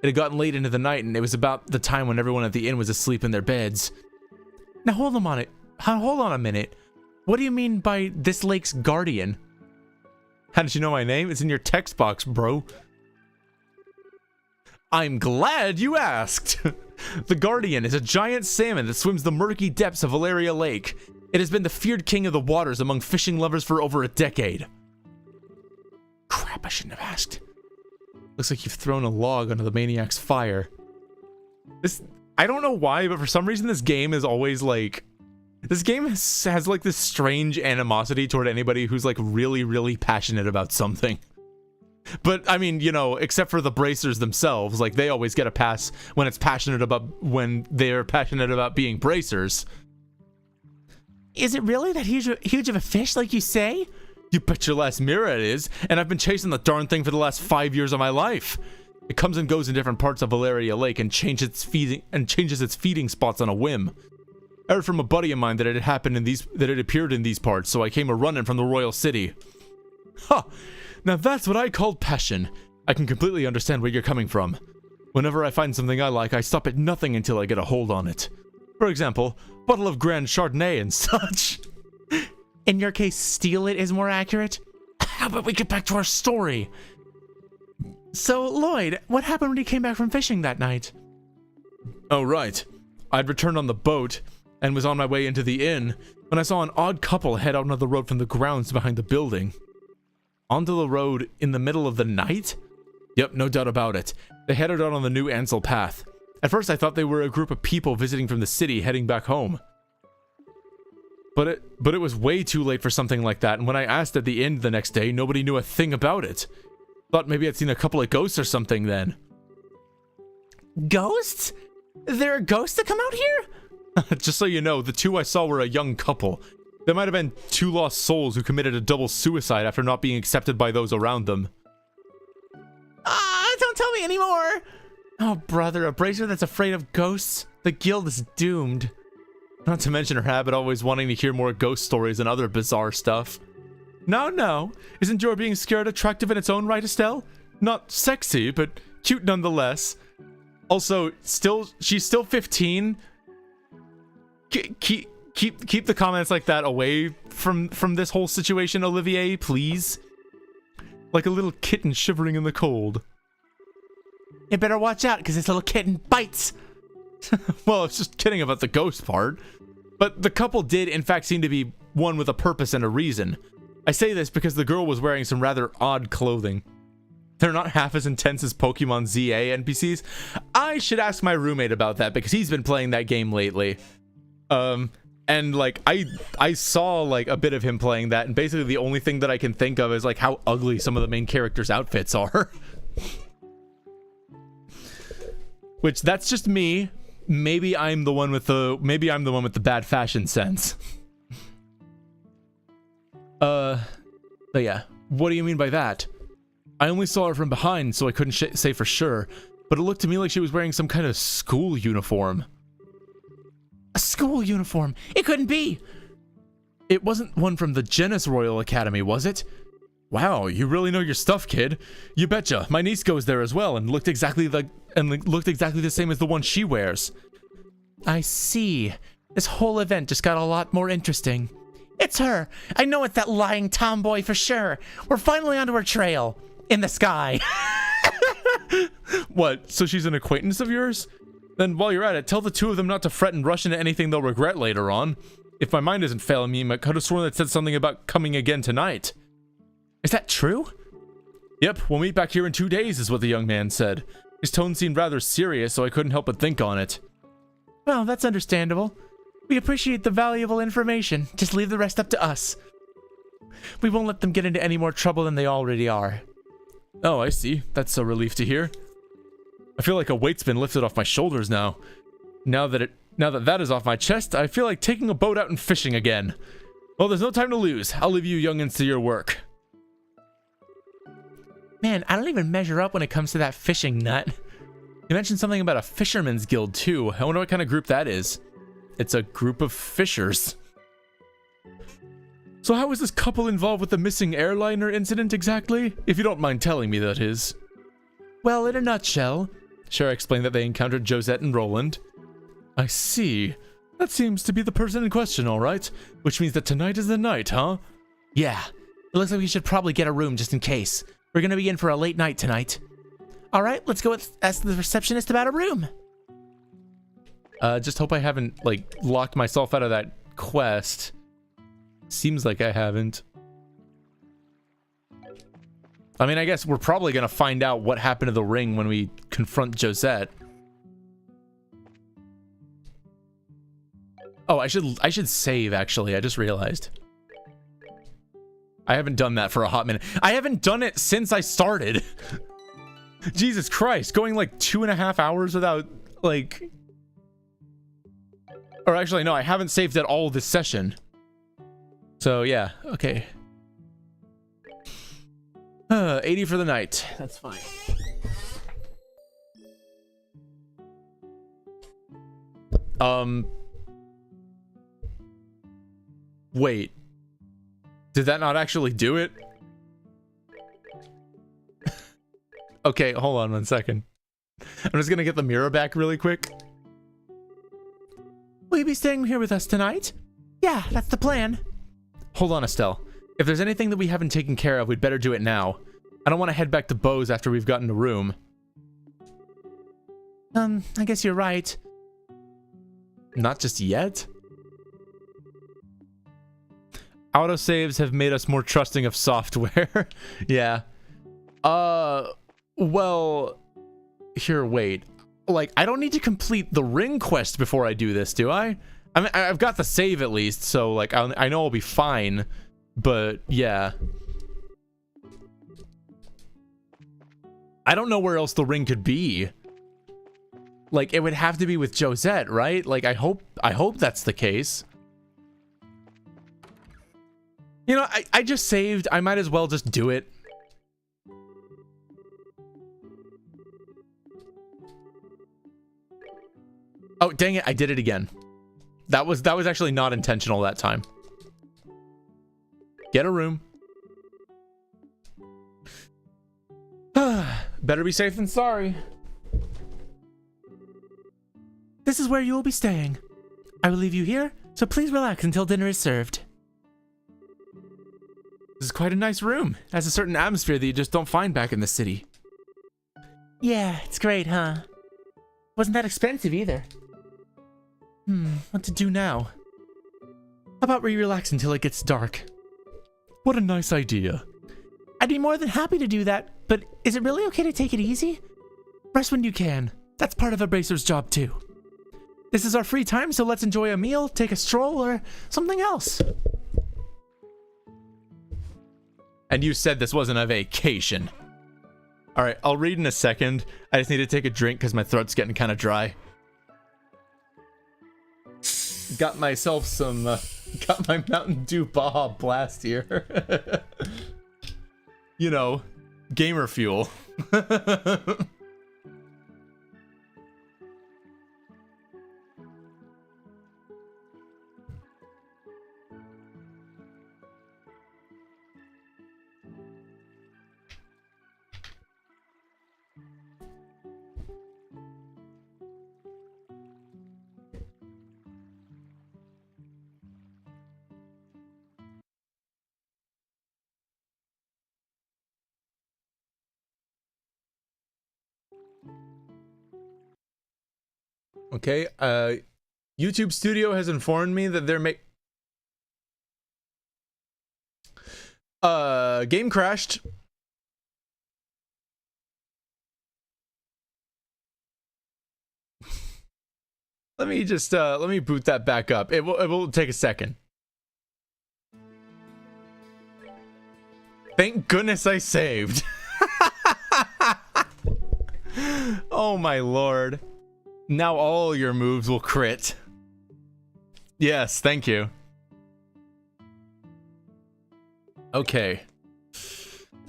It had gotten late into the night, and it was about the time when everyone at the inn was asleep in their beds. Now hold on a minute. What do you mean by this lake's guardian? How did you know my name? It's in your text box, bro. I'm glad you asked. The Guardian is a giant salmon that swims the murky depths of Valeria Lake. It has been the feared king of the waters among fishing lovers for over a decade. Crap, I shouldn't have asked. Looks like you've thrown a log onto the maniac's fire. I don't know why, but for some reason this game is always like... This game has like this strange animosity toward anybody who's like really, really passionate about something. But I mean, you know, except for the bracers themselves, like they always get a pass when they're passionate about being bracers. Is it really that huge of a fish like you say? You bet your last mirror it is, and I've been chasing the darn thing for the last 5 years of my life. It comes and goes in different parts of Valeria Lake and changes its feeding spots on a whim. I heard from a buddy of mine that it had happened that it appeared in these parts, so I came a-running from the Royal City. Ha! Now that's what I call passion. I can completely understand where you're coming from. Whenever I find something I like, I stop at nothing until I get a hold on it. For example, bottle of Grand Chardonnay and such. In your case, steal it is more accurate? How about we get back to our story? So, Lloyd, what happened when you came back from fishing that night? Oh, right. I'd returned on the boat and was on my way into the inn when I saw an odd couple head out onto the road from the grounds behind the building. Onto the road in the middle of the night? Yep, no doubt about it. They headed out on the new Ansel path. At first I thought they were a group of people visiting from the city heading back home. But it was way too late for something like that, and when I asked at the inn the next day, nobody knew a thing about it. Thought maybe I'd seen a couple of ghosts or something then. Ghosts? There are ghosts that come out here? Just so you know, the two I saw were a young couple. They might have been 2 lost souls who committed a double suicide after not being accepted by those around them. Don't tell me anymore! Oh, brother, a bracer that's afraid of ghosts? The guild is doomed. Not to mention her habit always wanting to hear more ghost stories and other bizarre stuff. No. Isn't your being scared attractive in its own right, Estelle? Not sexy, but cute nonetheless. Also, she's still 15. Keep the comments like that away from this whole situation, Olivier, please. Like a little kitten shivering in the cold. You better watch out, because this little kitten bites. Well, I was just kidding about the ghost part. But the couple did, in fact, seem to be one with a purpose and a reason. I say this because the girl was wearing some rather odd clothing. They're not half as intense as Pokemon ZA NPCs. I should ask my roommate about that because he's been playing that game lately. And like I saw like a bit of him playing that, and basically the only thing that I can think of is like how ugly some of the main characters' outfits are. Which, that's just me. maybe I'm the one with the bad fashion sense. But yeah, what do you mean by that? I only saw her from behind, so I couldn't say for sure, but it looked to me like she was wearing some kind of school uniform. A school uniform? It couldn't be! It wasn't one from the Genis Royal Academy, was it? Wow, you really know your stuff, kid. You betcha. My niece goes there as well and looked exactly the same as the one she wears. I see. This whole event just got a lot more interesting. It's her! I know it's that lying tomboy for sure! We're finally onto her trail! In the sky! What, so she's an acquaintance of yours? Then while you're at it, tell the two of them not to fret and rush into anything they'll regret later on. If my mind isn't failing me, I could have sworn that said something about coming again tonight. Is that true? Yep, we'll meet back here in 2 days, is what the young man said. His tone seemed rather serious, so I couldn't help but think on it. Well, that's understandable. We appreciate the valuable information. Just leave the rest up to us. We won't let them get into any more trouble than they already are. Oh, I see. That's a relief to hear. I feel like a weight's been lifted off my shoulders now. Now that that is off my chest, I feel like taking a boat out and fishing again. Well, there's no time to lose. I'll leave you youngins to your work. Man, I don't even measure up when it comes to that fishing nut. You mentioned something about a fisherman's guild too. I wonder what kind of group that is. It's a group of fishers. So how was this couple involved with the missing airliner incident exactly? If you don't mind telling me, that is. Well, in a nutshell, Shara explained that they encountered Josette and Roland. I see. That seems to be the person in question, all right. Which means that tonight is the night, huh? yeah. It looks like we should probably get a room just in case. We're gonna be in for a late night tonight. Alright, let's go ask the receptionist about a room. Just hope I haven't, like, locked myself out of that quest. Seems like I haven't. I mean, I guess we're probably gonna find out what happened to the ring when we confront Josette. Oh, I should save, actually. I just realized. I haven't done that for a hot minute. I haven't done it since I started. Jesus Christ, going like 2.5 hours without, like... Or actually, no, I haven't saved at all this session. So, yeah, okay. 80 for the night. That's fine. Wait. Did that not actually do it? Okay, hold on 1 second. I'm just gonna get the mirror back really quick. Will you be staying here with us tonight? Yeah, that's the plan. Hold on, Estelle. If there's anything that we haven't taken care of, we'd better do it now. I don't want to head back to Beau's after we've gotten a room. I guess you're right. Not just yet? Autosaves have made us more trusting of software. Yeah. Well... Here, wait. Like, I don't need to complete the ring quest before I do this, do I? I mean, I've got the save at least, so, like, I know I'll be fine. But, yeah. I don't know where else the ring could be. Like, it would have to be with Josette, right? Like, I hope that's the case. You know, I just saved. I might as well just do it. Oh, dang it. I did it again. That was actually not intentional that time. Get a room. Better be safe than sorry. This is where you will be staying. I will leave you here, so please relax until dinner is served. This is quite a nice room. It has a certain atmosphere that you just don't find back in the city. Yeah, it's great, huh? Wasn't that expensive either. What to do now? How about we relax until it gets dark? What a nice idea. I'd be more than happy to do that, but is it really okay to take it easy? Rest when you can. That's part of a bracer's job too. This is our free time, so let's enjoy a meal, take a stroll, or something else. And you said this wasn't a vacation. All right, I'll read in a second. I just need to take a drink because my throat's getting kind of dry. got myself some, got my Mountain Dew Baja Blast here. You know, gamer fuel. Okay, YouTube Studio has informed me that they're game crashed. Let me just let me boot that back up. It will take a second. Thank goodness I saved. Oh my lord. Now all your moves will crit. Yes, thank you. Okay.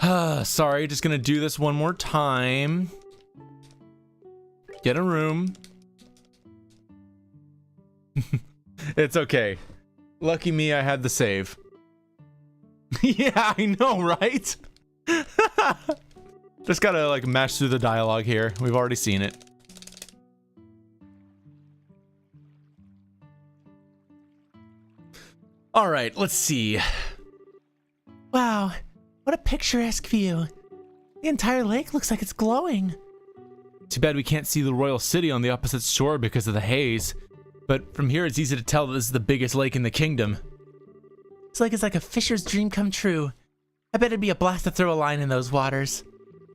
Sorry, just gonna do this one more time. Get a room. It's okay. Lucky me, I had the save. Yeah, I know, right? Just gotta like mash through the dialogue here. We've already seen it. All right, let's see. Wow, what a picturesque view. The entire lake looks like it's glowing. Too bad we can't see the royal city on the opposite shore because of the haze. But from here, it's easy to tell that this is the biggest lake in the kingdom. This lake is like a fisher's dream come true. I bet it'd be a blast to throw a line in those waters.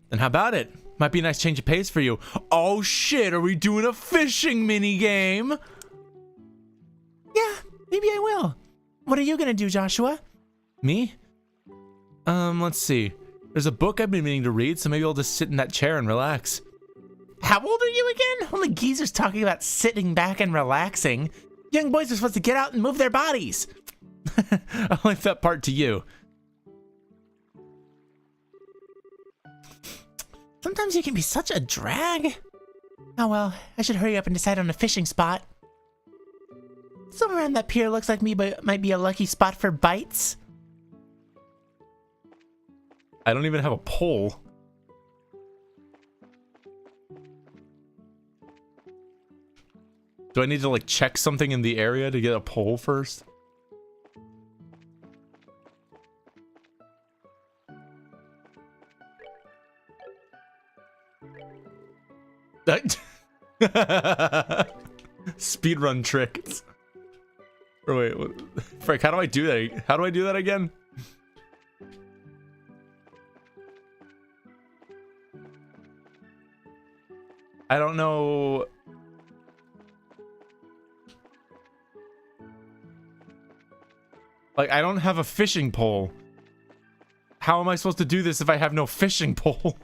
Then how about it? Might be a nice change of pace for you. Oh shit, are we doing a fishing mini game? Yeah, maybe I will. What are you gonna do, Joshua? Me? Let's see. There's a book I've been meaning to read, so maybe I'll just sit in that chair and relax. How old are you again? Only geezers talking about sitting back and relaxing. Young boys are supposed to get out and move their bodies. I'll leave that part to you. Sometimes you can be such a drag. Oh well, I should hurry up and decide on a fishing spot. Somewhere around that pier looks like might be a lucky spot for bites. I don't even have a pole. Do I need to like check something in the area to get a pole first? Speedrun tricks. Or wait, Frank, how do I do that? How do I do that again? I don't know. Like, I don't have a fishing pole. How am I supposed to do this if I have no fishing pole?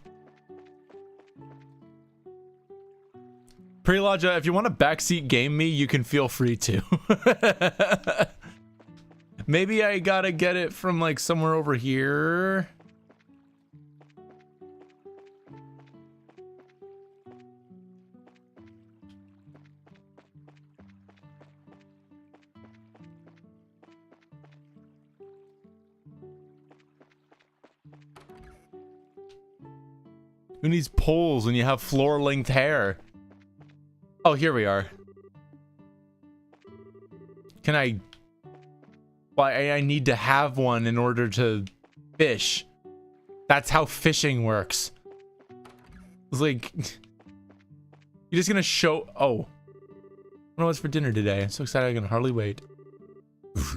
Preloja, if you want to backseat game me, you can feel free to. Maybe I gotta get it from like somewhere over here. Who needs poles when you have floor-length hair? Oh, here we are. Can I... Well, I need to have one in order to fish. That's how fishing works. It's like... You're just gonna show... Oh. I know what's for dinner today. I'm so excited I can hardly wait.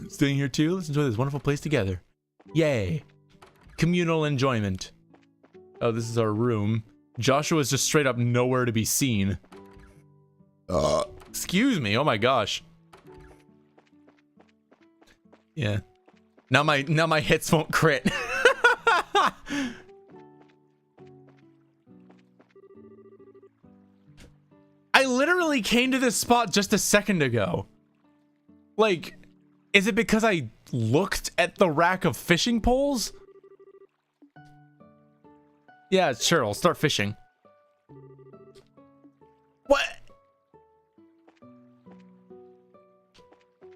Staying here too? Let's enjoy this wonderful place together. Yay. Communal enjoyment. Oh, this is our room. Joshua's just straight up nowhere to be seen. Excuse me. Oh my gosh. Yeah. Now my hits won't crit. I literally came to this spot just a second ago. Like, is it because I looked at the rack of fishing poles? Yeah, sure, I'll start fishing. What?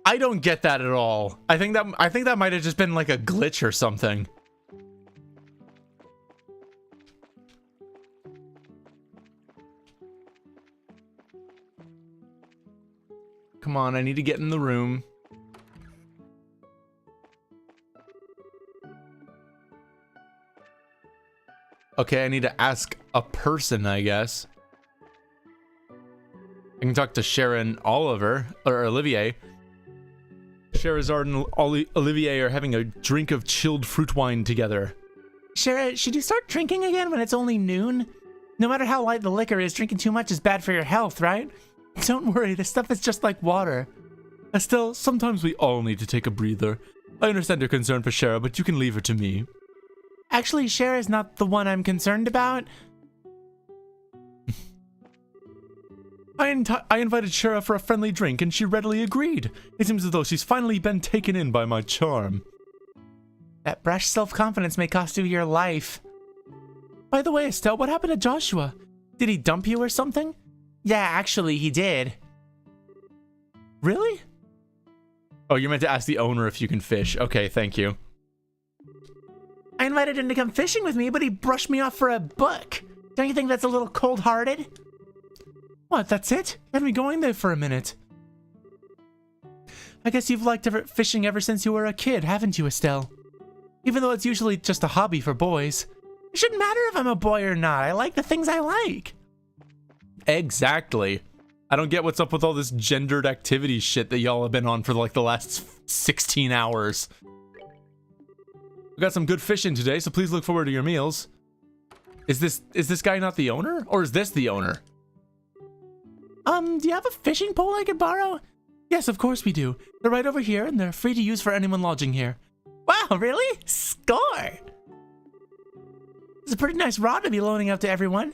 I don't get that at all. I think that might have just been like a glitch or something. Come on, I need to get in the room. Okay, I need to ask a person, I guess. I can talk to Sharon Oliver, or Olivier. Sherazard and Olivier are having a drink of chilled fruit wine together. Shara, should you start drinking again when it's only noon? No matter how light the liquor is, drinking too much is bad for your health, right? Don't worry, this stuff is just like water. Estelle, sometimes we all need to take a breather. I understand your concern for Shara, but you can leave her to me. Actually, Shara is not the one I'm concerned about. I invited Shara for a friendly drink, and she readily agreed. It seems as though she's finally been taken in by my charm. That brash self-confidence may cost you your life. By the way, Estelle, what happened to Joshua? Did he dump you or something? Yeah, actually, he did. Really? Oh, you're meant to ask the owner if you can fish. Okay, thank you. I invited him to come fishing with me, but he brushed me off for a book. Don't you think that's a little cold-hearted? What, that's it? You had me going there for a minute. I guess you've liked fishing ever since you were a kid, haven't you, Estelle? Even though it's usually just a hobby for boys. It shouldn't matter if I'm a boy or not. I like the things I like. Exactly. I don't get what's up with all this gendered activity shit that y'all have been on for like the last 16 hours. We got some good fishing today, so please look forward to your meals. Is this guy not the owner? Or is this the owner? Do you have a fishing pole I could borrow? Yes, of course we do. They're right over here, and they're free to use for anyone lodging here. Wow, really? Score! It's a pretty nice rod to be loaning out to everyone.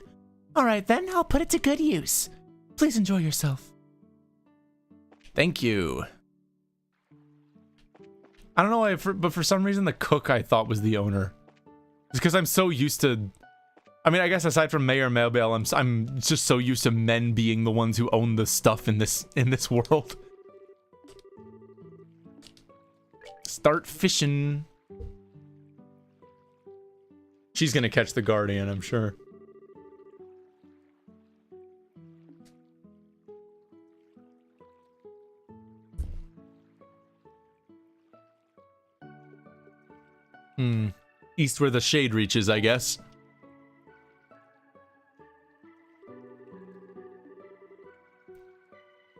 Alright then, I'll put it to good use. Please enjoy yourself. Thank you. I don't know why, but for some reason the cook I thought was the owner. It's because I'm so used to... I mean, I guess aside from Mayor Melbell, I'm just so used to men being the ones who own the stuff in this world. Start fishing. She's gonna catch the Guardian, I'm sure. East where the shade reaches, I guess.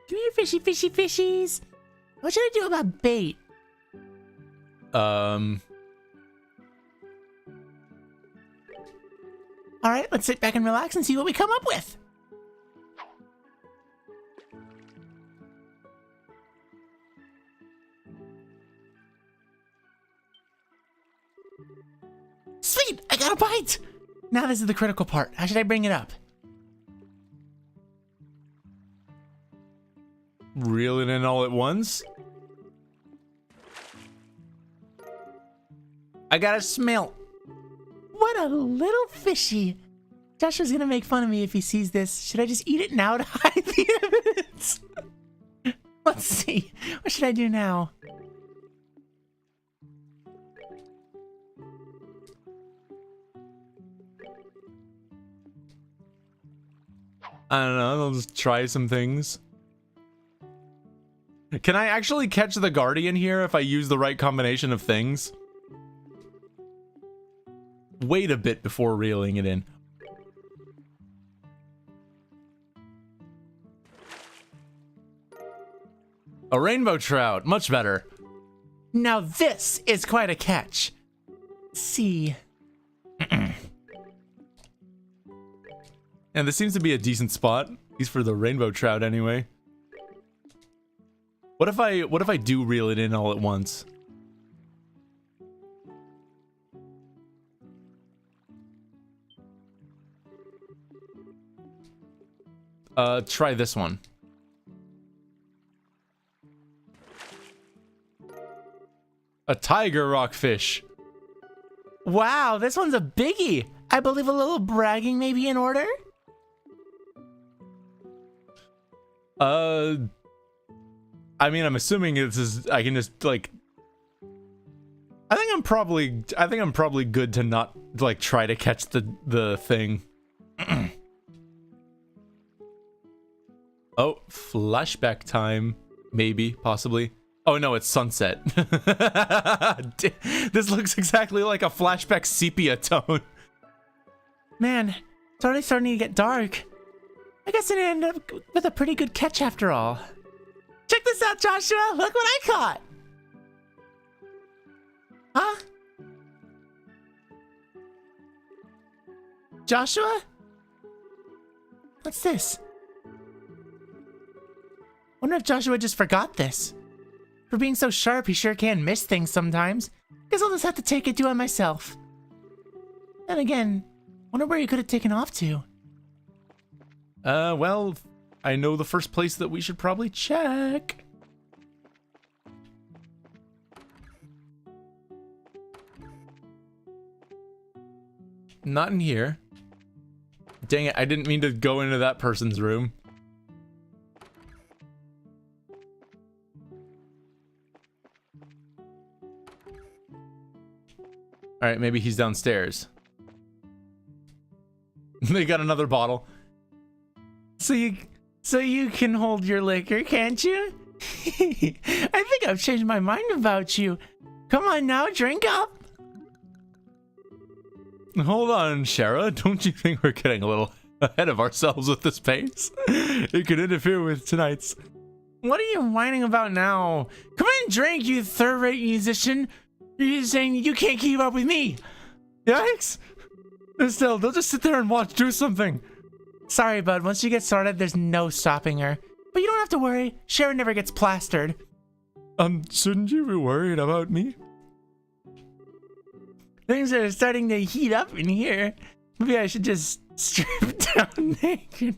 Come here, fishy, fishy, fishies. What should I do about bait? Alright, let's sit back and relax and see what we come up with. Sweet! I got a bite! Now this is the critical part. How should I bring it up? Reel it in all at once? I got a smell. What a little fishy. Joshua's gonna make fun of me if he sees this. Should I just eat it now to hide the evidence? Let's see. What should I do now? I don't know, I'll just try some things. Can I actually catch the Guardian here if I use the right combination of things? Wait a bit before reeling it in. A rainbow trout, much better. Now this is quite a catch. Let's see. And this seems to be a decent spot. At least for the rainbow trout anyway. What if I do reel it in all at once? Try this one. A tiger rockfish. Wow, this one's a biggie. I believe a little bragging may be in order. I mean, I'm assuming this is, I can just like, I think I'm probably good to not like try to catch the thing. Oh, flashback time. Maybe, possibly. Oh no, it's sunset. This looks exactly like a flashback sepia tone. Man, it's already starting to get dark. I guess it ended up with a pretty good catch after all. Check this out, Joshua! Look what I caught! Huh? Joshua? What's this? Wonder if Joshua just forgot this. For being so sharp, he sure can miss things sometimes. Guess I'll just have to take it to him myself. Then again, wonder where he could have taken off to. Well, I know the first place that we should probably check. Not in here. Dang it, I didn't mean to go into that person's room. Alright, maybe he's downstairs. They got another bottle. So you can hold your liquor, can't you? I think I've changed my mind about you. Come on now, drink up. Hold on, Shara. Don't you think we're getting a little ahead of ourselves with this pace? It could interfere with tonight's. What are you whining about now? Come on and drink, you third-rate musician. You're saying you can't keep up with me. Yikes! Estelle, don't just sit there and watch. Do something. Sorry, bud. Once you get started, there's no stopping her. But you don't have to worry. Sharon never gets plastered. Shouldn't you be worried about me? Things are starting to heat up in here. Maybe I should just strip down naked.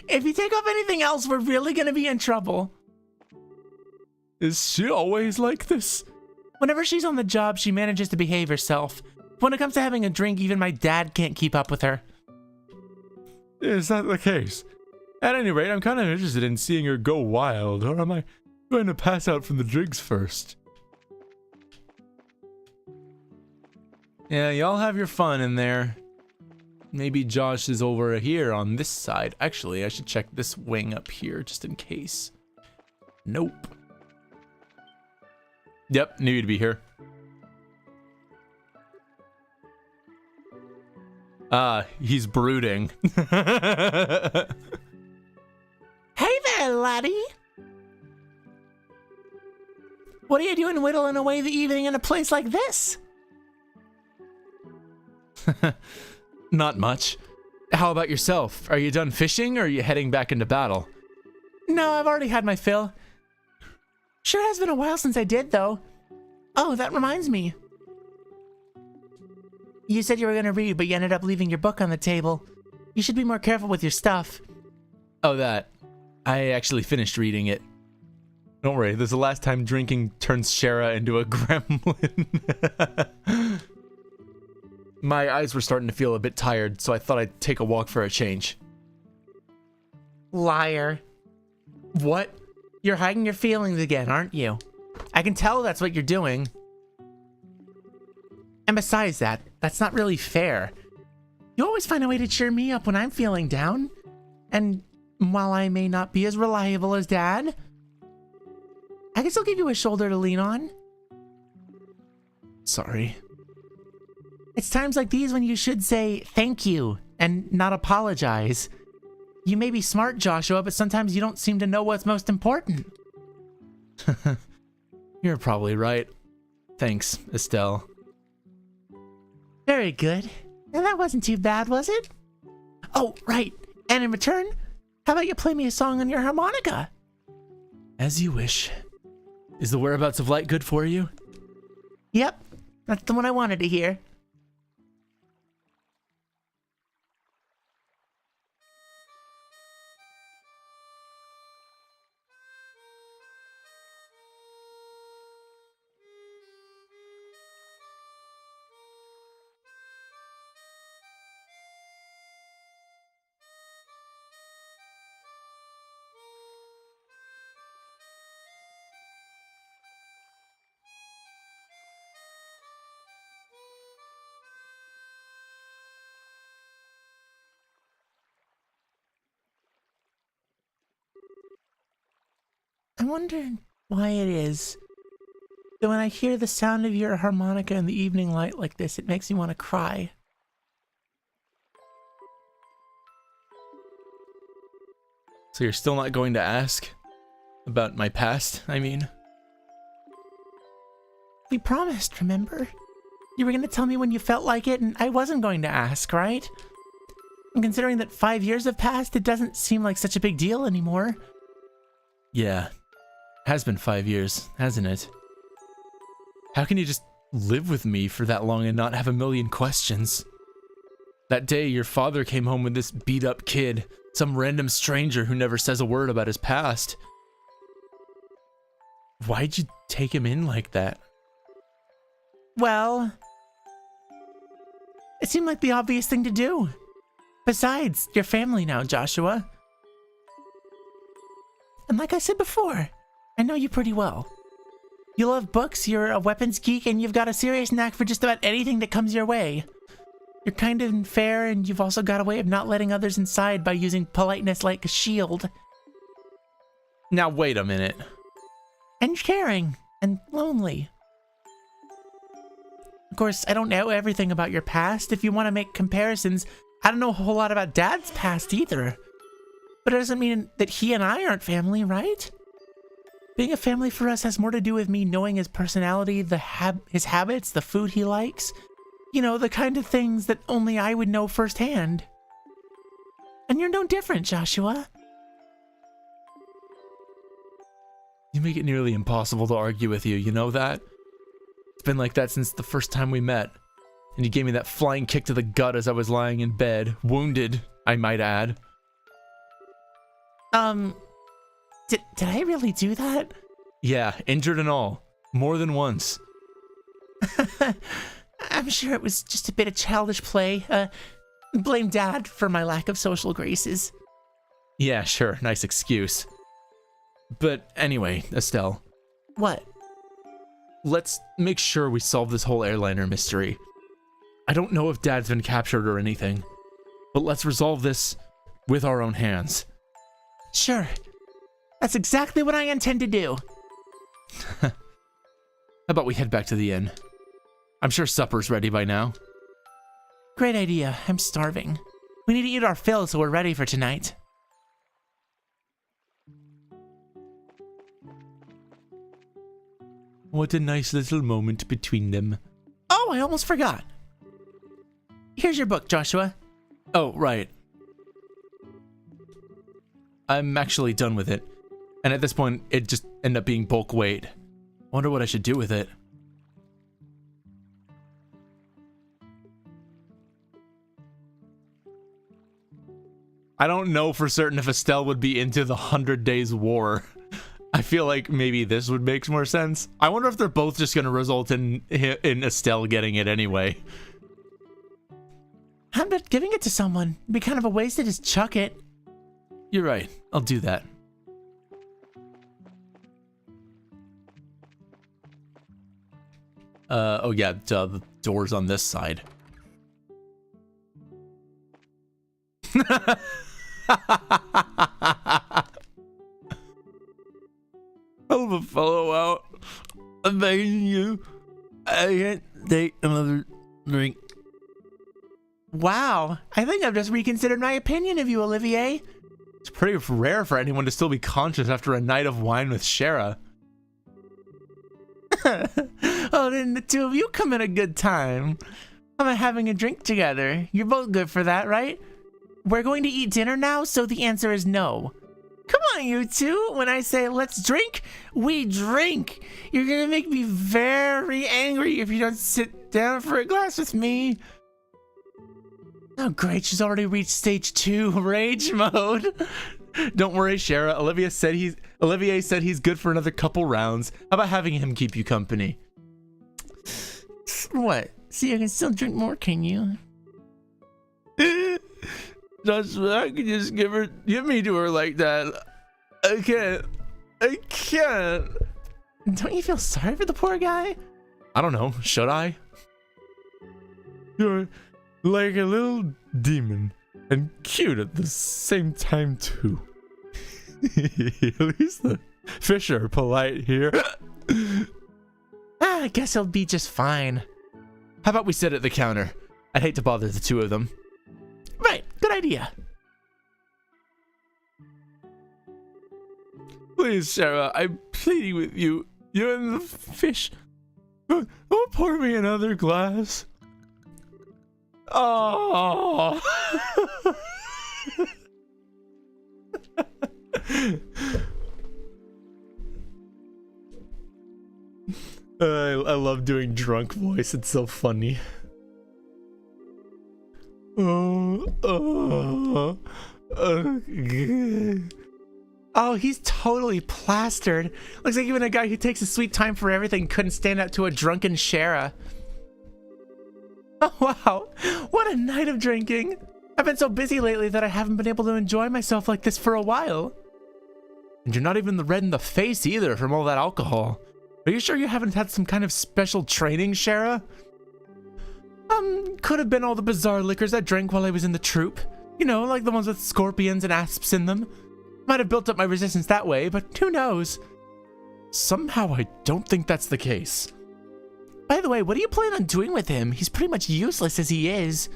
If you take off anything else, we're really gonna be in trouble. Is she always like this? Whenever she's on the job, she manages to behave herself. When it comes to having a drink, even my dad can't keep up with her. Is that the case? At any rate, I'm kind of interested in seeing her go wild, or am I going to pass out from the drinks first? Yeah, y'all have your fun in there. Maybe Josh is over here on this side. Actually, I should check this wing up here just in case. Nope. Yep, knew you'd be here. He's brooding. Hey there, laddie! What are you doing whittling away the evening in a place like this? Not much. How about yourself? Are you done fishing or are you heading back into battle? No, I've already had my fill. Sure has been a while since I did, though. Oh, that reminds me. You said you were gonna read, but you ended up leaving your book on the table. You should be more careful with your stuff. Oh, that. I actually finished reading it. Don't worry, this is the last time drinking turns Shara into a gremlin. My eyes were starting to feel a bit tired, so I thought I'd take a walk for a change. Liar. What? You're hiding your feelings again, aren't you? I can tell that's what you're doing. And besides that, that's not really fair. You always find a way to cheer me up when I'm feeling down. And while I may not be as reliable as Dad, I can still give you a shoulder to lean on. Sorry. It's times like these when you should say thank you and not apologize. You may be smart, Joshua, but sometimes you don't seem to know what's most important. You're probably right. Thanks, Estelle. Very good. Now that wasn't too bad, was it? Oh, right. And in return, how about you play me a song on your harmonica? As you wish. Is the whereabouts of light good for you? Yep, that's the one I wanted to hear. I wonder why it is that when I hear the sound of your harmonica in the evening light like this, it makes me want to cry. So you're still not going to ask about my past, I mean? We promised, remember? You were going to tell me when you felt like it, and I wasn't going to ask, right? And considering that 5 years have passed, it doesn't seem like such a big deal anymore. Yeah. Has been 5 years, hasn't it? How can you just live with me for that long and not have a million questions? That day, your father came home with this beat-up kid, some random stranger who never says a word about his past. Why'd you take him in like that? Well, it seemed like the obvious thing to do. Besides, you're family now, Joshua. And like I said before, I know you pretty well. You love books, you're a weapons geek, and you've got a serious knack for just about anything that comes your way. You're kind and fair, and you've also got a way of not letting others inside by using politeness like a shield. Now wait a minute. And caring, and lonely. Of course, I don't know everything about your past. If you want to make comparisons, I don't know a whole lot about Dad's past either. But it doesn't mean that he and I aren't family, right? Being a family for us has more to do with me knowing his personality, his habits, the food he likes. You know, the kind of things that only I would know firsthand. And you're no different, Joshua. You make it nearly impossible to argue with you, you know that? It's been like that since the first time we met. And you gave me that flying kick to the gut as I was lying in bed, wounded, I might add. Did I really do that? Yeah, injured and all. More than once. I'm sure it was just a bit of childish play. Blame Dad for my lack of social graces. Yeah, sure, nice excuse. But anyway, Estelle. What? Let's make sure we solve this whole airliner mystery. I don't know if Dad's been captured or anything, but let's resolve this with our own hands. Sure. That's exactly what I intend to do. How about we head back to the inn? I'm sure supper's ready by now. Great idea. I'm starving. We need to eat our fill so we're ready for tonight. What a nice little moment between them. Oh, I almost forgot. Here's your book, Joshua. Oh, right. I'm actually done with it. And at this point, it just ended up being bulk weight. Wonder what I should do with it. I don't know for certain if Estelle would be into the 100 Days War. I feel like maybe this would make more sense. I wonder if they're both just going to result in Estelle getting it anyway. How about giving it to someone? It'd be kind of a waste to just chuck it. You're right. I'll do that. Oh yeah, the door's on this side. Help a fellow out. I'm begging you. I can't take another drink. Wow, I think I've just reconsidered my opinion of you, Olivier. It's pretty rare for anyone to still be conscious after a night of wine with Shara. Oh, then the two of you come in a good time. I'm having a drink together. You're both good for that, right? We're going to eat dinner now, so the answer is no. Come on, you two. When I say let's drink, we drink. You're gonna make me very angry if you don't sit down for a glass with me. Oh, great. She's already reached stage 2 rage mode. Don't worry, Shara. Olivier said he's good for another couple rounds. How about having him keep you company? What? See, I can still drink more, can you? Joshua, I can just give me to her like that. I can't. Don't you feel sorry for the poor guy? I don't know. Should I? You're like a little demon and cute at the same time too. At least the Fisher, polite here. I guess he'll be just fine. How about we sit at the counter? I'd hate to bother the two of them. Right, good idea. Please, Sarah, I'm pleading with you. You and the fish. Oh, pour me another glass. Oh. I love doing drunk voice. It's so funny. Oh, he's totally plastered. Looks like even a guy who takes his sweet time for everything couldn't stand up to a drunken Shara. Oh, wow. What a night of drinking. I've been so busy lately that I haven't been able to enjoy myself like this for a while. And you're not even the red in the face either from all that alcohol. Are you sure you haven't had some kind of special training, Shara? Could have been all the bizarre liquors I drank while I was in the troop. You know, like the ones with scorpions and asps in them. Might have built up my resistance that way, but who knows? Somehow I don't think that's the case. By the way, what do you plan on doing with him? He's pretty much useless as he is.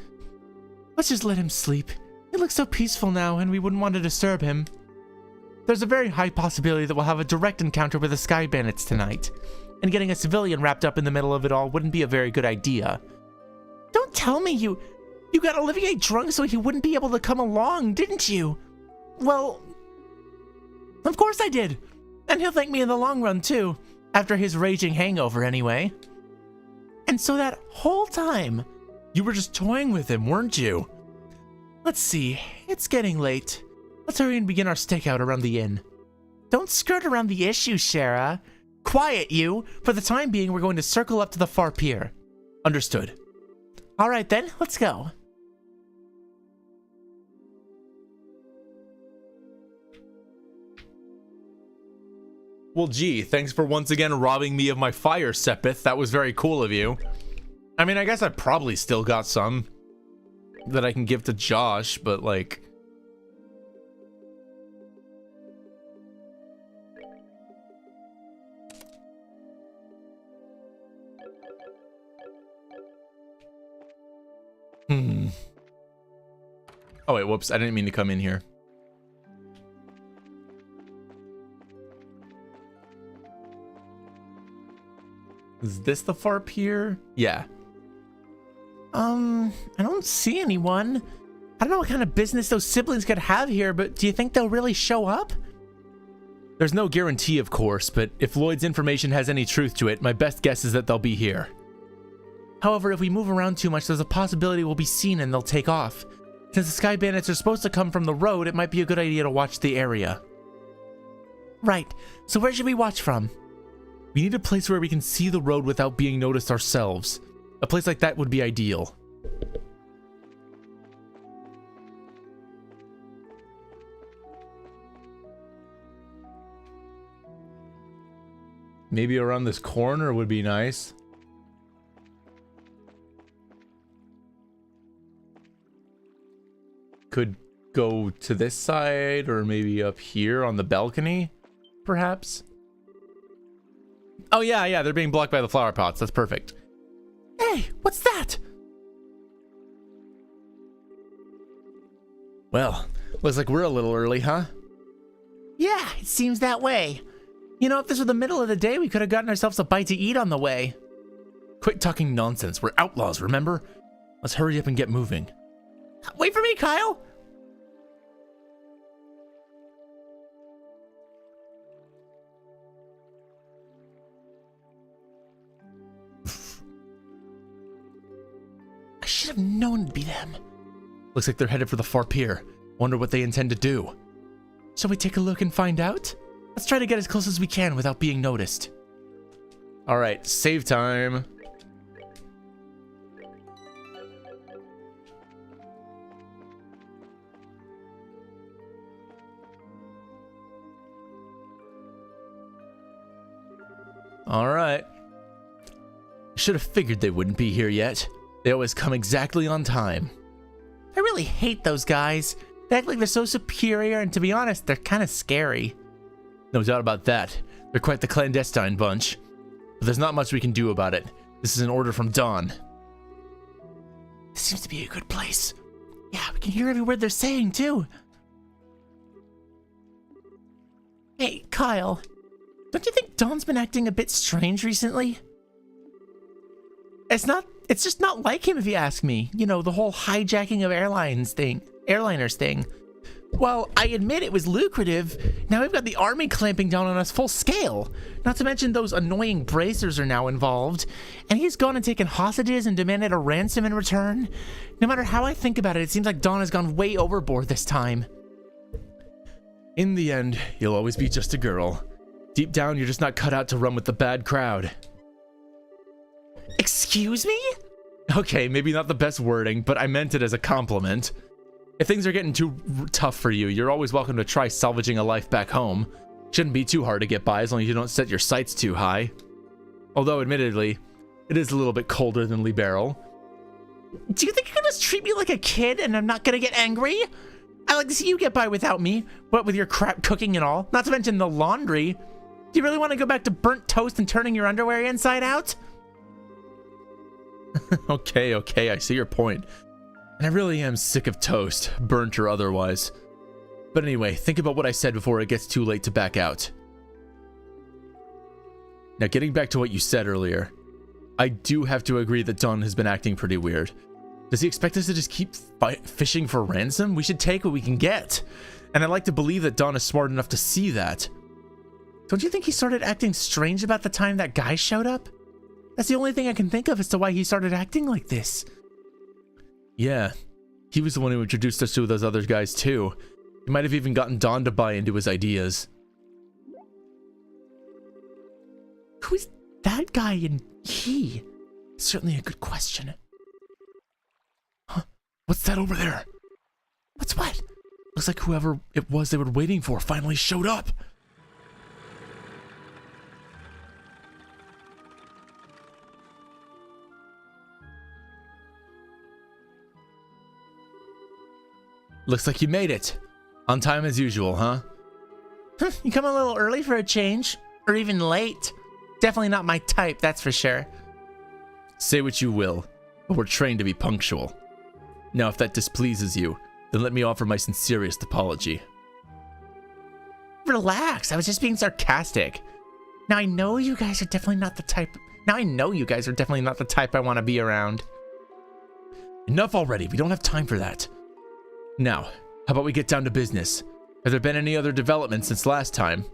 Let's just let him sleep. He looks so peaceful now, and we wouldn't want to disturb him. There's a very high possibility that we'll have a direct encounter with the Sky Bandits tonight, and getting a civilian wrapped up in the middle of it all wouldn't be a very good idea. Don't tell me you got Olivier drunk so he wouldn't be able to come along, didn't you? Well, of course I did. And he'll thank me in the long run, too. After his raging hangover, anyway. And so that whole time, you were just toying with him, weren't you? Let's see. It's getting late. Let's hurry and begin our stakeout around the inn. Don't skirt around the issue, Shara. Quiet, you. For the time being, we're going to circle up to the far pier. Understood. All right, then. Let's go. Well, gee, thanks for once again robbing me of my fire, Sepith. That was very cool of you. I mean, I guess I probably still got some that I can give to Josh, but like... Oh, wait, whoops. I didn't mean to come in here. Is this the far pier? Yeah. I don't see anyone. I don't know what kind of business those siblings could have here, but do you think they'll really show up? There's no guarantee, of course, but if Lloyd's information has any truth to it, my best guess is that they'll be here. However, if we move around too much, there's a possibility we'll be seen and they'll take off. Since the Sky Bandits are supposed to come from the road, it might be a good idea to watch the area. Right. So where should we watch from? We need a place where we can see the road without being noticed ourselves. A place like that would be ideal. Maybe around this corner would be nice. Could go to this side or maybe up here on the balcony, perhaps. Oh yeah, they're being blocked by the flower pots. That's perfect. Hey, what's that? Well, looks like we're a little early, huh? Yeah, it seems that way. You know, if this were the middle of the day, we could have gotten ourselves a bite to eat on the way. Quit talking nonsense. We're outlaws, remember? Let's hurry up and get moving. Wait for me, Kyle! I should have known it'd be them. Looks like they're headed for the far pier. Wonder what they intend to do. Shall we take a look and find out? Let's try to get as close as we can without being noticed. Alright, save time. Alright. Should have figured they wouldn't be here yet. They always come exactly on time. I really hate those guys. They act like they're so superior, and to be honest, they're kind of scary. No doubt about that. They're quite the clandestine bunch. But there's not much we can do about it. This is an order from Dawn. This seems to be a good place. Yeah, we can hear every word they're saying, too. Hey, Kyle. Don't you think Dawn's been acting a bit strange recently? It's just not like him if you ask me. You know, the whole hijacking of airliners thing. Well, I admit it was lucrative. Now we've got the army clamping down on us full scale. Not to mention those annoying bracers are now involved. And he's gone and taken hostages and demanded a ransom in return. No matter how I think about it, it seems like Dawn has gone way overboard this time. In the end, you'll always be just a girl. Deep down, you're just not cut out to run with the bad crowd. Excuse me? Okay, maybe not the best wording, but I meant it as a compliment. If things are getting too tough for you, you're always welcome to try salvaging a life back home. Shouldn't be too hard to get by as long as you don't set your sights too high. Although, admittedly, it is a little bit colder than Liberal. Do you think you're gonna just treat me like a kid and I'm not gonna get angry? I like to see you get by without me, what with your crap cooking and all, not to mention the laundry. Do you really want to go back to burnt toast and turning your underwear inside out? Okay, I see your point. And I really am sick of toast, burnt or otherwise. But anyway, think about what I said before it gets too late to back out. Now, getting back to what you said earlier, I do have to agree that Dawn has been acting pretty weird. Does he expect us to just keep fishing for ransom? We should take what we can get. And I'd like to believe that Dawn is smart enough to see that. Don't you think he started acting strange about the time that guy showed up? That's the only thing I can think of as to why he started acting like this. Yeah, he was the one who introduced us to those other guys too. He might have even gotten Dawn to buy into his ideas. Who is that guy and he? Certainly a good question. Huh? What's that over there? What's what? Looks like whoever it was they were waiting for finally showed up. Looks like you made it. On time as usual, huh? You come a little early for a change. Or even late. Definitely not my type, that's for sure. Say what you will, but we're trained to be punctual. Now, if that displeases you, then let me offer my sincerest apology. Relax, I was just being sarcastic. Now I know you guys are definitely not the type I want to be around. Enough already, we don't have time for that. Now, how about we get down to business? Have there been any other developments since last time?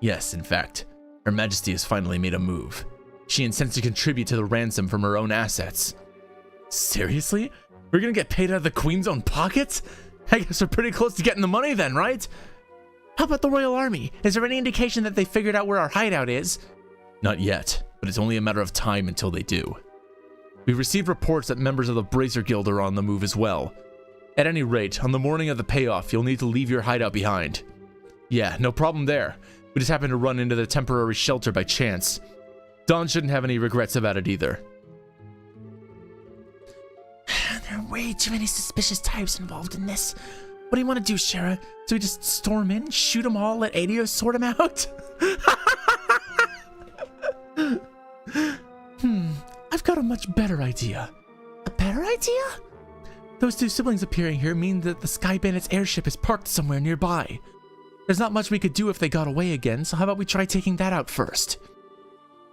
Yes, in fact, Her Majesty has finally made a move. She intends to contribute to the ransom from her own assets. Seriously? We're gonna get paid out of the Queen's own pockets? I guess we're pretty close to getting the money then, right? How about the Royal Army? Is there any indication that they figured out where our hideout is? Not yet, but it's only a matter of time until they do. We've received reports that members of the Bracer Guild are on the move as well. At any rate, on the morning of the payoff, you'll need to leave your hideout behind. Yeah, no problem there. We just happened to run into the temporary shelter by chance. Dawn shouldn't have any regrets about it either. There are way too many suspicious types involved in this. What do you want to do, Shara? So we just storm in, shoot them all, let Adios sort them out? I've got a much better idea. A better idea? Those two siblings appearing here mean that the Sky Bandit's airship is parked somewhere nearby. There's not much we could do if they got away again, so how about we try taking that out first?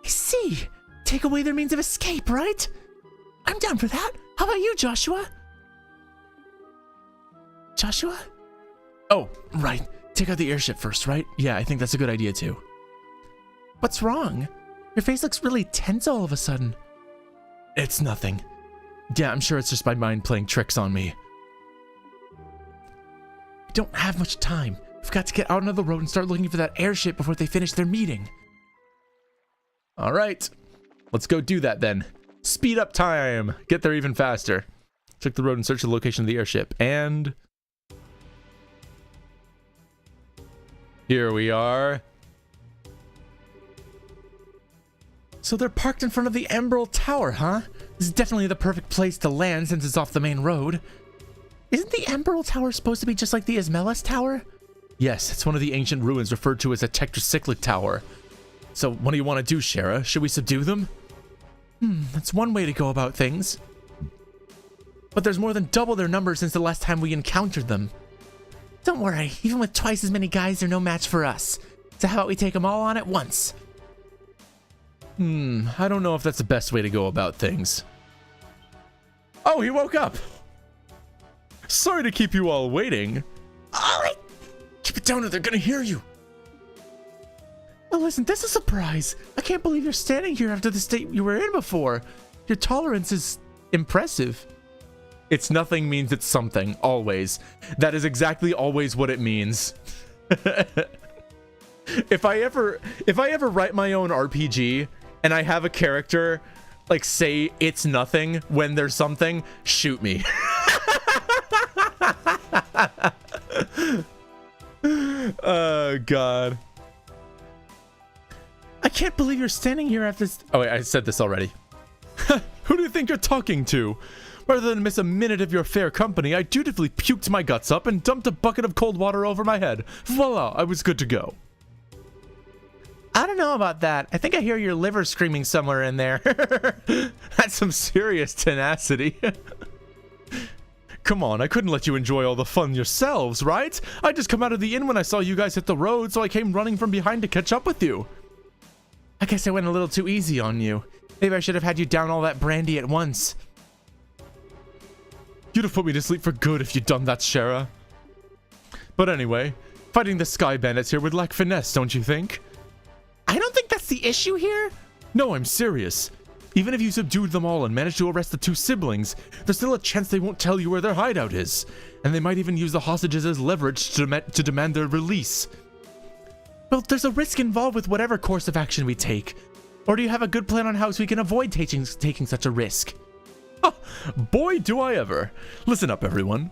I see. Take away their means of escape, right? I'm down for that. How about you, Joshua? Joshua? Oh, right. Take out the airship first, right? Yeah, I think that's a good idea too. What's wrong? Your face looks really tense all of a sudden. It's nothing. Yeah, I'm sure it's just my mind playing tricks on me. We don't have much time. We've got to get out onto the road and start looking for that airship before they finish their meeting. All right, let's go do that then. Speed up time. Get there even faster. Check the road and search the location of the airship. And here we are. So they're parked in front of the Emerald Tower, huh? This is definitely the perfect place to land since it's off the main road. Isn't the Emerald Tower supposed to be just like the Ismelis Tower? Yes, it's one of the ancient ruins referred to as a tetracyclic tower. So what do you want to do, Shara? Should we subdue them? That's one way to go about things. But there's more than double their number since the last time we encountered them. Don't worry, even with twice as many guys, they're no match for us. So how about we take them all on at once? I don't know if that's the best way to go about things. Oh, he woke up! Sorry to keep you all waiting. Alright! Keep it down or they're gonna hear you! Well, listen, this is a surprise. I can't believe you're standing here after the state you were in before. Your tolerance is impressive. It's nothing means it's something, always. That is exactly always what it means. If I ever write my own RPG and I have a character like say it's nothing when there's something, shoot me. Oh god. I can't believe you're standing here after this. Oh wait, I said this already. Who do you think you're talking to? Rather than miss a minute of your fair company, I dutifully puked my guts up and dumped a bucket of cold water over my head. Voila, I was good to go. I don't know about that. I think I hear your liver screaming somewhere in there. That's some serious tenacity. Come on, I couldn't let you enjoy all the fun yourselves, right? I just come out of the inn when I saw you guys hit the road, so I came running from behind to catch up with you. I guess I went a little too easy on you. Maybe I should have had you down all that brandy at once. You'd have put me to sleep for good if you'd done that, Shara. But anyway, fighting the Sky Bandits here would lack finesse, don't you think? I don't think that's the issue here. No, I'm serious. Even if you subdued them all and managed to arrest the two siblings, there's still a chance they won't tell you where their hideout is. And they might even use the hostages as leverage to demand their release. Well, there's a risk involved with whatever course of action we take. Or do you have a good plan on how we can avoid taking such a risk? Oh, boy, do I ever. Listen up, everyone.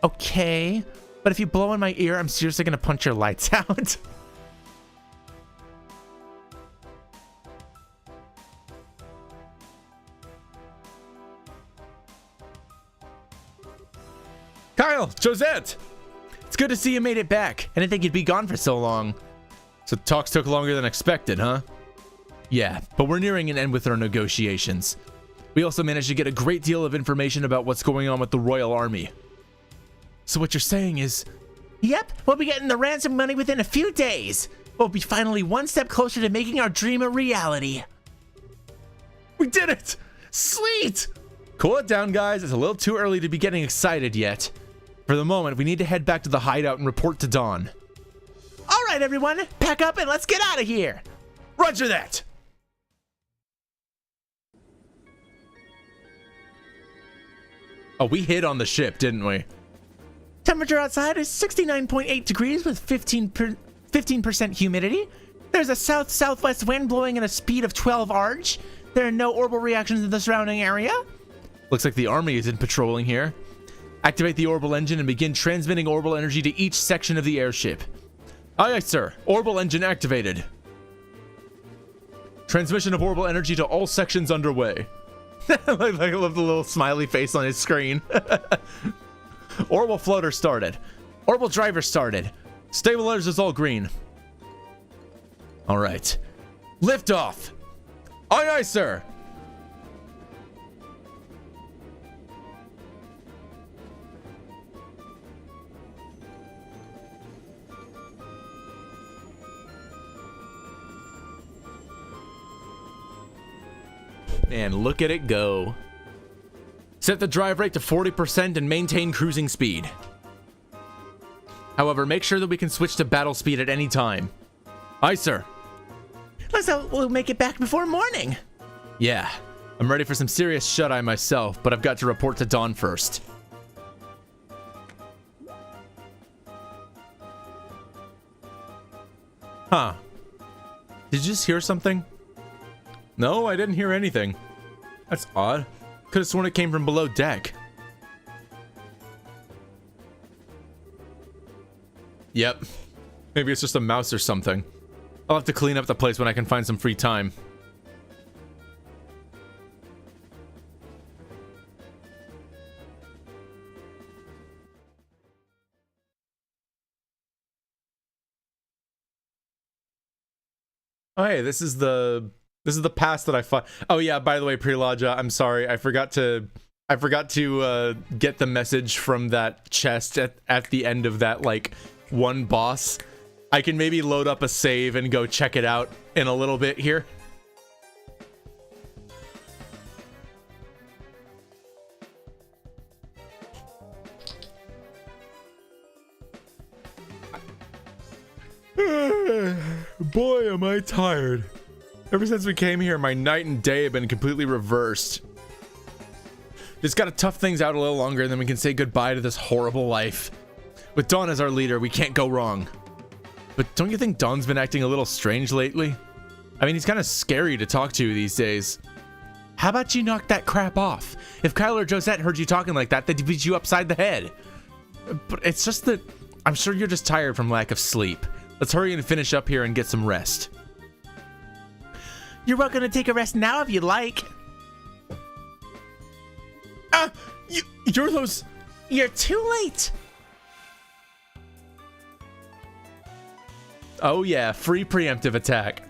Okay, but if you blow in my ear, I'm seriously gonna punch your lights out. Kyle, Josette! It's good to see you made it back. I didn't think you'd be gone for so long. So talks took longer than expected, huh? Yeah, but we're nearing an end with our negotiations. We also managed to get a great deal of information about what's going on with the Royal Army. So what you're saying is... Yep, we'll be getting the ransom money within a few days. We'll be finally one step closer to making our dream a reality. We did it! Sweet! Cool it down, guys. It's a little too early to be getting excited yet. For the moment, we need to head back to the hideout and report to Dawn. All right, everyone, pack up and let's get out of here. Roger that! Oh, we hid on the ship, didn't we? Temperature outside is 69.8 degrees with 15% humidity. There's a south-southwest wind blowing at a speed of 12 arch. There are no orbital reactions in the surrounding area. Looks like the army isn't patrolling here. Activate the orbital engine and begin transmitting orbital energy to each section of the airship. Aye, aye, sir. Orbital engine activated. Transmission of orbital energy to all sections underway. I love the little smiley face on his screen. Orbital floater started. Orbital driver started. Stabilizers is all green. All right. Lift off. Aye, aye, sir. And look at it go. Set the drive rate to 40% and maintain cruising speed. However, make sure that we can switch to battle speed at any time. Aye, sir. Let's hope we'll make it back before morning. Yeah, I'm ready for some serious shut-eye myself, but I've got to report to Dawn first. Huh. Did you just hear something? No, I didn't hear anything. That's odd. Could have sworn it came from below deck. Yep. Maybe it's just a mouse or something. I'll have to clean up the place when I can find some free time. Oh, hey, this is the pass that I fought. Oh yeah, by the way, Prelaja, I'm sorry. I forgot to get the message from that chest at the end of that like one boss. I can maybe load up a save and go check it out in a little bit here. Boy, am I tired. Ever since we came here, my night and day have been completely reversed. Just gotta tough things out a little longer, and then we can say goodbye to this horrible life. With Dawn as our leader, we can't go wrong. But don't you think Dawn's been acting a little strange lately? I mean, he's kind of scary to talk to these days. How about you knock that crap off? If Kyle or Josette heard you talking like that, they'd beat you upside the head. But it's just that I'm sure you're just tired from lack of sleep. Let's hurry and finish up here and get some rest. You're welcome to take a rest now if you'd like. You're those... You're too late. Oh yeah, free preemptive attack.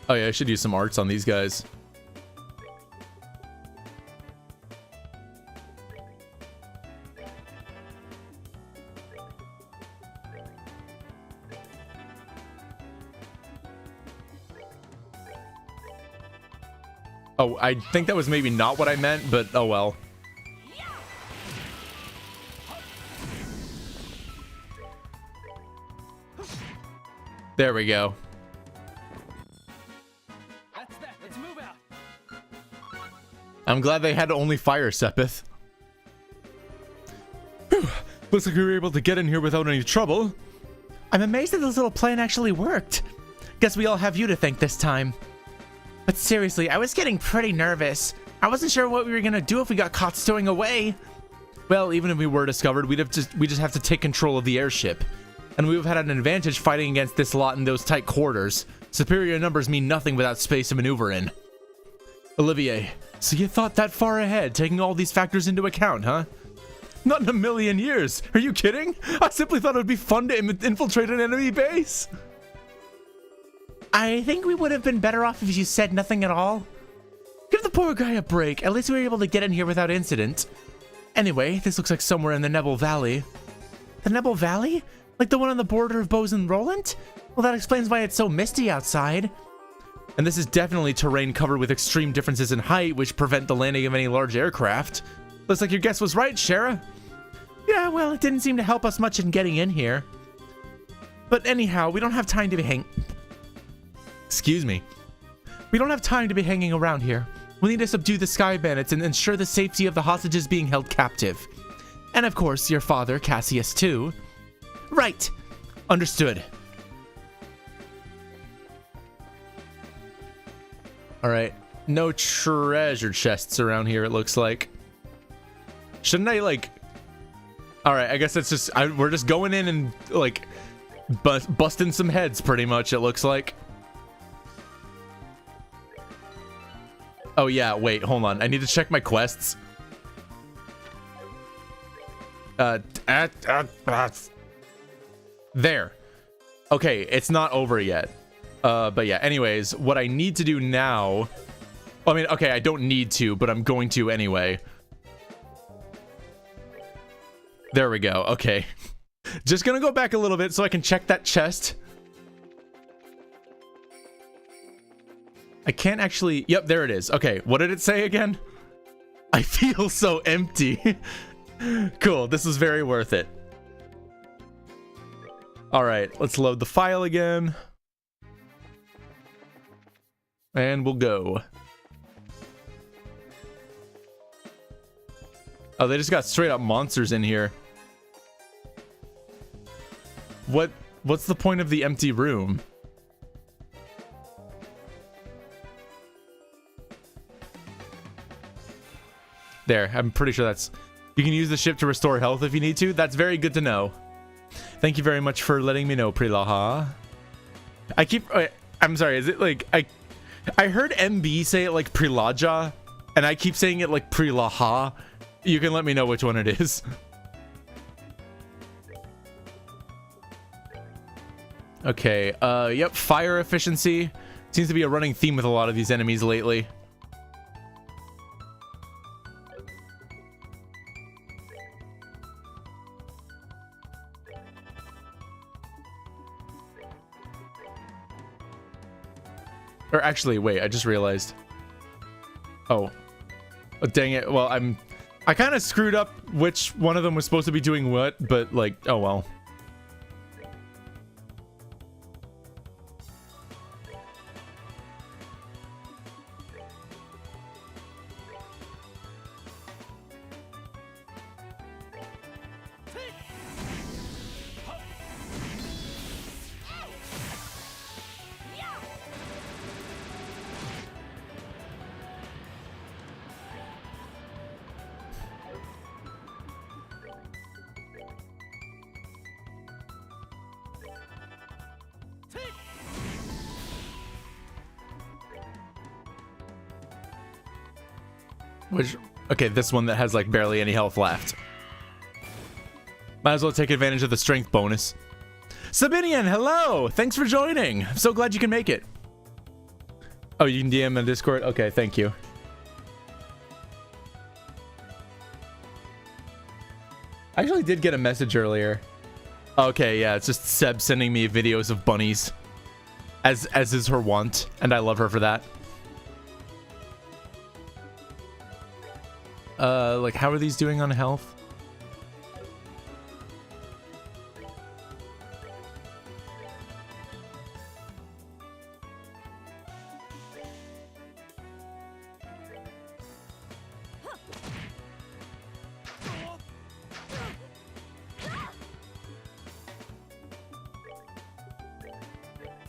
Oh yeah, I should use some arts on these guys. Oh, I think that was maybe not what I meant, but oh well. There we go. That's that. Let's move out. I'm glad they had only fire Sepith. Whew. Looks like we were able to get in here without any trouble. I'm amazed that this little plan actually worked. Guess we all have you to thank this time. But seriously, I was getting pretty nervous. I wasn't sure what we were gonna do if we got caught stowing away. Well, even if we were discovered, we just have to take control of the airship. And we would have had an advantage fighting against this lot in those tight quarters. Superior numbers mean nothing without space to maneuver in. Olivier, so you thought that far ahead, taking all these factors into account, huh? Not in a million years. Are you kidding? I simply thought it would be fun to infiltrate an enemy base. I think we would have been better off if you said nothing at all. Give the poor guy a break. At least we were able to get in here without incident. Anyway, this looks like somewhere in the Nebel Valley. The Nebel Valley? Like the one on the border of Bose and Roland? Well, that explains why it's so misty outside. And this is definitely terrain covered with extreme differences in height, which prevent the landing of any large aircraft. Looks like your guess was right, Shara. Yeah, well, it didn't seem to help us much in getting in here. But anyhow, we don't have time to be Excuse me. We don't have time to be hanging around here. We need to subdue the Sky Bandits and ensure the safety of the hostages being held captive. And of course, your father, Cassius, too. Right. Understood. Alright. No treasure chests around here, it looks like. Shouldn't I, like... Alright, I guess it's just... we're just going in and, like... busting some heads, pretty much, it looks like. Oh yeah, wait, hold on. I need to check my quests. There. Okay, it's not over yet. But yeah, anyways, what I need to do now... I mean, okay, I don't need to, but I'm going to anyway. There we go, okay. Just gonna go back a little bit so I can check that chest. I can't actually... Yep, there it is. Okay, what did it say again? I feel so empty. Cool, this was very worth it. Alright, let's load the file again. And we'll go. Oh, they just got straight up monsters in here. What's the point of the empty room? There, I'm pretty sure that's... You can use the ship to restore health if you need to. That's very good to know. Thank you very much for letting me know, Prilaha. I'm sorry, is it like... I heard MB say it like Prilaja, and I keep saying it like Prilaha. You can let me know which one it is. Okay, yep, fire efficiency. Seems to be a running theme with a lot of these enemies lately. Or actually, wait, I just realized. Oh. Oh, dang it. Well, I kind of screwed up which one of them was supposed to be doing what, but like, oh well. Which, okay, this one that has like barely any health left. Might as well take advantage of the strength bonus. Sabinian, hello! Thanks for joining. I'm so glad you can make it. Oh, you can DM on Discord? Okay, thank you. I actually did get a message earlier. Okay, yeah, it's just Seb sending me videos of bunnies. As is her wont, and I love her for that. Like, how are these doing on health?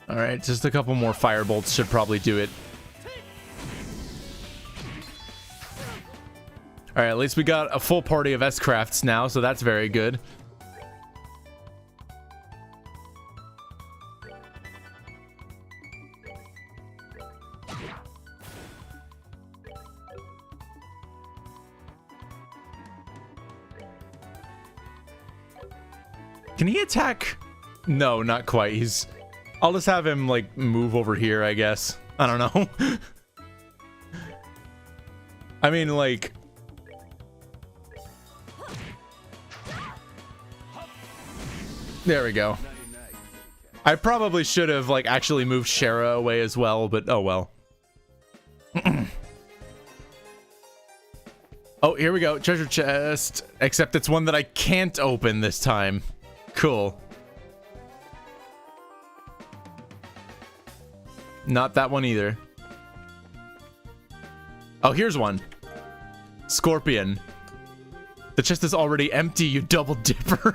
All right, just a couple more firebolts should probably do it. All right, at least we got a full party of S-Crafts now, so that's very good. Can he attack? No, not quite. I'll just have him, like, move over here, I guess. I don't know. I mean, like... There we go. I probably should have, like, actually moved Shara away as well, but oh well. Oh, here we go. Treasure chest. Except it's one that I can't open this time. Cool. Not that one either. Oh, here's one. Scorpion. The chest is already empty, you double dipper.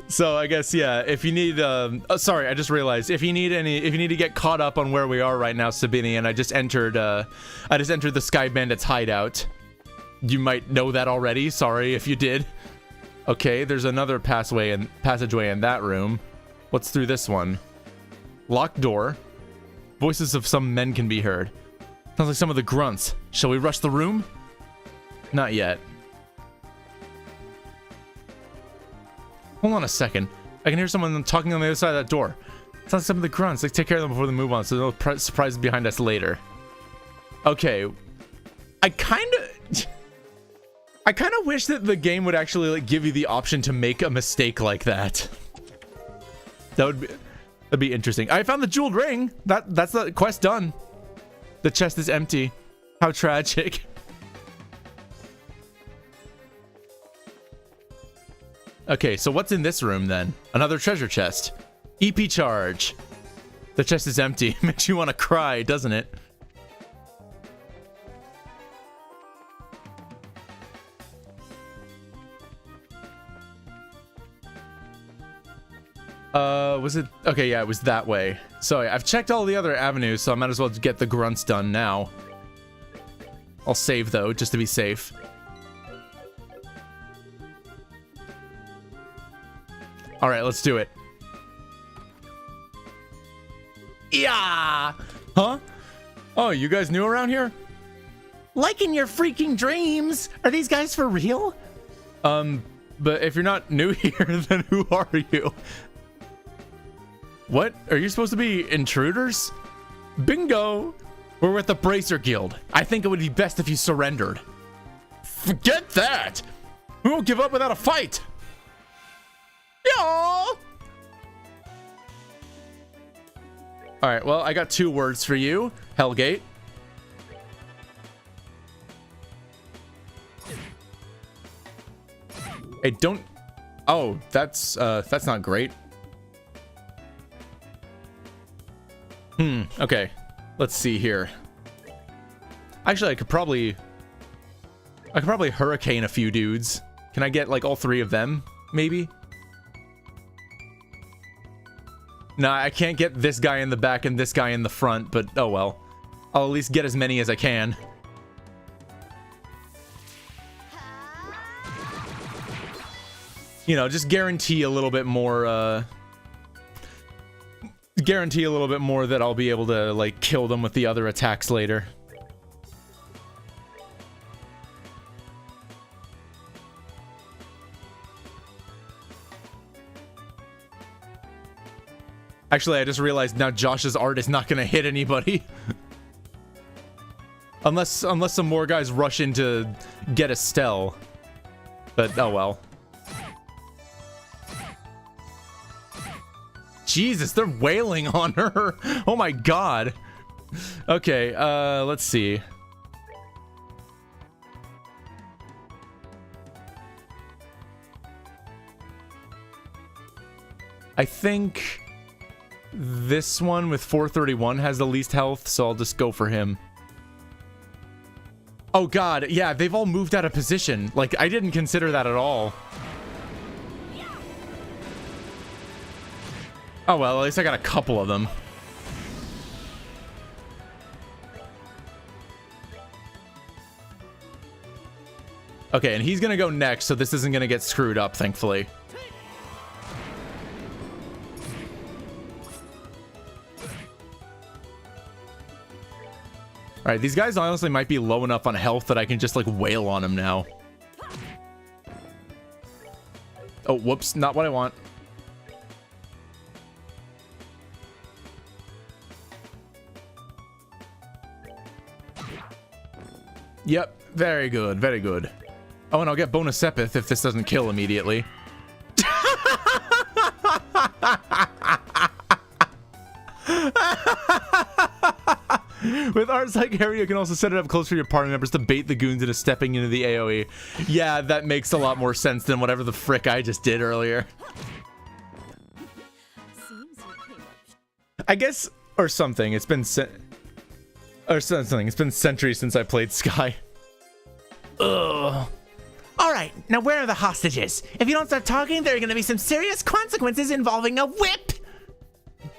So I guess, yeah, if you need, oh, sorry, I just realized, if you need to get caught up on where we are right now, Sabini, and I just entered the Sky Bandit's hideout. You might know that already, sorry if you did. Okay, there's another passageway in that room. What's through this one? Locked door. Voices of some men can be heard. Sounds like some of the grunts. Shall we rush the room? Not yet. Hold on a second. I can hear someone talking on the other side of that door. Sounds like some of the grunts. Let's take care of them before they move on, so no surprises behind us later. Okay. I kind of wish that the game would actually like give you the option to make a mistake like that. That'd be interesting. I found the jeweled ring. That's the quest done. The chest is empty. How tragic. Okay, so what's in this room then? Another treasure chest. EP charge. The chest is empty. Makes you want to cry, doesn't it? Was it? Okay, yeah, it was that way. So I've checked all the other avenues, so I might as well get the grunts done now. I'll save though, just to be safe. All right, let's do it. Yeah. Huh? Oh, you guys new around here? Like in your freaking dreams. Are these guys for real? But if you're not new here, then who are you? What? Are you supposed to be intruders? Bingo! We're with the Bracer Guild. I think it would be best if you surrendered. Forget that! We won't give up without a fight! Yeah! Alright, well, I got 2 words for you. Hellgate. Hey, don't... Oh, that's not great. Okay. Let's see here. Actually, I could probably hurricane a few dudes. Can I get, like, all 3 of them, maybe? Nah, I can't get this guy in the back and this guy in the front, but oh well. I'll at least get as many as I can. You know, just guarantee a little bit more, guarantee a little bit more that I'll be able to, like, kill them with the other attacks later. Actually, I just realized now Josh's art is not going to hit anybody. unless some more guys rush in to get Estelle. But, oh well. Jesus, they're wailing on her. Oh my god. Okay, let's see. I think this one with 431 has the least health, so I'll just go for him. Oh god, yeah, they've all moved out of position. Like, I didn't consider that at all. Oh well, at least I got a couple of them. Okay, and he's gonna go next, so this isn't gonna get screwed up, thankfully. Alright, these guys honestly might be low enough on health that I can just, like, wail on them now. Oh, whoops, not what I want. Yep, very good, very good. Oh, and I'll get bonus Sepith if this doesn't kill immediately. With arts like Harry, you can also set it up close for your party members to bait the goons into stepping into the AoE. Yeah, that makes a lot more sense than whatever the frick I just did earlier. I guess, or something. It's been It's been centuries since I played Sky. Ugh. Alright, now where are the hostages? If you don't start talking, there are gonna be some serious consequences involving a whip!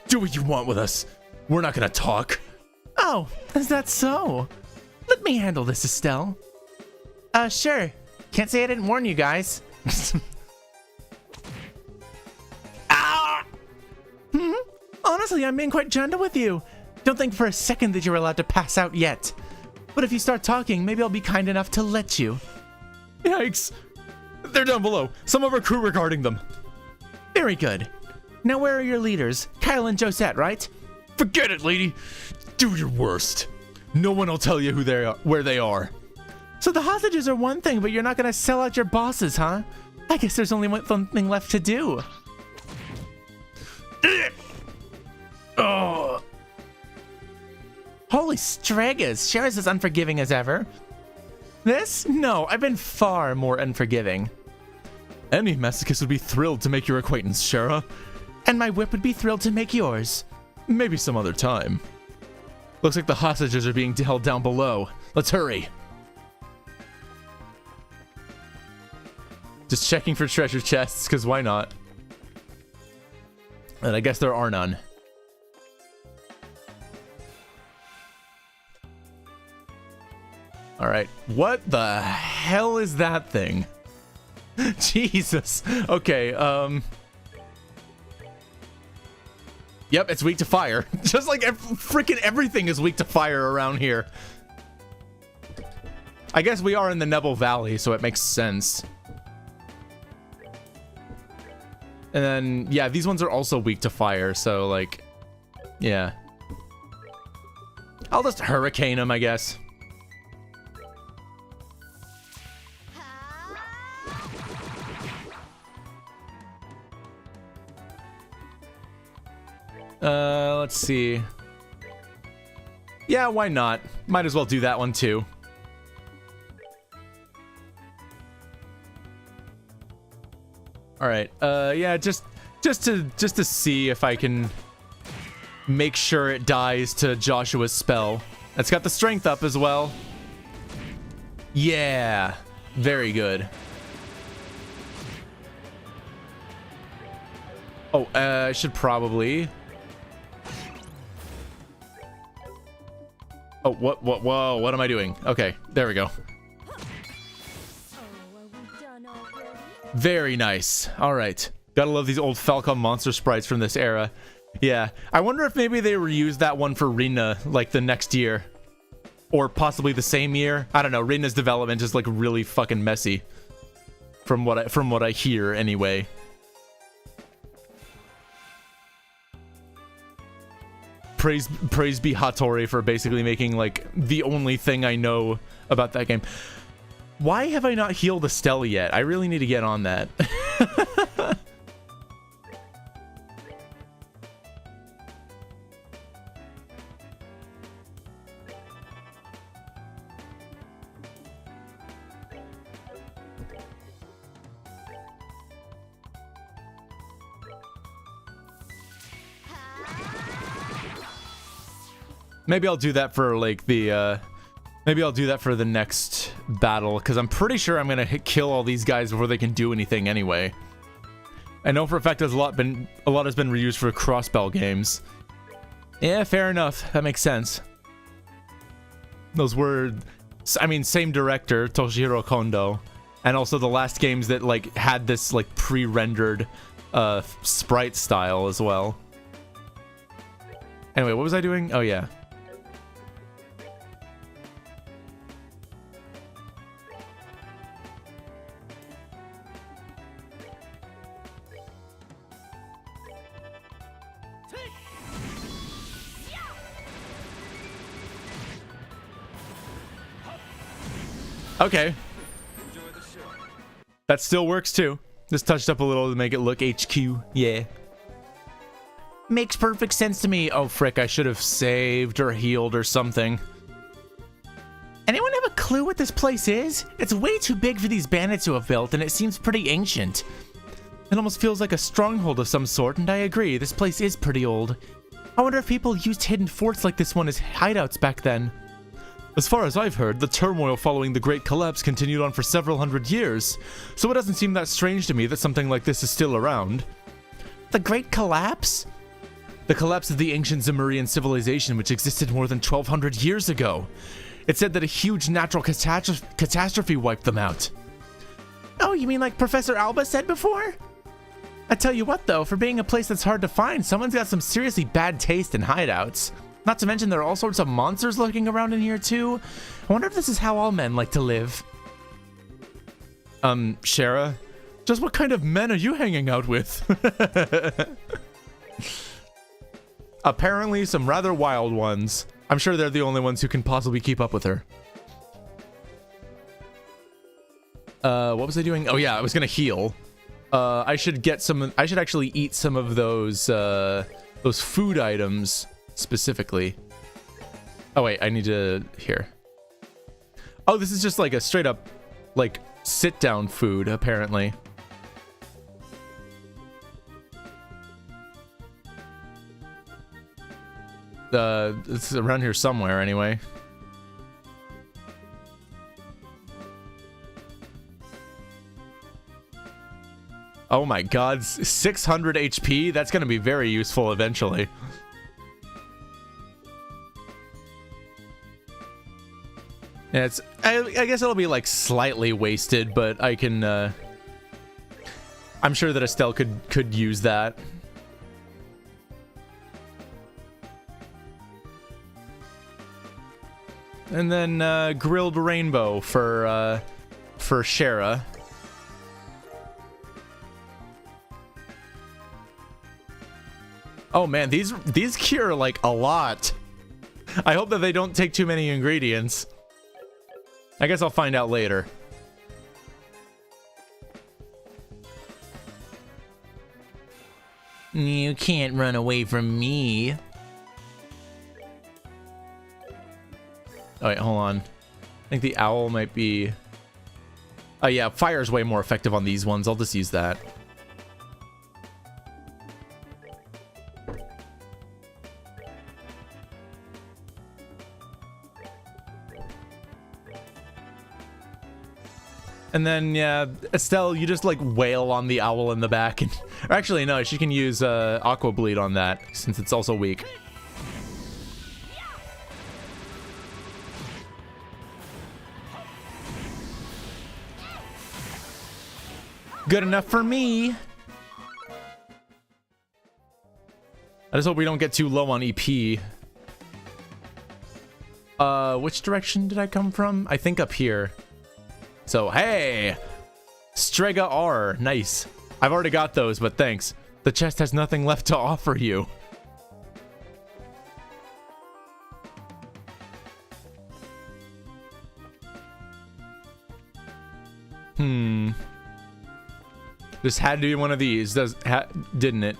Do what you want with us. We're not gonna talk. Oh, is that so? Let me handle this, Estelle. Sure. Can't say I didn't warn you guys. Ah! Honestly, I'm being quite gentle with you. Don't think for a second that you're allowed to pass out yet. But if you start talking, maybe I'll be kind enough to let you. Yikes. They're down below. Some of our crew are guarding them. Very good. Now where are your leaders? Kyle and Josette, right? Forget it, lady. Do your worst. No one will tell you who they are, where they are. So the hostages are one thing, but you're not gonna sell out your bosses, huh? I guess there's only one thing left to do. Oh. Holy Stragas, Shara's as unforgiving as ever. This? No, I've been far more unforgiving. Any masochist would be thrilled to make your acquaintance, Shara. And my whip would be thrilled to make yours. Maybe some other time. Looks like the hostages are being held down below. Let's hurry. Just checking for treasure chests, because why not? And I guess there are none. Alright, what the hell is that thing? Jesus. Okay, Yep, it's weak to fire. Just like freaking everything is weak to fire around here. I guess we are in the Nebel Valley, so it makes sense. And then, yeah, these ones are also weak to fire, so, like, yeah. I'll just hurricane them, I guess. Let's see. Yeah, why not? Might as well do that one too. All right. Yeah, just to see if I can make sure it dies to Joshua's spell. It's got the strength up as well. Yeah, very good. Oh, I should probably. Oh, whoa, what am I doing? Okay, there we go. Very nice. All right. Gotta love these old Falcon monster sprites from this era. Yeah. I wonder if maybe they reused that one for Rina, like, the next year. Or possibly the same year. I don't know. Rina's development is, like, really fucking messy. From what I hear, anyway. Praise be Hattori for basically making, like, the only thing I know about that game. Why have I not healed Estelle yet? I really need to get on that. Maybe I'll do that for, like, the, maybe I'll do that for the next battle, because I'm pretty sure I'm gonna kill all these guys before they can do anything anyway. I know for a fact there's a lot has been reused for crossbell games. Yeah, fair enough. That makes sense. Those were, I mean, same director, Toshihiro Kondo, and also the last games that, like, had this, like, pre-rendered sprite style as well. Anyway, what was I doing? Oh, yeah. Okay. That still works too. Just touched up a little to make it look HQ. Yeah. Makes perfect sense to me. Oh, frick. I should have saved or healed or something. Anyone have a clue what this place is? It's way too big for these bandits to have built, and it seems pretty ancient. It almost feels like a stronghold of some sort, and I agree. This place is pretty old. I wonder if people used hidden forts like this one as hideouts back then. As far as I've heard, the turmoil following the Great Collapse continued on for several hundred years, so it doesn't seem that strange to me that something like this is still around. The Great Collapse? The collapse of the ancient Zemurian civilization, which existed more than 1,200 years ago. It said that a huge natural catastrophe wiped them out. Oh, you mean like Professor Alba said before? I tell you what, though, for being a place that's hard to find, someone's got some seriously bad taste in hideouts. Not to mention there are all sorts of monsters lurking around in here too. I wonder if this is how all men like to live. Shara? Just what kind of men are you hanging out with? Apparently some rather wild ones. I'm sure they're the only ones who can possibly keep up with her. What was I doing? Oh yeah, I was gonna heal. I should actually eat some of those food items. Specifically. Oh wait, I need to here. Oh, this is just like a straight up like sit down food apparently. It's around here somewhere anyway. Oh my god, 600 HP? That's gonna be very useful eventually. Yeah, I guess it'll be like slightly wasted, but I can I'm sure that Estelle could use that. And then grilled rainbow for Shara. Oh man, these cure like a lot. I hope that they don't take too many ingredients. I guess I'll find out later. You can't run away from me. Oh wait, hold on. I think the owl might be... Oh yeah, fire's way more effective on these ones. I'll just use that. And then, yeah, Estelle, you just like wail on the owl in the back. And, or actually, no, she can use Aqua Bleed on that since it's also weak. Good enough for me. I just hope we don't get too low on EP. Which direction did I come from? I think up here. So, hey! Strega R. Nice. I've already got those, but thanks. The chest has nothing left to offer you. This had to be one of these, didn't it?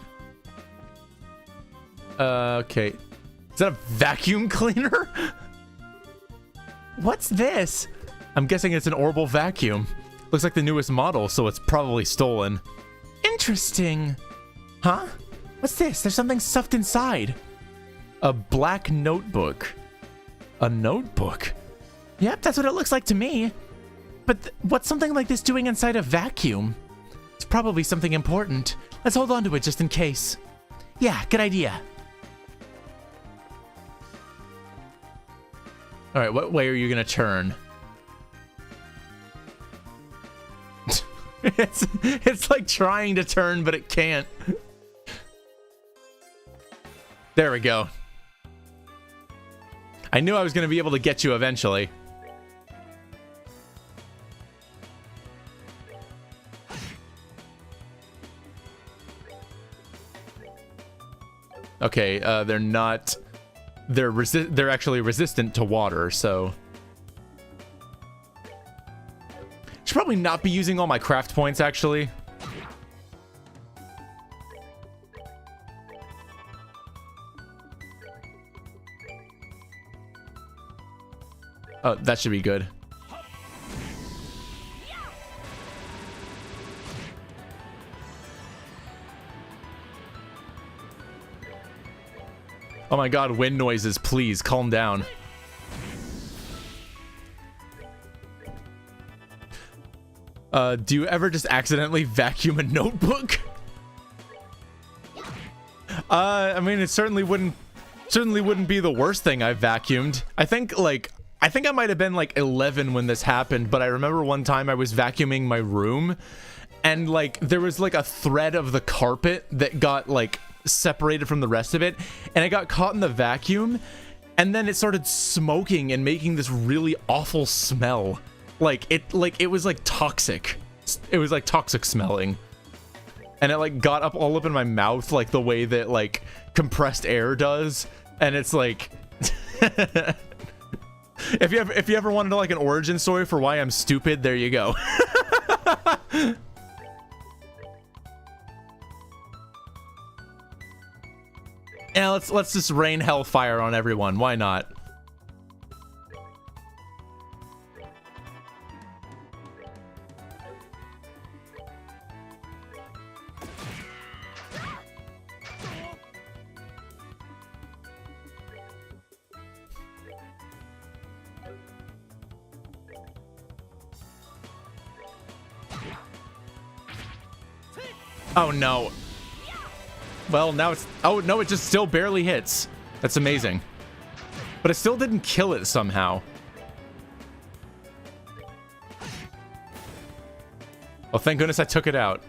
Okay. Is that a vacuum cleaner? What's this? I'm guessing it's an orbital vacuum. Looks like the newest model, so it's probably stolen. Interesting. Huh? What's this? There's something stuffed inside. A black notebook. A notebook? Yep, that's what it looks like to me. But what's something like this doing inside a vacuum? It's probably something important. Let's hold on to it just in case. Yeah, good idea. All right, what way are you gonna turn? It's like trying to turn, but it can't. There we go. I knew I was gonna be able to get you eventually. Okay, they're not... They're actually resistant to water, so... Should probably not be using all my craft points, actually. Oh, that should be good. Oh my god, wind noises, please, calm down. Do you ever just accidentally vacuum a notebook? I mean, it certainly wouldn't be the worst thing I've vacuumed. I think I might have been like 11 when this happened, but I remember one time I was vacuuming my room and like there was like a thread of the carpet that got like separated from the rest of it, and it got caught in the vacuum, and then it started smoking and making this really awful smell. It was like toxic. It was like toxic smelling. And it like got all up in my mouth like the way that like compressed air does. And it's like if you ever wanted like an origin story for why I'm stupid, there you go. Yeah, let's just rain hellfire on everyone. Why not? Oh no. Well, now it's... Oh, no, it just still barely hits. That's amazing. But it still didn't kill it somehow. Oh, thank goodness I took it out.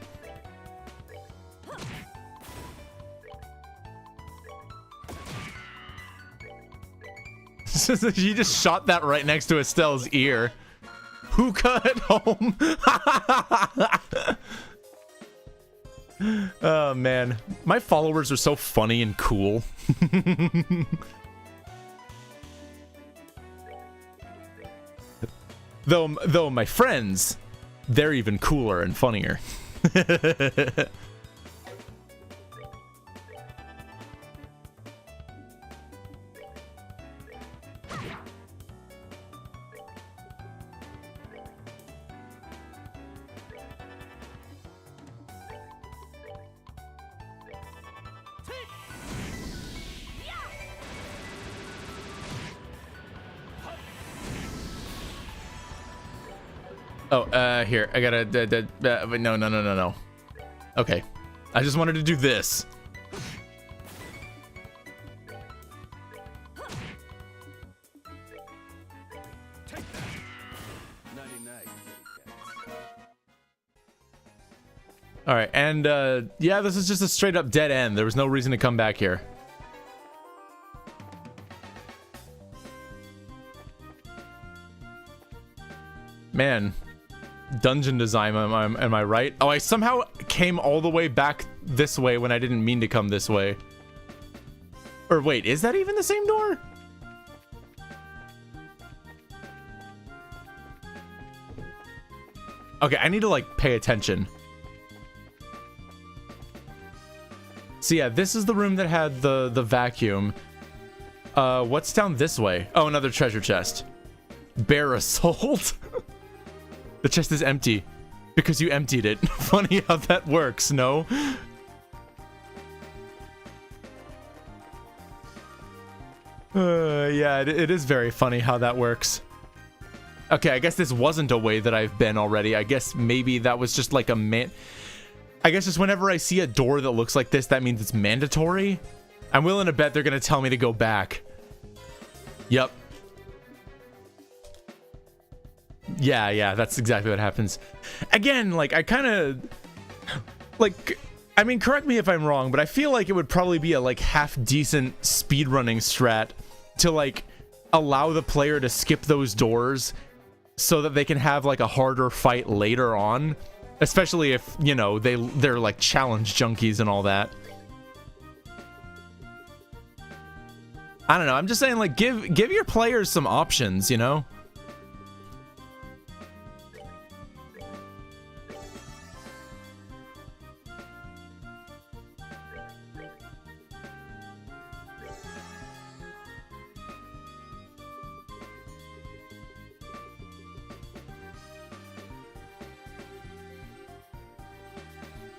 You just shot that right next to Estelle's ear. Hookah at home. Oh man, my followers are so funny and cool. Though my friends, they're even cooler and funnier. Oh, here, I gotta, no. Okay, I just wanted to do this. All right, and yeah, this is just a straight up dead end. There was no reason to come back here. Man, dungeon design, am I right? Oh, I somehow came all the way back this way when I didn't mean to come this way. Or wait, is that even the same door? Okay, I need to like pay attention. So yeah, this is the room that had the vacuum. What's down this way? Oh, another treasure chest. Bear assault? The chest is empty because you emptied it. Funny how that works, no? Yeah, it is very funny how that works. Okay, I guess this wasn't a way that I've been already. I guess maybe that was just like a I guess just whenever I see a door that looks like this, that means it's mandatory. I'm willing to bet they're gonna tell me to go back. Yep. Yeah, that's exactly what happens. Again, like, I kind of... Like, I mean, correct me if I'm wrong, but I feel like it would probably be a, like, half-decent speedrunning strat to, like, allow the player to skip those doors so that they can have, like, a harder fight later on. Especially if, you know, they're, like, challenge junkies and all that. I don't know, I'm just saying, like, give your players some options, you know?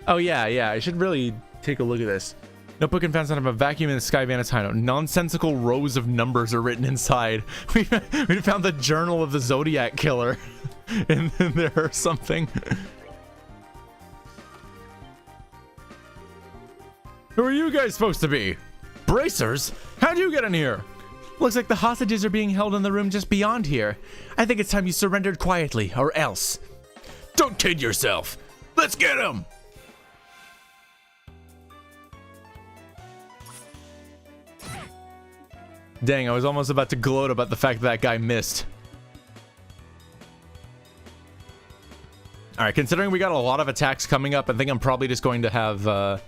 Oh yeah, I should really take a look at this. Notebook and found son of a vacuum in the sky Vanatino. Nonsensical rows of numbers are written inside. We found the journal of the Zodiac Killer in there or something. Who are you guys supposed to be? Bracers? How'd you get in here? Looks like the hostages are being held in the room just beyond here. I think it's time you surrendered quietly, or else. Don't kid yourself. Let's get him! Dang, I was almost about to gloat about the fact that guy missed. Alright, considering we got a lot of attacks coming up, I think I'm probably just going to have, I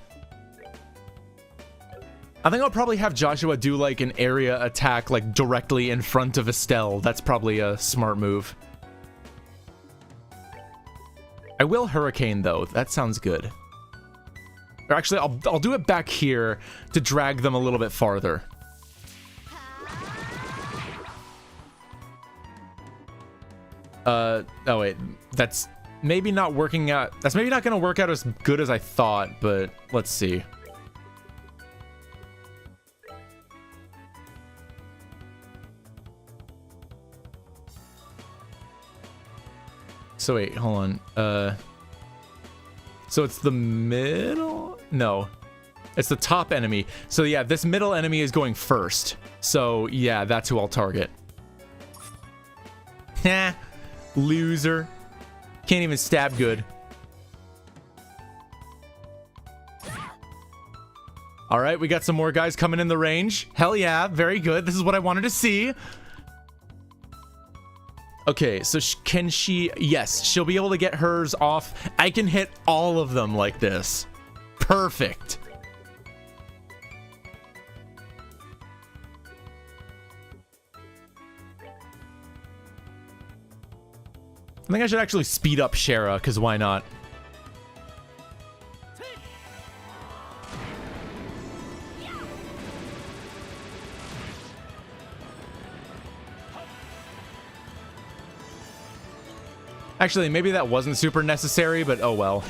think I'll probably have Joshua do, like, an area attack, like, directly in front of Estelle. That's probably a smart move. I will Hurricane, though. That sounds good. Or actually, I'll do it back here to drag them a little bit farther. Oh wait, that's maybe not working out. That's maybe not gonna work out as good as I thought, but let's see. So wait, hold on. So it's the middle? No, it's the top enemy. So yeah, this middle enemy is going first. So yeah, that's who I'll target. Heh. Loser. Can't even stab good. Alright, we got some more guys coming in the range. Hell yeah, very good. This is what I wanted to see. Okay, so can she... Yes, she'll be able to get hers off. I can hit all of them like this. Perfect. I think I should actually speed up Shara, because why not? Actually, maybe that wasn't super necessary, but oh well.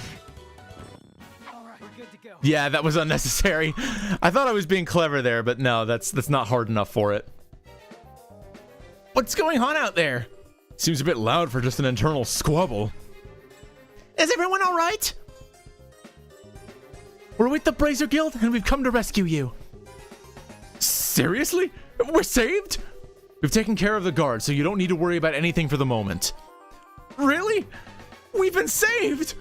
All right, we're good to go. Yeah, that was unnecessary. I thought I was being clever there, but no, that's not hard enough for it. What's going on out there? Seems a bit loud for just an internal squabble. Is everyone all right? We're with the Bracer Guild, and we've come to rescue you. Seriously? We're saved? We've taken care of the guard, so you don't need to worry about anything for the moment. Really? We've been saved!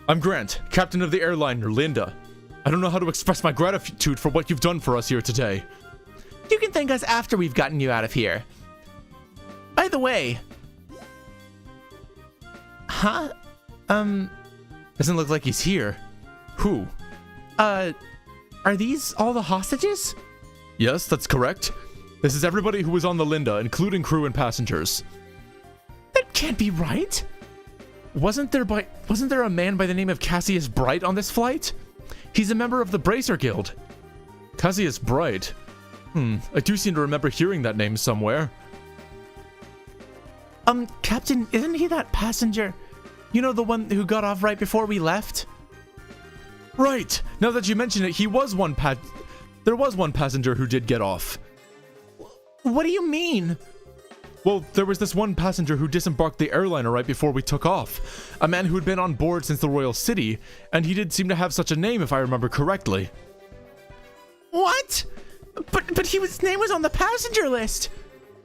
I'm Grant, captain of the airliner, Linda. I don't know how to express my gratitude for what you've done for us here today. You can thank us after we've gotten you out of here. By the way... Huh? Doesn't look like he's here. Who? Are these all the hostages? Yes, that's correct. This is everybody who was on the Linda, including crew and passengers. That can't be right. Wasn't there a man by the name of Cassius Bright on this flight? He's a member of the Bracer Guild. Cassius Bright? I do seem to remember hearing that name somewhere. Captain, isn't he that passenger? You know, the one who got off right before we left? Right! Now that you mention it, there was one passenger who did get off. What do you mean? Well, there was this one passenger who disembarked the airliner right before we took off. A man who had been on board since the Royal City, and he did seem to have such a name if I remember correctly. What? But his name was on the passenger list.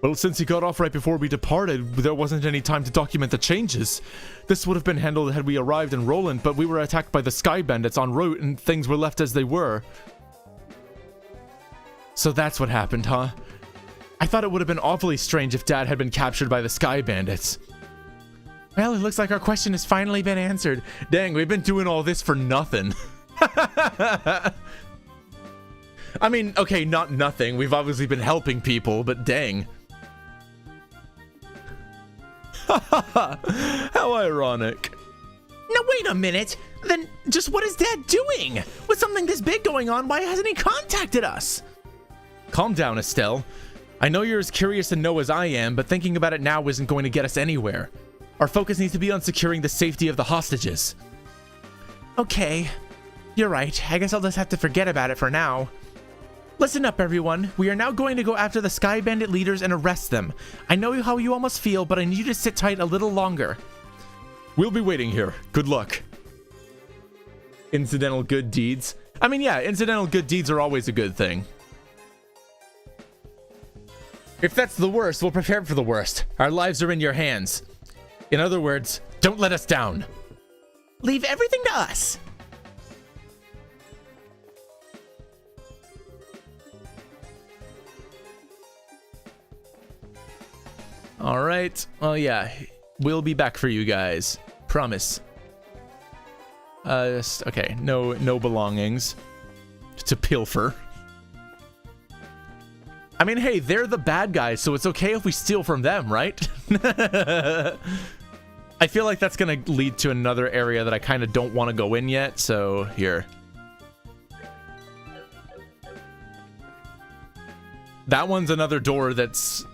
Well, since he got off right before we departed, there wasn't any time to document the changes. This would have been handled had we arrived in Roland, but we were attacked by the Sky Bandits en route and things were left as they were. So that's what happened, huh? I thought it would have been awfully strange if Dad had been captured by the Sky Bandits. Well, it looks like our question has finally been answered. Dang, we've been doing all this for nothing. I mean, okay, not nothing. We've obviously been helping people, but dang. How ironic. Now, wait a minute. Then, just what is Dad doing? With something this big going on, why hasn't he contacted us? Calm down, Estelle. I know you're as curious to know as I am, but thinking about it now isn't going to get us anywhere. Our focus needs to be on securing the safety of the hostages. Okay. You're right. I guess I'll just have to forget about it for now. Listen up, everyone. We are now going to go after the Sky Bandit leaders and arrest them. I know how you almost feel, but I need you to sit tight a little longer. We'll be waiting here. Good luck. Incidental good deeds. I mean, yeah, incidental good deeds are always a good thing. If that's the worst, we'll prepare for the worst. Our lives are in your hands. In other words, don't let us down. Leave everything to us. All right. Well, yeah, we'll be back for you guys. Promise. Okay. No belongings to pilfer. I mean, hey, they're the bad guys, so it's okay if we steal from them, right? I feel like that's gonna lead to another area that I kind of don't want to go in yet, so here. That one's another door that's...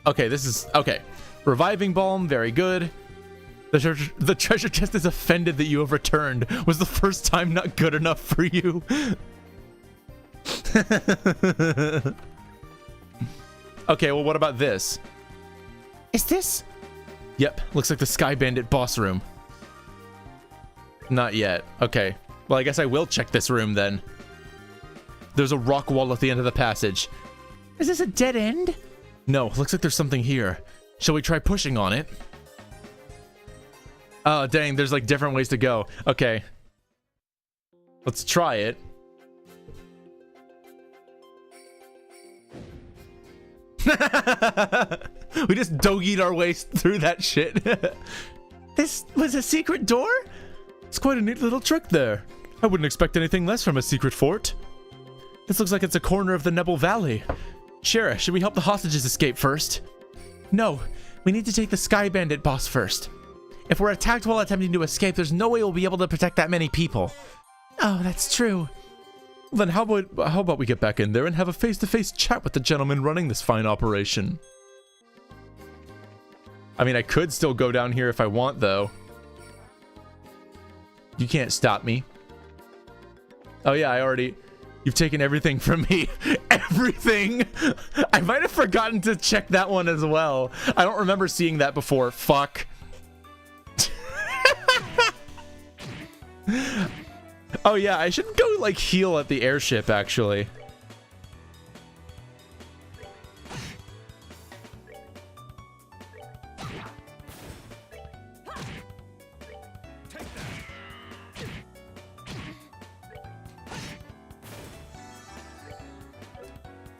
Okay, this is... Okay. Reviving Balm, very good. The treasure chest is offended that you have returned. Was the first time not good enough for you? Okay, well, what about this? Is this? Yep, looks like the Sky Bandit boss room. Not yet. Okay. Well, I guess I will check this room then. There's a rock wall at the end of the passage. Is this a dead end? No, looks like there's something here. Shall we try pushing on it? Oh, dang, there's like different ways to go. Okay. Let's try it. We just dogied our way through that shit. This was a secret door? It's quite a neat little trick there. I wouldn't expect anything less from a secret fort. This looks like it's a corner of the Nebel Valley. Shara, should we help the hostages escape first? No, we need to take the Sky Bandit boss first. If we're attacked while attempting to escape, there's no way we'll be able to protect that many people. Oh, that's true. Then how about we get back in there and have a face-to-face chat with the gentleman running this fine operation? I mean, I could still go down here if I want, though. You can't stop me. Oh yeah, you've taken everything from me. Everything! I might have forgotten to check that one as well. I don't remember seeing that before. Fuck. Oh yeah, I should go like heal at the airship actually.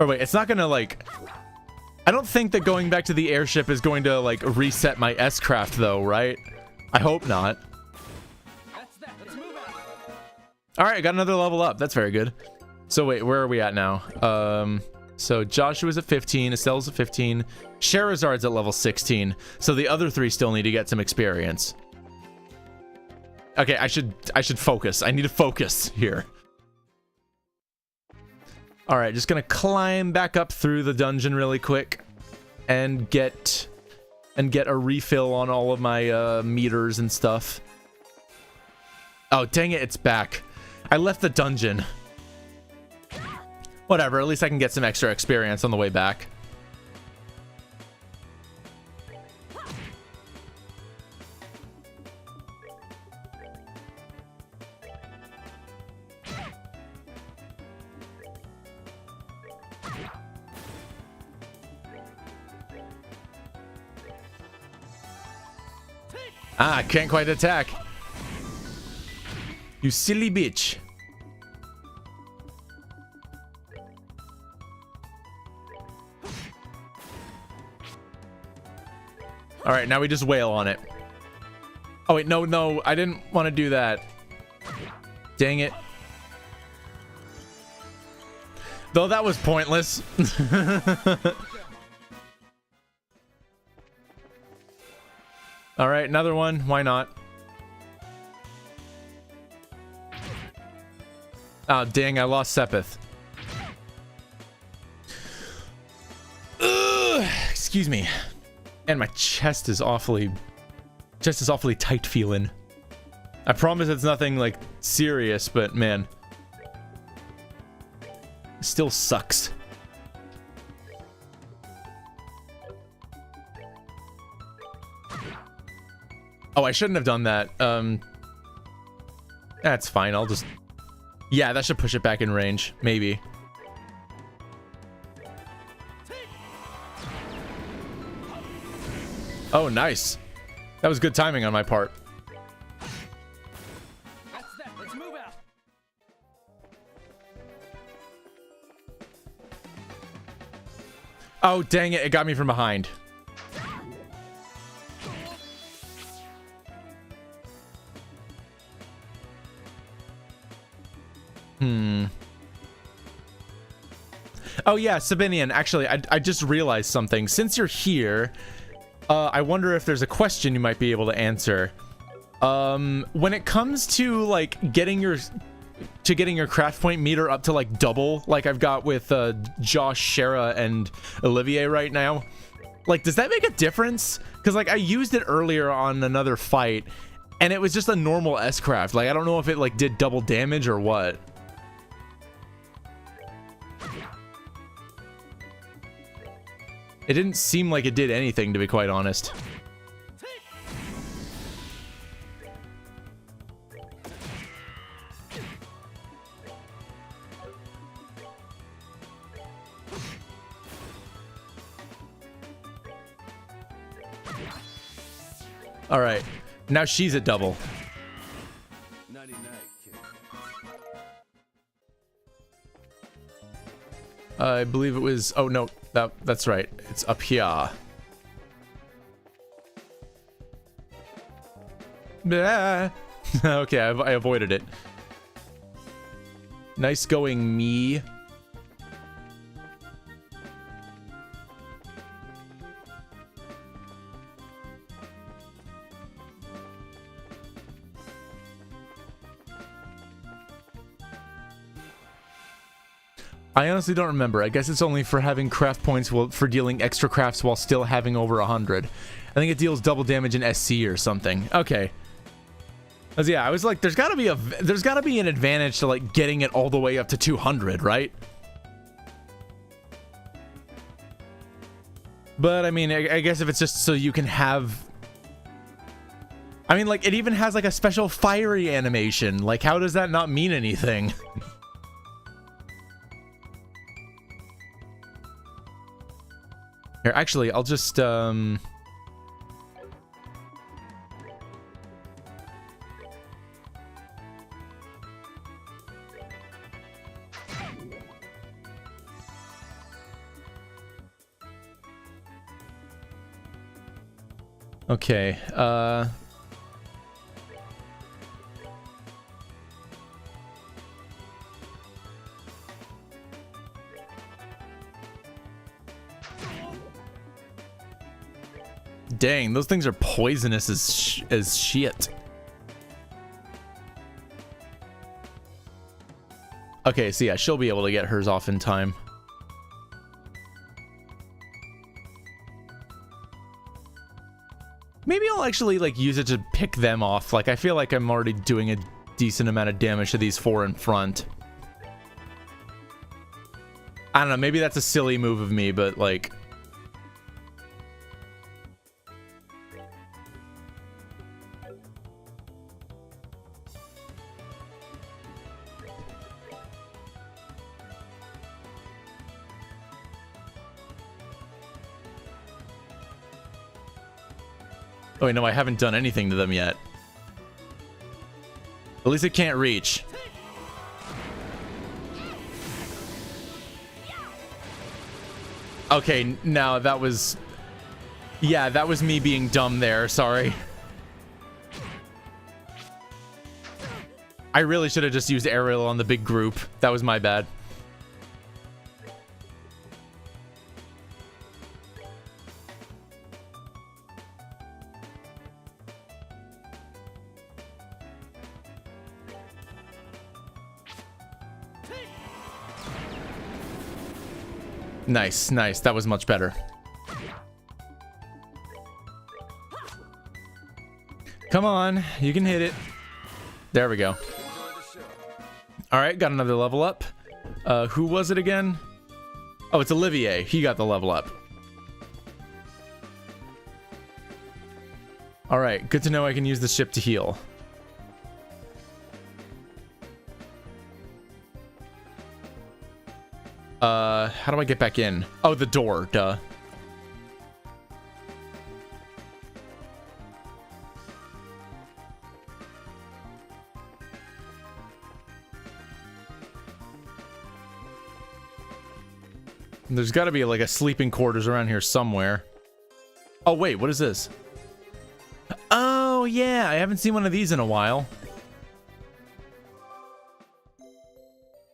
Oh wait, it's not gonna like... I don't think that going back to the airship is going to like reset my S-craft though, right? I hope not. Alright, I got another level up. That's very good. So wait, where are we at now? So Joshua's at 15, Estelle's at 15, Sherazard's at level 16. So the other three still need to get some experience. Okay, I should focus. I need to focus here. Alright, just gonna climb back up through the dungeon really quick and get a refill on all of my meters and stuff. Oh, dang it, it's back. I left the dungeon. Whatever, at least I can get some extra experience on the way back. Ah, I can't quite attack. You silly bitch. All right, now we just wail on it. Oh wait, no, I didn't want to do that. Dang it. Though that was pointless. All right, another one. Why not? Oh, dang, I lost Sepith. Ugh, excuse me. And my chest is awfully tight feeling. I promise it's nothing like serious, but man, it still sucks. Oh, I shouldn't have done that. That's fine. I'll just... Yeah, that should push it back in range. Maybe. Oh, nice. That was good timing on my part. That's that. Let's move out. Oh, dang it. It got me from behind. Oh yeah, Sabinian, actually, I just realized something. Since you're here, I wonder if there's a question you might be able to answer. When it comes to like getting your craft point meter up to like double, like I've got with Josh, Shara, and Olivier right now, like does that make a difference? Because like I used it earlier on another fight, and it was just a normal S-craft. Like I don't know if it like did double damage or what. It didn't seem like it did anything, to be quite honest. All right, now she's at double. I believe it was... Oh, no. That's right. It's up here. Blah. Okay, I avoided it. Nice going, me. I honestly don't remember. I guess it's only for having craft points for dealing extra crafts while still having over 100. I think it deals double damage in SC or something. Okay. 'Cause yeah, I was like, there's gotta be an advantage to like getting it all the way up to 200, right? But I mean, I guess if it's just so you can have, I mean, like it even has like a special fiery animation. Like, how does that not mean anything? Here, actually, I'll just, okay, dang, those things are poisonous as shit. Okay, so yeah, she'll be able to get hers off in time. Maybe I'll actually like use it to pick them off. Like I feel like I'm already doing a decent amount of damage to these four in front. I don't know, maybe that's a silly move of me, but like, oh wait, no, I haven't done anything to them yet. At least it can't reach. Okay, no, that was... Yeah, that was me being dumb there, sorry. I really should have just used aerial on the big group. That was my bad. Nice, nice. That was much better. Come on, you can hit it. There we go. All right, got another level up. Who was it again? Oh, it's Olivier. He got the level up. All right, good to know I can use the ship to heal. How do I get back in? Oh, the door, duh. There's got to be like a sleeping quarters around here somewhere. Oh, wait, what is this? Oh, yeah, I haven't seen one of these in a while.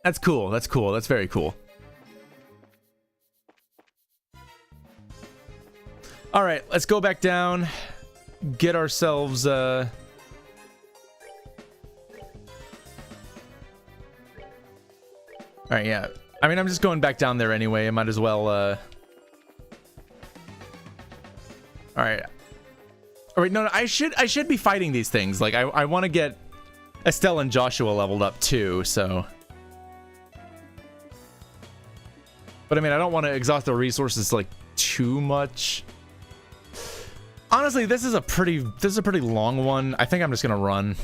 That's cool, that's cool, that's very cool. All right, let's go back down, get ourselves, all right, yeah. I mean, I'm just going back down there anyway. I might as well, all right. All right, no, I should be fighting these things. Like, I want to get Estelle and Joshua leveled up too, so. But I mean, I don't want to exhaust the resources, like, too much. Honestly, this is a pretty long one. I think I'm just gonna run.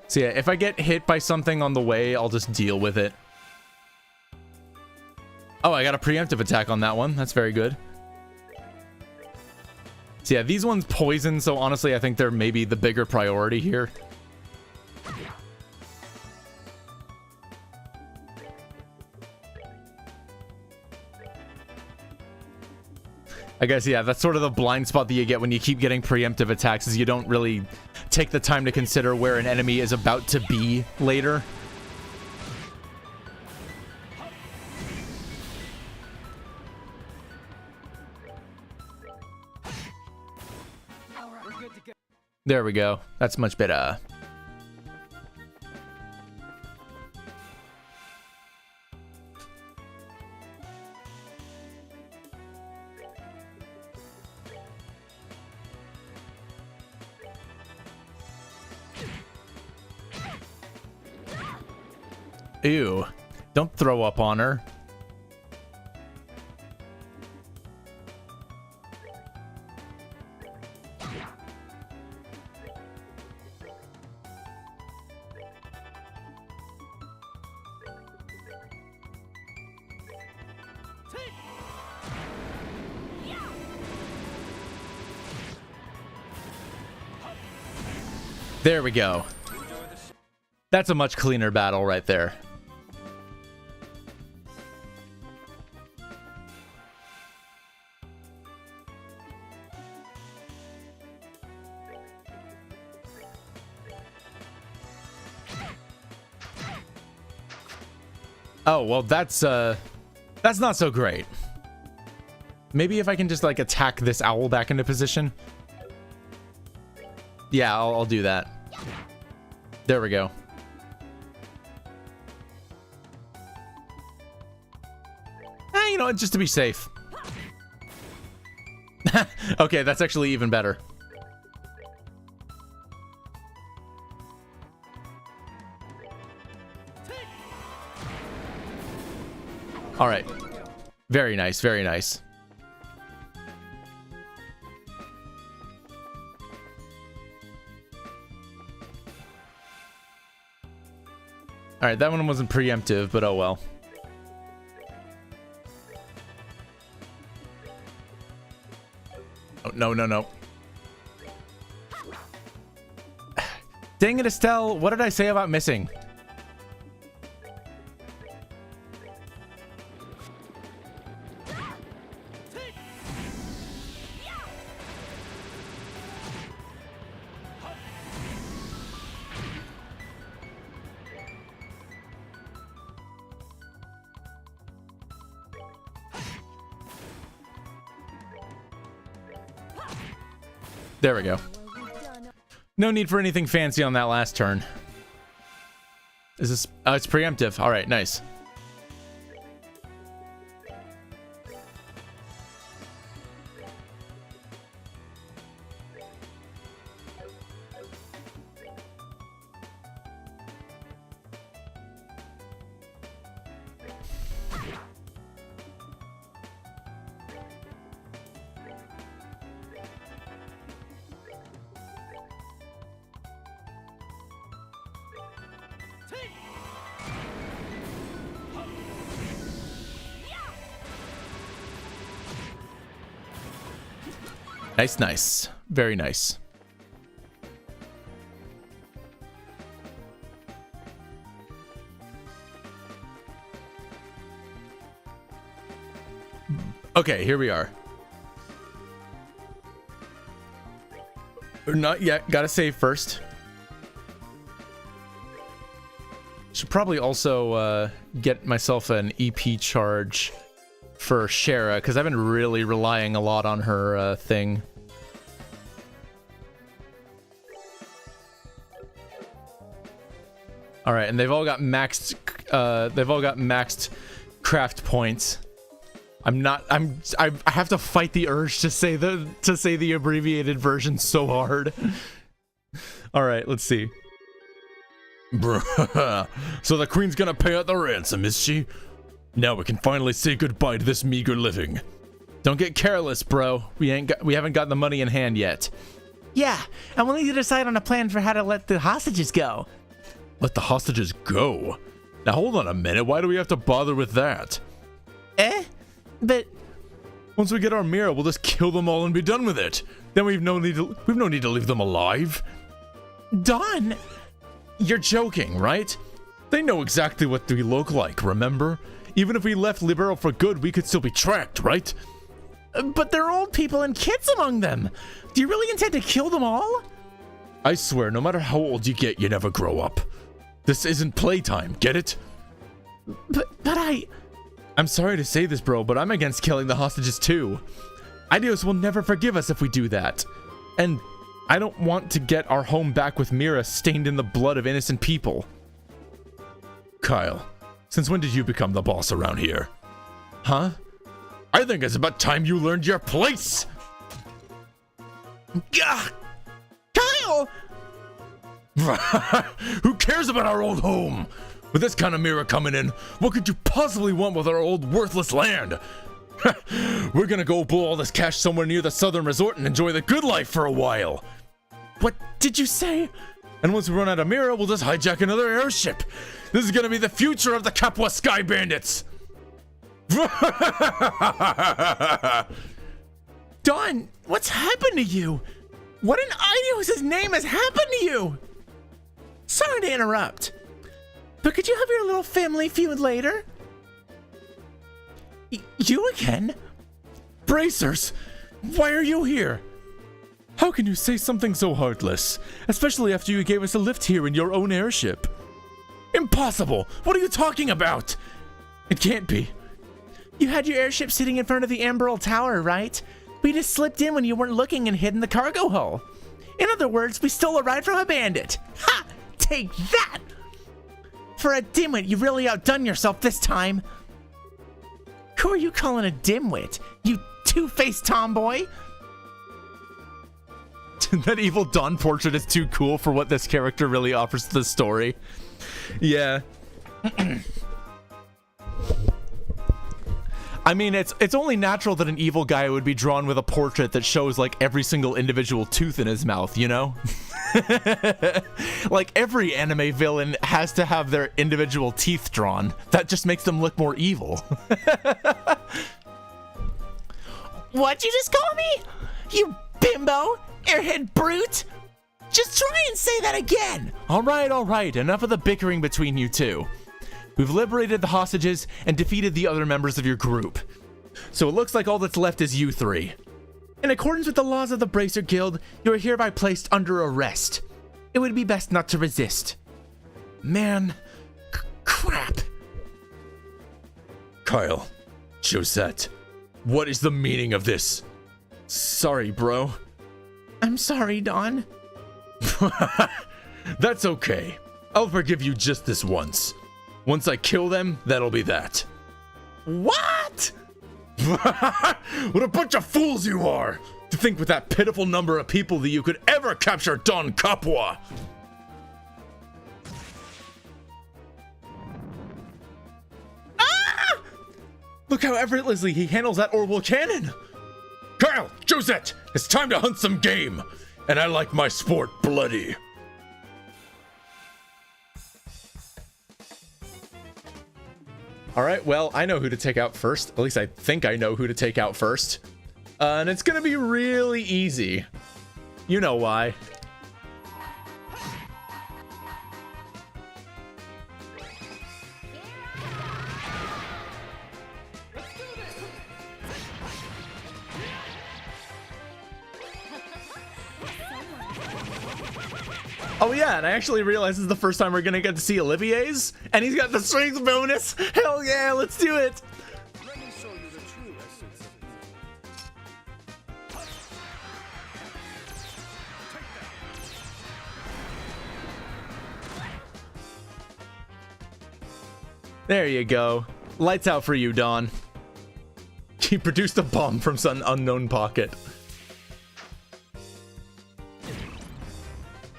So yeah, if I get hit by something on the way, I'll just deal with it. Oh, I got a preemptive attack on that one. That's very good. So yeah, these ones poison, so honestly, I think they're maybe the bigger priority here. I guess, yeah, that's sort of the blind spot that you get when you keep getting preemptive attacks, is you don't really take the time to consider where an enemy is about to be later. There we go. That's much better. Ew. Don't throw up on her. There we go. That's a much cleaner battle right there. Oh, well, that's not so great. Maybe if I can just, like, attack this owl back into position. Yeah, I'll do that. There we go. You know what, just to be safe. Okay, that's actually even better. All right. Very nice, very nice. All right, that one wasn't preemptive, but oh well. Oh, no, no, no. Dang it, Estelle. What did I say about missing? There we go. No need for anything fancy on that last turn. Is this... Oh, it's preemptive. All right, nice. Nice, nice. Very nice. Okay, here we are. Not yet. Gotta save first. Should probably also get myself an EP charge for Shara, because I've been really relying a lot on her thing. All right, and they've all got maxed. They've all got maxed craft points. I have to fight the urge to say the abbreviated version so hard. All right, let's see. Bruh. So the queen's gonna pay out the ransom, is she? Now we can finally say goodbye to this meager living. Don't get careless, bro. We haven't got the money in hand yet. Yeah, and we'll need to decide on a plan for how to let the hostages go. Let the hostages go? Now hold on a minute. Why do we have to bother with that? But once we get our mirror, we'll just kill them all and be done with it. Then we've no need to leave them alive. Dawn, you're joking, right? They know exactly what we look like, remember? Even if we left Libero for good, we could still be tracked, right? But there are old people and kids among them. Do you really intend to kill them all? I swear, no matter how old you get, you never grow up. This isn't playtime, get it? But I'm sorry to say this, bro, but I'm against killing the hostages too. Idios will never forgive us if we do that. And I don't want to get our home back with Mira stained in the blood of innocent people. Kyle, since when did you become the boss around here? Huh? I think it's about time you learned your place! Gah! Kyle! Who cares about our old home? With this kind of Mira coming in, what could you possibly want with our old worthless land? We're gonna go blow all this cash somewhere near the southern resort and enjoy the good life for a while. What did you say? And once we run out of Mira, we'll just hijack another airship. This is gonna be the future of the Capua Sky Bandits. Don, what's happened to you? What in Idios' name has happened to you? Sorry to interrupt, but could you have your little family feud later? You again? Bracers, why are you here? How can you say something so heartless, especially after you gave us a lift here in your own airship? Impossible! What are you talking about? It can't be. You had your airship sitting in front of the Amberl Tower, right? We just slipped in when you weren't looking and hid in the cargo hull. In other words, we stole a ride from a bandit. Ha! Take that! For a dimwit, you've really outdone yourself this time. Who are you calling a dimwit? You two-faced tomboy? That evil Dawn portrait is too cool for what this character really offers to the story. Yeah. I mean, it's only natural that an evil guy would be drawn with a portrait that shows like every single individual tooth in his mouth, you know? Like every anime villain has to have their individual teeth drawn. That just makes them look more evil. What'd you just call me? You bimbo? Airhead brute? Just try and say that again! All right, enough of the bickering between you two. We've liberated the hostages and defeated the other members of your group. So it looks like all that's left is you three. In accordance with the laws of the Bracer Guild, you are hereby placed under arrest. It would be best not to resist. Man, crap. Kyle, Josette, what is the meaning of this? Sorry, bro. I'm sorry, Don. That's okay. I'll forgive you just this once. Once I kill them, that'll be that. What? What a bunch of fools you are! To think with that pitiful number of people that you could ever capture Don Capua! Ah! Look how effortlessly he handles that orbital cannon! Kyle, Josette, it's time to hunt some game! And I like my sport bloody. Alright, well, I know who to take out first. At least I think I know who to take out first. And it's gonna be really easy. You know why. Oh yeah, and I actually realized this is the first time we're gonna get to see Olivier's, and he's got the strength bonus. Hell yeah, let's do it. Let me show you the true essence of There you go. Lights out for you, Dawn. He produced a bomb from some unknown pocket.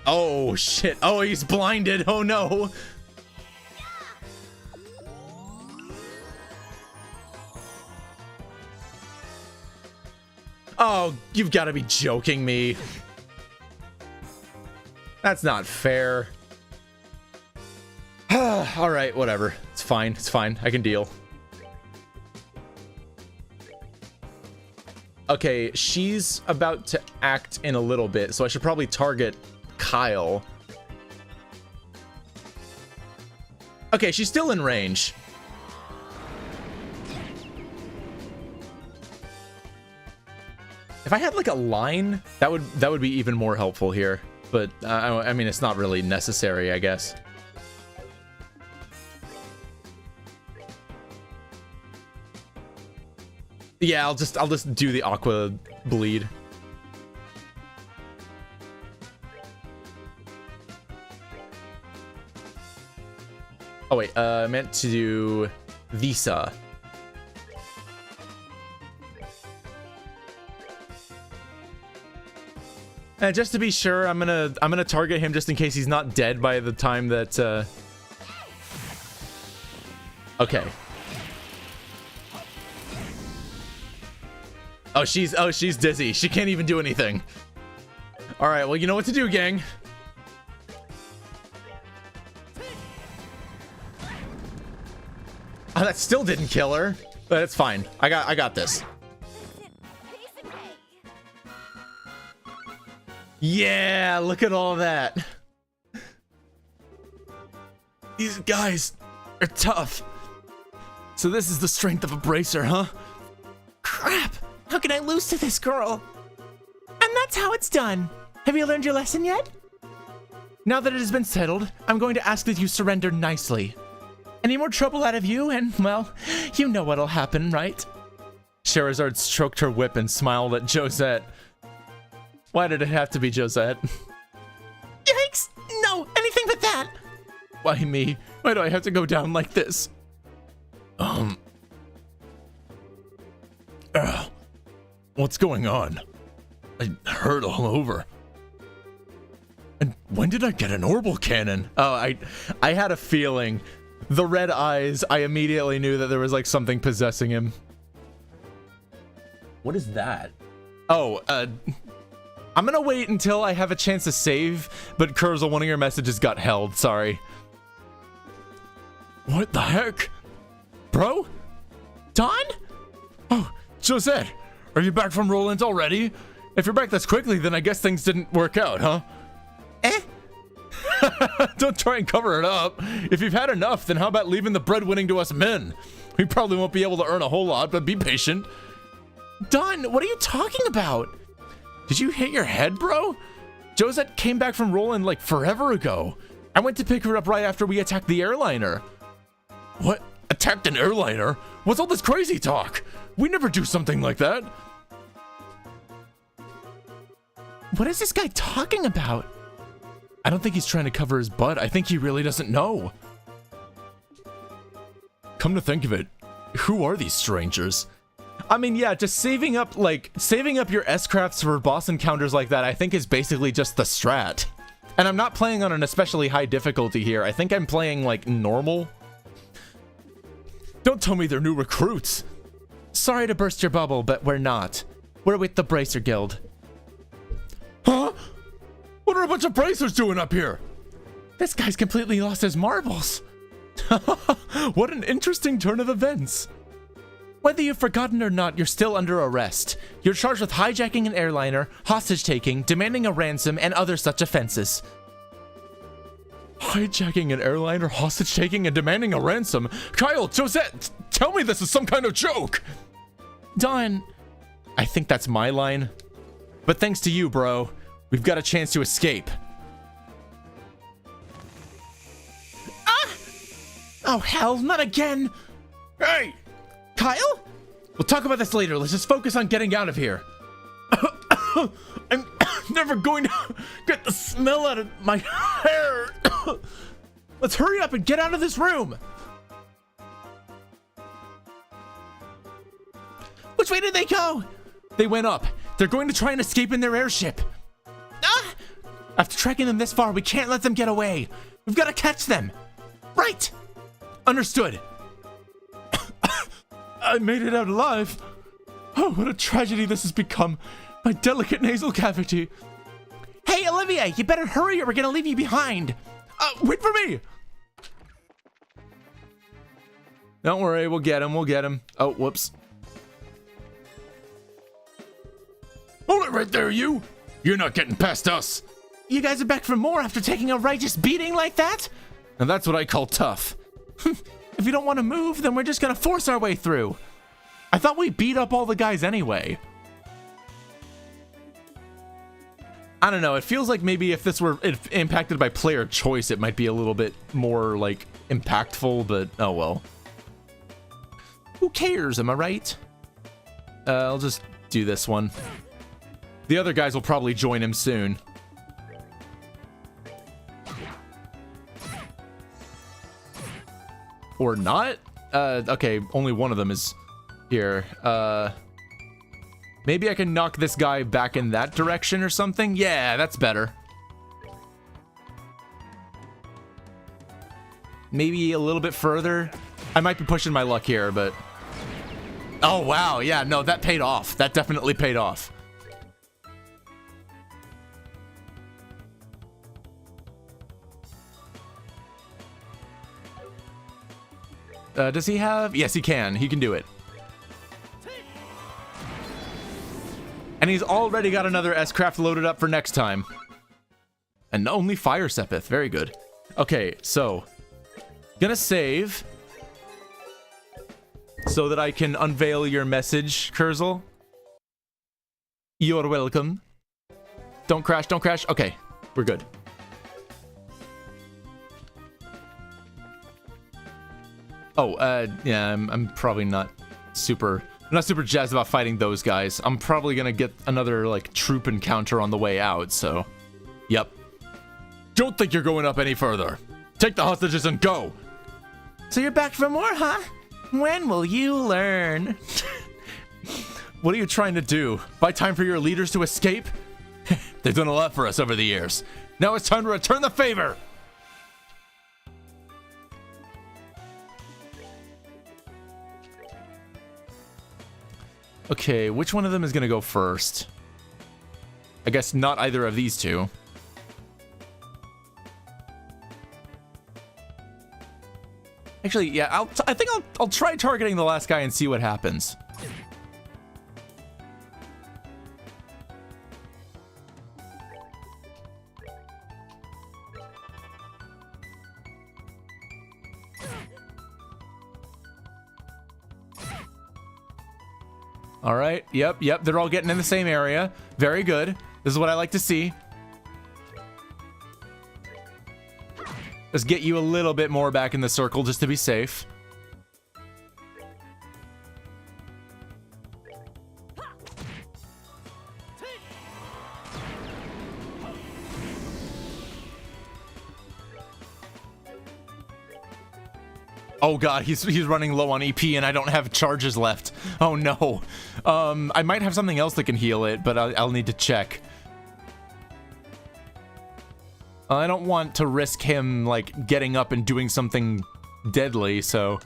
Oh shit. Oh, he's blinded. Oh no. Oh, you've got to be joking me. That's not fair. All right, whatever. It's fine. It's fine. I can deal. Okay, she's about to act in a little bit, so I should probably target Kyle. Okay, she's still in range. If I had like a line, that would be even more helpful here. But I mean, it's not really necessary, I guess. Yeah, I'll just do the aqua bleed. Oh wait, I meant to do Visa. Just to be sure, I'm gonna target him just in case he's not dead by the time that. Okay. Oh, she's dizzy. She can't even do anything. All right, well, you know what to do, gang. Oh, that still didn't kill her. But it's fine. I got this. Yeah, look at all that. These guys are tough. So this is the strength of a bracer, huh? Crap! How can I lose to this girl? And that's how it's done. Have you learned your lesson yet? Now that it has been settled, I'm going to ask that you surrender nicely. Any more trouble out of you, and, well, you know what'll happen, right? Sherazade stroked her whip and smiled at Josette. Why did it have to be Josette? Yikes! No, anything but that! Why me? Why do I have to go down like this? What's going on? I hurt all over. And when did I get an orbital cannon? Oh, I had a feeling. The red eyes, I immediately knew that there was like something possessing him. What is that? Oh, I'm gonna wait until I have a chance to save, but Kurzel, one of your messages got held, sorry. What the heck? Bro? Don? Oh, Josette, are you back from Roland already? If you're back this quickly, then I guess things didn't work out, huh? Don't try and cover it up. If you've had enough, then how about leaving the breadwinning to us men? We probably won't be able to earn a whole lot, but be patient. Don, what are you talking about? Did you hit your head, bro? Josette came back from Roland like forever ago. I went to pick her up right after we attacked the airliner. What? Attacked an airliner? What's all this crazy talk? We never do something like that. What is this guy talking about? I don't think he's trying to cover his butt. I think he really doesn't know. Come to think of it, who are these strangers? I mean, yeah, just saving up your S-crafts for boss encounters like that, I think is basically just the strat. And I'm not playing on an especially high difficulty here. I think I'm playing like normal. Don't tell me they're new recruits. Sorry to burst your bubble, but we're not. We're with the Bracer Guild. Huh? What are a bunch of bracers doing up here? This guy's completely lost his marbles. What an interesting turn of events. Whether you've forgotten or not, you're still under arrest. You're charged with hijacking an airliner, hostage-taking, demanding a ransom, and other such offenses. Hijacking an airliner, hostage-taking, and demanding a ransom? Kyle, Josette, tell me this is some kind of joke! Don, I think that's my line. But thanks to you, bro, we've got a chance to escape. Ah! Oh, hell, not again! Hey! Kyle? We'll talk about this later. Let's just focus on getting out of here. I'm never going to get the smell out of my hair. let's hurry up and get out of this room. Which way did they go? They went up. They're going to try and escape in their airship. Ah! After tracking them this far, we can't let them get away. We've got to catch them. Right. Understood. I made it out alive. Oh, what a tragedy this has become. My delicate nasal cavity. Hey, Olivia, you better hurry or we're gonna leave you behind. Wait for me. Don't worry, we'll get him, we'll get him. Oh, whoops. Hold it right there, you. You're not getting past us. You guys are back for more after taking a righteous beating like that? And that's what I call tough. If you don't want to move, then we're just gonna force our way through. I thought we beat up all the guys anyway. I don't know. It feels like maybe if this were impacted by player choice, it might be a little bit more like impactful, but oh well. Who cares? Am I right? I'll just do this one. The other guys will probably join him soon. Or not? Okay, only one of them is here. Maybe I can knock this guy back in that direction or something? Yeah, that's better. Maybe a little bit further. I might be pushing my luck here, but... Oh, wow. Yeah, no, that paid off. That definitely paid off. Does he have... Yes, he can. He can do it. And he's already got another S-Craft loaded up for next time. And only Fire Sepith. Very good. Okay, so... Gonna save... so that I can unveil your message, Kurzel. You're welcome. Don't crash, don't crash. Okay, we're good. Oh, yeah, I'm probably not super jazzed about fighting those guys. I'm probably gonna get another, like, troop encounter on the way out, so... Yep. Don't think you're going up any further. Take the hostages and go! So you're back for more, huh? When will you learn? What are you trying to do? Buy time for your leaders to escape? They've done a lot for us over the years. Now it's time to return the favor! Okay, which one of them is gonna go first? I guess not either of these two. Actually, yeah, I think I'll try targeting the last guy and see what happens. All right. Yep. They're all getting in the same area. Very good. This is what I like to see. Let's get you a little bit more back in the circle just to be safe. Oh god, he's running low on EP and I don't have charges left. Oh no. I might have something else that can heal it, but I'll need to check. I don't want to risk him, like, getting up and doing something deadly, so...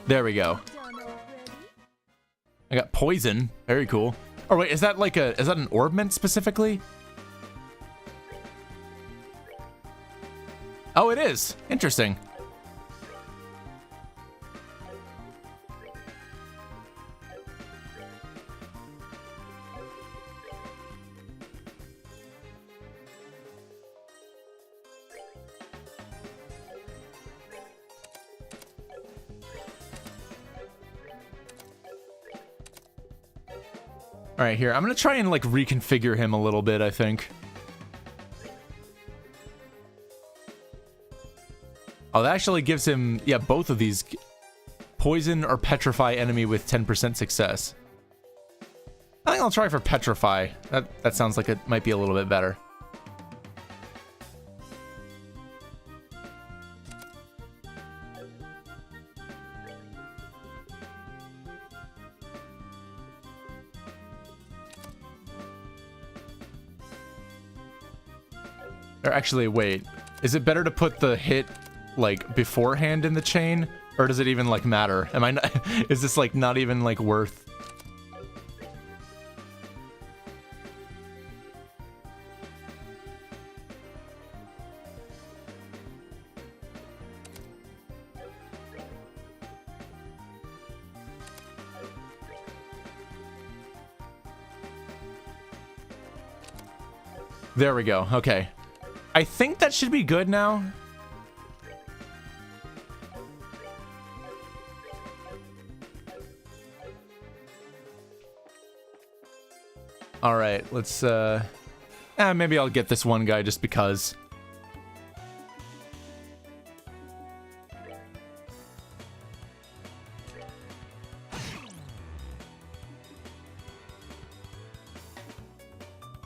There we go. I got poison. Very cool. Oh wait, is that like is that an orbment specifically? Oh, it is. Interesting. All right, here. I'm going to try and, like, reconfigure him a little bit, I think. Oh, that actually gives him, yeah, both of these. Poison or petrify enemy with 10% success. I think I'll try for petrify. That sounds like it might be a little bit better. Or actually, wait. Is it better to put the hit, like, beforehand in the chain? Or does it even, like, matter? Am I not... Is this, like, not even, like, worth... There we go. Okay. I think that should be good now. All right, let's maybe I'll get this one guy just because.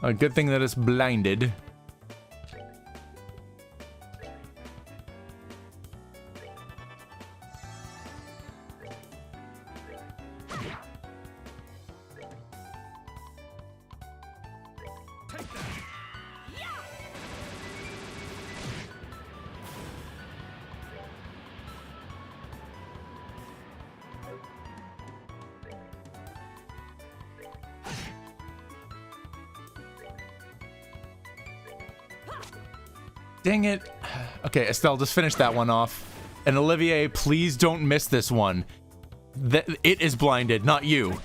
A good thing that it's blinded. Dang it. Okay, Estelle, just finish that one off. And Olivier, please don't miss this one. It is blinded, not you.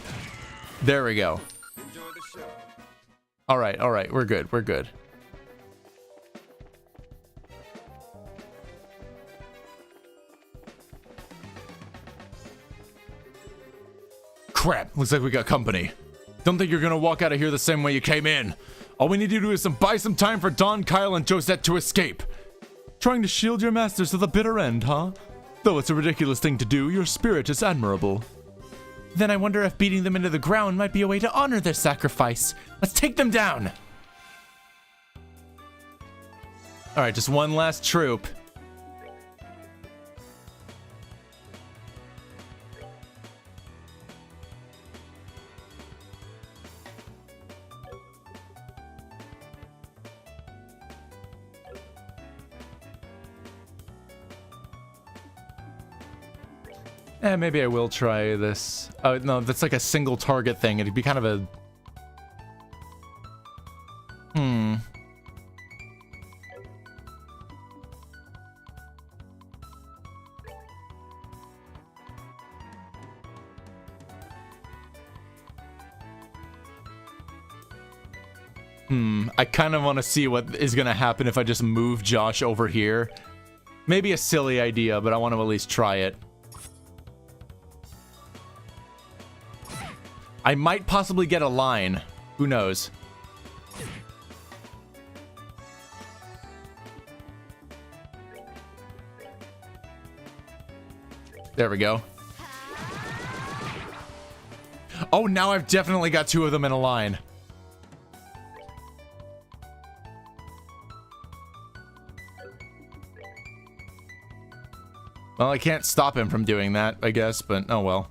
There we go. All right, we're good, we're good. Crap, looks like we got company. Don't think you're gonna walk out of here the same way you came in. All we need to do is buy some time for Don, Kyle, and Josette to escape. Trying to shield your masters to the bitter end, huh? Though it's a ridiculous thing to do, your spirit is admirable. Then I wonder if beating them into the ground might be a way to honor their sacrifice. Let's take them down! Alright, just one last troop. Maybe I will try this. Oh, no, that's like a single target thing. It'd be kind of a... I kind of want to see what is going to happen if I just move Josh over here. Maybe a silly idea, but I want to at least try it. I might possibly get a line. Who knows? There we go. Oh, now I've definitely got two of them in a line. Well, I can't stop him from doing that, I guess, but oh well.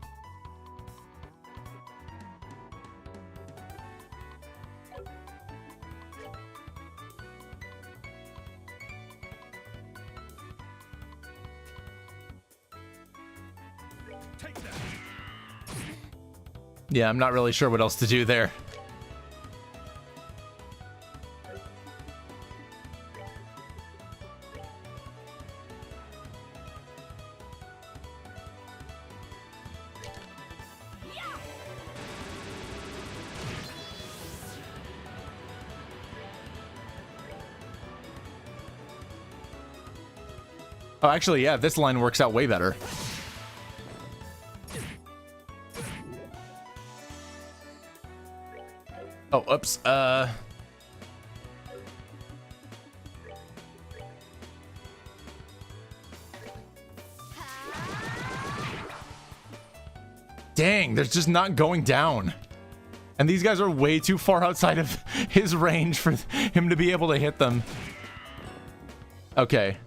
Yeah, I'm not really sure what else to do there. Oh, actually, yeah, this line works out way better. Oh, oops, Dang, they're just not going down. And these guys are way too far outside of his range for him to be able to hit them. Okay.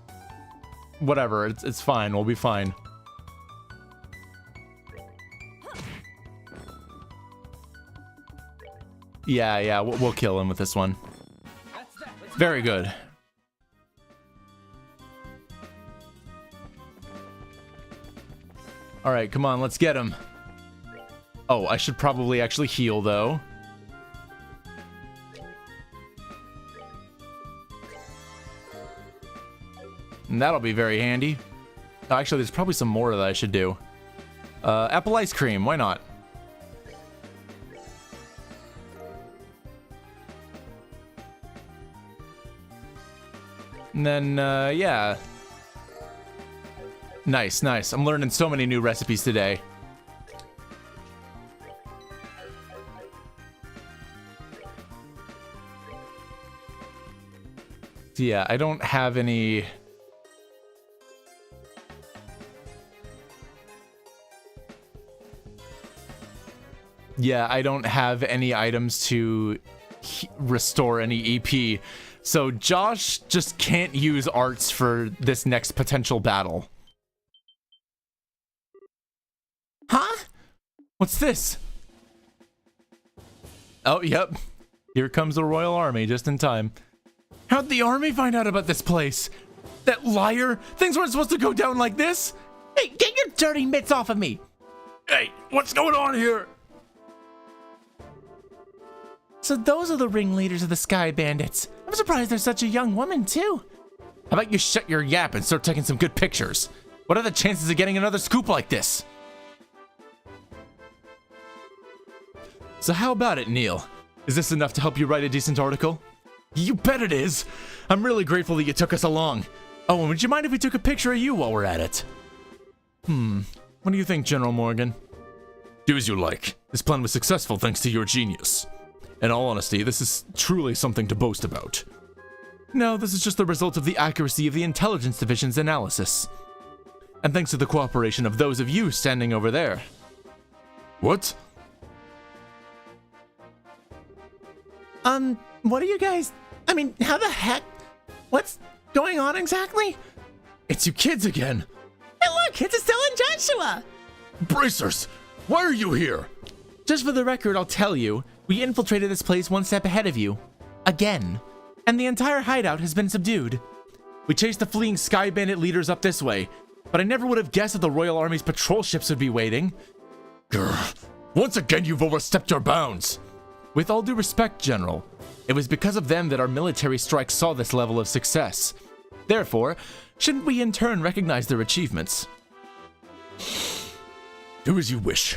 Whatever, it's fine, we'll be fine. Yeah, we'll kill him with this one. Very good. Alright, come on, let's get him. Oh, I should probably actually heal, though. And that'll be very handy. Oh, actually, there's probably some more that I should do. Apple ice cream, why not? And then, yeah. Nice, nice. I'm learning so many new recipes today. yeah, I don't have any... Yeah, I don't have any items to restore any EP. So Josh just can't use arts for this next potential battle. Huh? What's this? Oh, yep. Here comes the Royal Army just in time. How'd the army find out about this place? That liar! Things weren't supposed to go down like this! Hey, get your dirty mitts off of me! Hey, what's going on here? So those are the ringleaders of the Sky Bandits. I'm surprised there's such a young woman, too. How about you shut your yap and start taking some good pictures? What are the chances of getting another scoop like this? So how about it, Neil? Is this enough to help you write a decent article? You bet it is! I'm really grateful that you took us along. Oh, and would you mind if we took a picture of you while we're at it? What do you think, General Morgan? Do as you like. This plan was successful thanks to your genius. In all honesty, this is truly something to boast about. No, this is just the result of the accuracy of the Intelligence Division's analysis. And thanks to the cooperation of those of you standing over there. What? What are you guys... I mean, how the heck... What's going on exactly? It's you kids again! Hey look, it's Estelle and Joshua! Bracers! Why are you here? Just for the record, I'll tell you, we infiltrated this place one step ahead of you. Again. And the entire hideout has been subdued. We chased the fleeing Sky Bandit leaders up this way, but I never would have guessed that the Royal Army's patrol ships would be waiting. Grr. Once again, you've overstepped your bounds. With all due respect, General, it was because of them that our military strike saw this level of success. Therefore, shouldn't we in turn recognize their achievements? Do as you wish.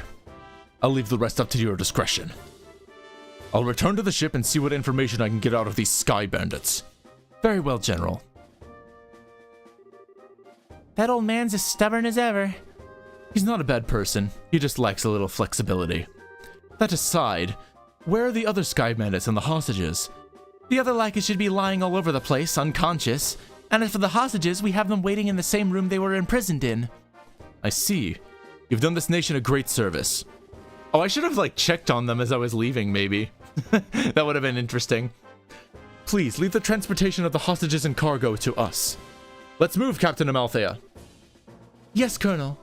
I'll leave the rest up to your discretion. I'll return to the ship and see what information I can get out of these Sky Bandits. Very well, General. That old man's as stubborn as ever. He's not a bad person. He just lacks a little flexibility. That aside, where are the other Sky Bandits and the hostages? The other lackeys should be lying all over the place, unconscious. And as for the hostages, we have them waiting in the same room they were imprisoned in. I see. You've done this nation a great service. Oh, I should have, checked on them as I was leaving, maybe. That would have been interesting. Please, leave the transportation of the hostages and cargo to us. Let's move, Captain Amalthea. Yes, Colonel.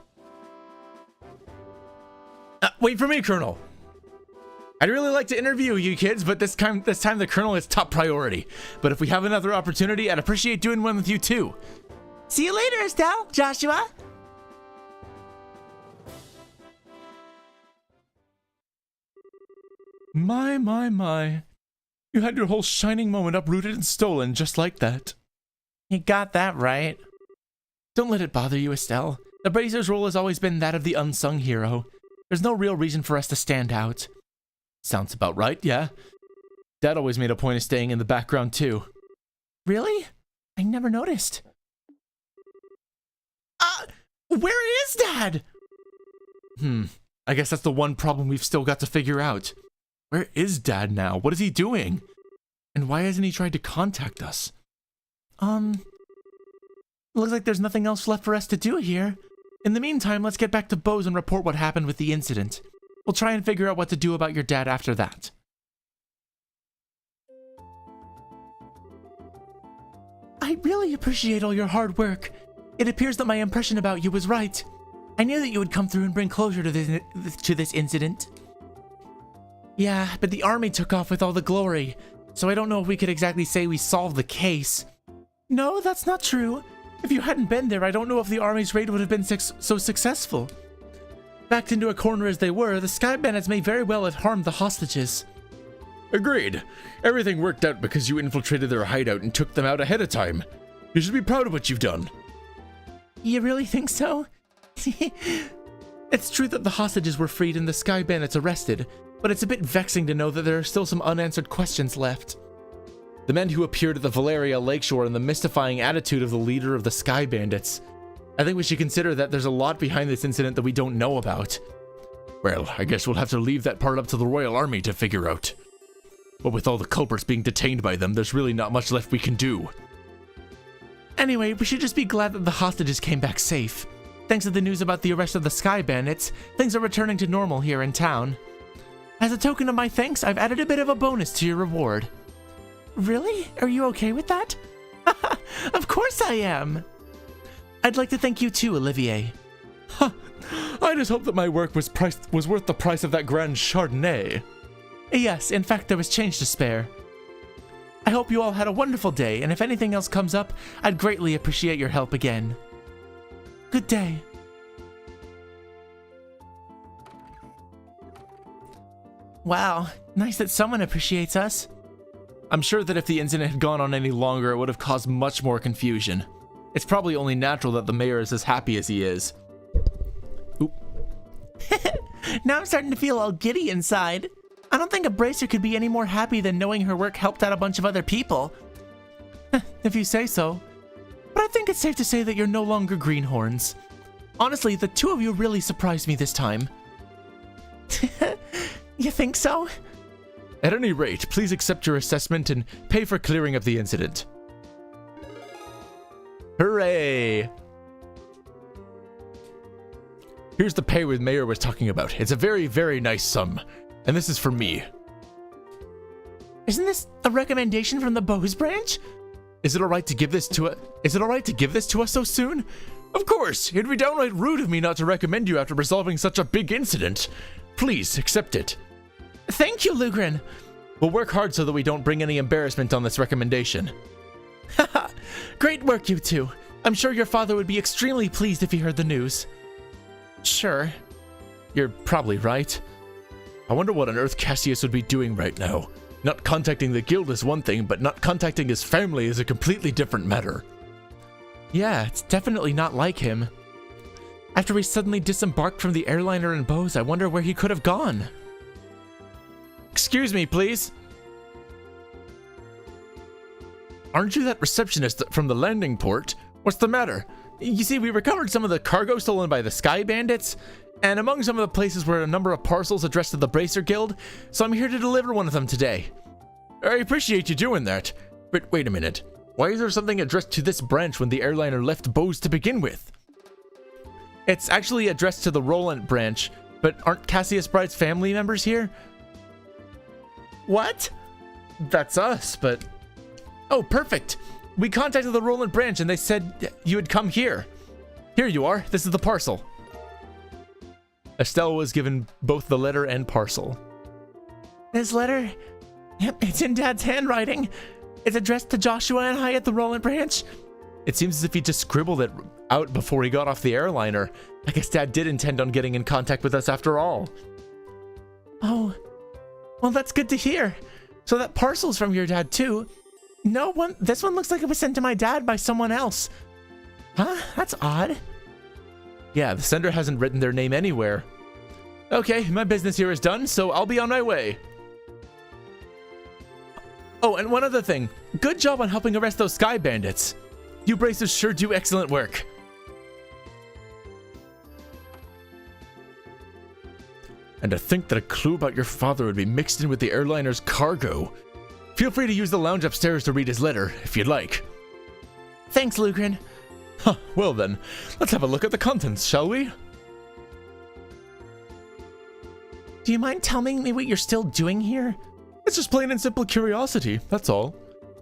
Wait for me, Colonel. I'd really like to interview you kids, but this time the Colonel is top priority. But if we have another opportunity, I'd appreciate doing one with you too. See you later, Estelle, Joshua. My. You had your whole shining moment uprooted and stolen just like that. You got that right. Don't let it bother you, Estelle. The Brazier's role has always been that of the unsung hero. There's no real reason for us to stand out. Sounds about right, yeah. Dad always made a point of staying in the background too. Really? I never noticed. Where is Dad? I guess that's the one problem we've still got to figure out. Where is Dad now? What is he doing? And why hasn't he tried to contact us? Looks like there's nothing else left for us to do here. In the meantime, let's get back to Bose and report what happened with the incident. We'll try and figure out what to do about your dad after that. I really appreciate all your hard work. It appears that my impression about you was right. I knew that you would come through and bring closure to this incident. Yeah, but the army took off with all the glory, so I don't know if we could exactly say we solved the case. No, that's not true. If you hadn't been there, I don't know if the army's raid would have been so successful. Backed into a corner as they were, the Sky Bandits may very well have harmed the hostages. Agreed. Everything worked out because you infiltrated their hideout and took them out ahead of time. You should be proud of what you've done. You really think so? It's true that the hostages were freed and the Sky Bandits arrested, but it's a bit vexing to know that there are still some unanswered questions left. The men who appeared at the Valeria Lakeshore and the mystifying attitude of the leader of the Sky Bandits. I think we should consider that there's a lot behind this incident that we don't know about. Well, I guess we'll have to leave that part up to the Royal Army to figure out. But with all the culprits being detained by them, there's really not much left we can do. Anyway, we should just be glad that the hostages came back safe. Thanks to the news about the arrest of the Sky Bandits, things are returning to normal here in town. As a token of my thanks, I've added a bit of a bonus to your reward. Really? Are you okay with that? Of course I am! I'd like to thank you too, Olivier. Huh. I just hope that my work was worth the price of that grand Chardonnay. Yes, in fact there was change to spare. I hope you all had a wonderful day, and if anything else comes up, I'd greatly appreciate your help again. Good day. Wow, nice that someone appreciates us. I'm sure that if the incident had gone on any longer, it would have caused much more confusion. It's probably only natural that the mayor is as happy as he is. Oop. Now I'm starting to feel all giddy inside. I don't think a bracer could be any more happy than knowing her work helped out a bunch of other people. If you say so. But I think it's safe to say that you're no longer greenhorns. Honestly, the two of you really surprised me this time. You think so? At any rate, please accept your assessment and pay for clearing up the incident. Hooray! Here's the pay the mayor was talking about. It's a very, very nice sum. And this is for me. Isn't this a recommendation from the Bose branch? Is it alright to give this to us so soon? Of course! It'd be downright rude of me not to recommend you after resolving such a big incident. Please, accept it. Thank you, Lugren. We'll work hard so that we don't bring any embarrassment on this recommendation. Haha, great work, you two. I'm sure your father would be extremely pleased if he heard the news. Sure. You're probably right. I wonder what on earth Cassius would be doing right now. Not contacting the guild is one thing, but not contacting his family is a completely different matter. Yeah, it's definitely not like him. After we suddenly disembarked from the airliner in Bose, I wonder where he could have gone. Excuse me, please. Aren't you that receptionist from the landing port? What's the matter? You see, we recovered some of the cargo stolen by the Sky Bandits, and among some of the places were a number of parcels addressed to the Bracer Guild, so I'm here to deliver one of them today. I appreciate you doing that, but wait a minute. Why is there something addressed to this branch when the airliner left Bose to begin with? It's actually addressed to the Roland branch, but aren't Cassius Bride's family members here? What? That's us, but... Oh, perfect. We contacted the Roland branch and they said you had come here. Here you are. This is the parcel. Estelle was given both the letter and parcel. This letter? Yep, it's in Dad's handwriting. It's addressed to Joshua and I at the Roland branch. It seems as if he just scribbled it out before he got off the airliner. I guess Dad did intend on getting in contact with us after all. Oh, well, that's good to hear. So that parcel's from your dad too. This one looks like it was sent to my dad by someone else. Huh? That's odd. Yeah, the sender hasn't written their name anywhere. Okay, my business here is done, so I'll be on my way. Oh, and one other thing. Good job on helping arrest those Sky Bandits. You Bracers sure do excellent work. And to think that a clue about your father would be mixed in with the airliner's cargo. Feel free to use the lounge upstairs to read his letter, if you'd like. Thanks, Lugren. Huh, well then, let's have a look at the contents, shall we? Do you mind telling me what you're still doing here? It's just plain and simple curiosity, that's all.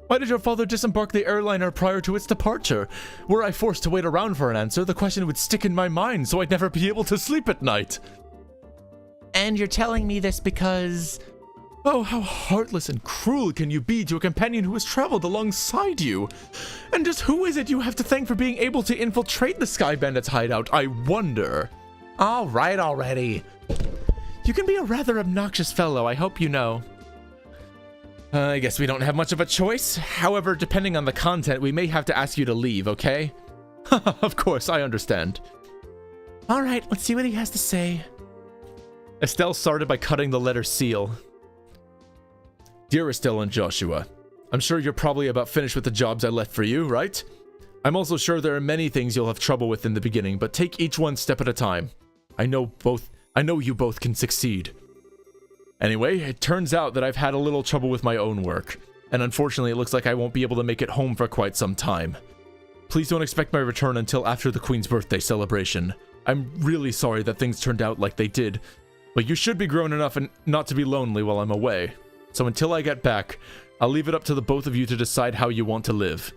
Why did your father disembark the airliner prior to its departure? Were I forced to wait around for an answer, the question would stick in my mind, so I'd never be able to sleep at night. And you're telling me this because... Oh, how heartless and cruel can you be to a companion who has traveled alongside you? And just who is it you have to thank for being able to infiltrate the Sky Bandits' hideout, I wonder? All right already. You can be a rather obnoxious fellow, I hope you know. I guess we don't have much of a choice. However, depending on the content, we may have to ask you to leave, okay? Of course, I understand. All right, let's see what he has to say. Estelle started by cutting the letter seal. Dear Estelle and Joshua, I'm sure you're probably about finished with the jobs I left for you, right? I'm also sure there are many things you'll have trouble with in the beginning, but take each one step at a time. I know you both can succeed. Anyway, it turns out that I've had a little trouble with my own work, and unfortunately it looks like I won't be able to make it home for quite some time. Please don't expect my return until after the Queen's birthday celebration. I'm really sorry that things turned out like they did, but you should be grown enough and not to be lonely while I'm away. So until I get back, I'll leave it up to the both of you to decide how you want to live.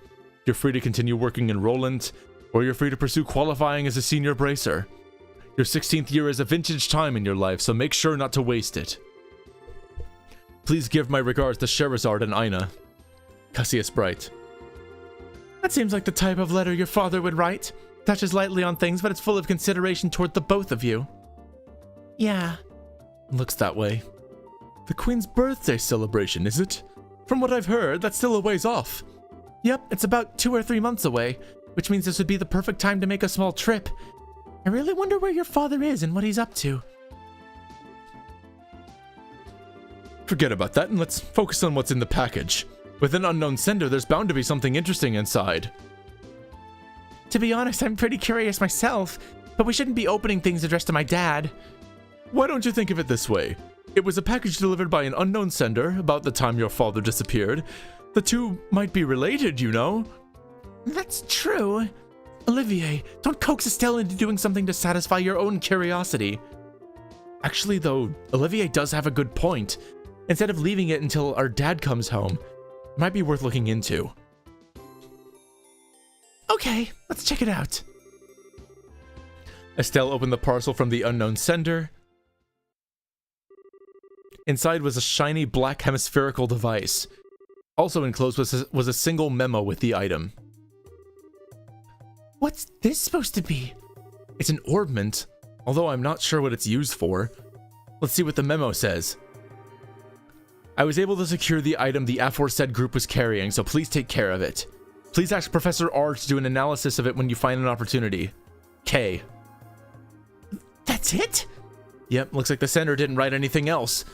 You're free to continue working in Roland, or you're free to pursue qualifying as a senior bracer. Your 16th year is a vintage time in your life, so make sure not to waste it. Please give my regards to Sherazard and Aina. Cassius Bright. That seems like the type of letter your father would write. Touches lightly on things, but it's full of consideration toward the both of you. Yeah. Looks that way. The Queen's birthday celebration, is it? From what I've heard, that's still a ways off. Yep, it's about 2 or 3 months away, which means this would be the perfect time to make a small trip. I really wonder where your father is and what he's up to. Forget about that and let's focus on what's in the package. With an unknown sender, there's bound to be something interesting inside. To be honest, I'm pretty curious myself, but we shouldn't be opening things addressed to my dad. Why don't you think of it this way? It was a package delivered by an unknown sender about the time your father disappeared. The two might be related, you know? That's true. Olivier, don't coax Estelle into doing something to satisfy your own curiosity. Actually, though, Olivier does have a good point. Instead of leaving it until our dad comes home, it might be worth looking into. Okay, let's check it out. Estelle opened the parcel from the unknown sender. Inside was a shiny black hemispherical device. Also enclosed was a single memo with the item. What's this supposed to be? It's an orbment, although I'm not sure what it's used for. Let's see what the memo says. I was able to secure the item the aforesaid group was carrying, so please take care of it. Please ask Professor R to do an analysis of it when you find an opportunity. K. That's it? Yep, looks like the sender didn't write anything else.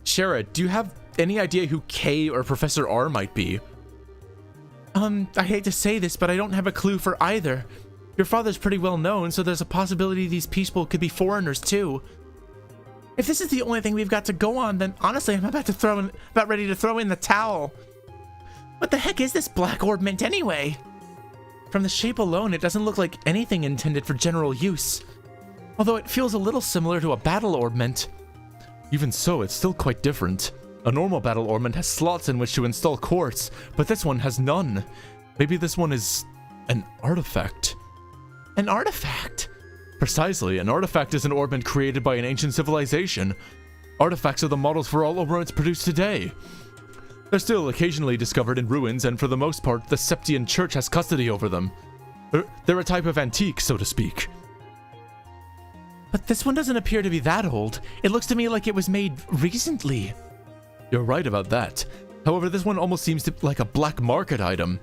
Shara, do you have any idea who K or Professor R might be? I hate to say this, but I don't have a clue for either. Your father's pretty well known, so there's a possibility these people could be foreigners too. If this is the only thing we've got to go on, then honestly, I'm about ready to throw in the towel. What the heck is this black orbment anyway? From the shape alone, it doesn't look like anything intended for general use. Although it feels a little similar to a battle orbment. Even so, it's still quite different. A normal battle orbment has slots in which to install quartz, but this one has none. Maybe this one is an artifact. An artifact? Precisely, an artifact is an orbment created by an ancient civilization. Artifacts are the models for all orbments produced today. They're still occasionally discovered in ruins, and for the most part, the Septian Church has custody over them. They're a type of antique, so to speak. But this one doesn't appear to be that old. It looks to me like it was made recently. You're right about that. However, this one almost seems like a black market item.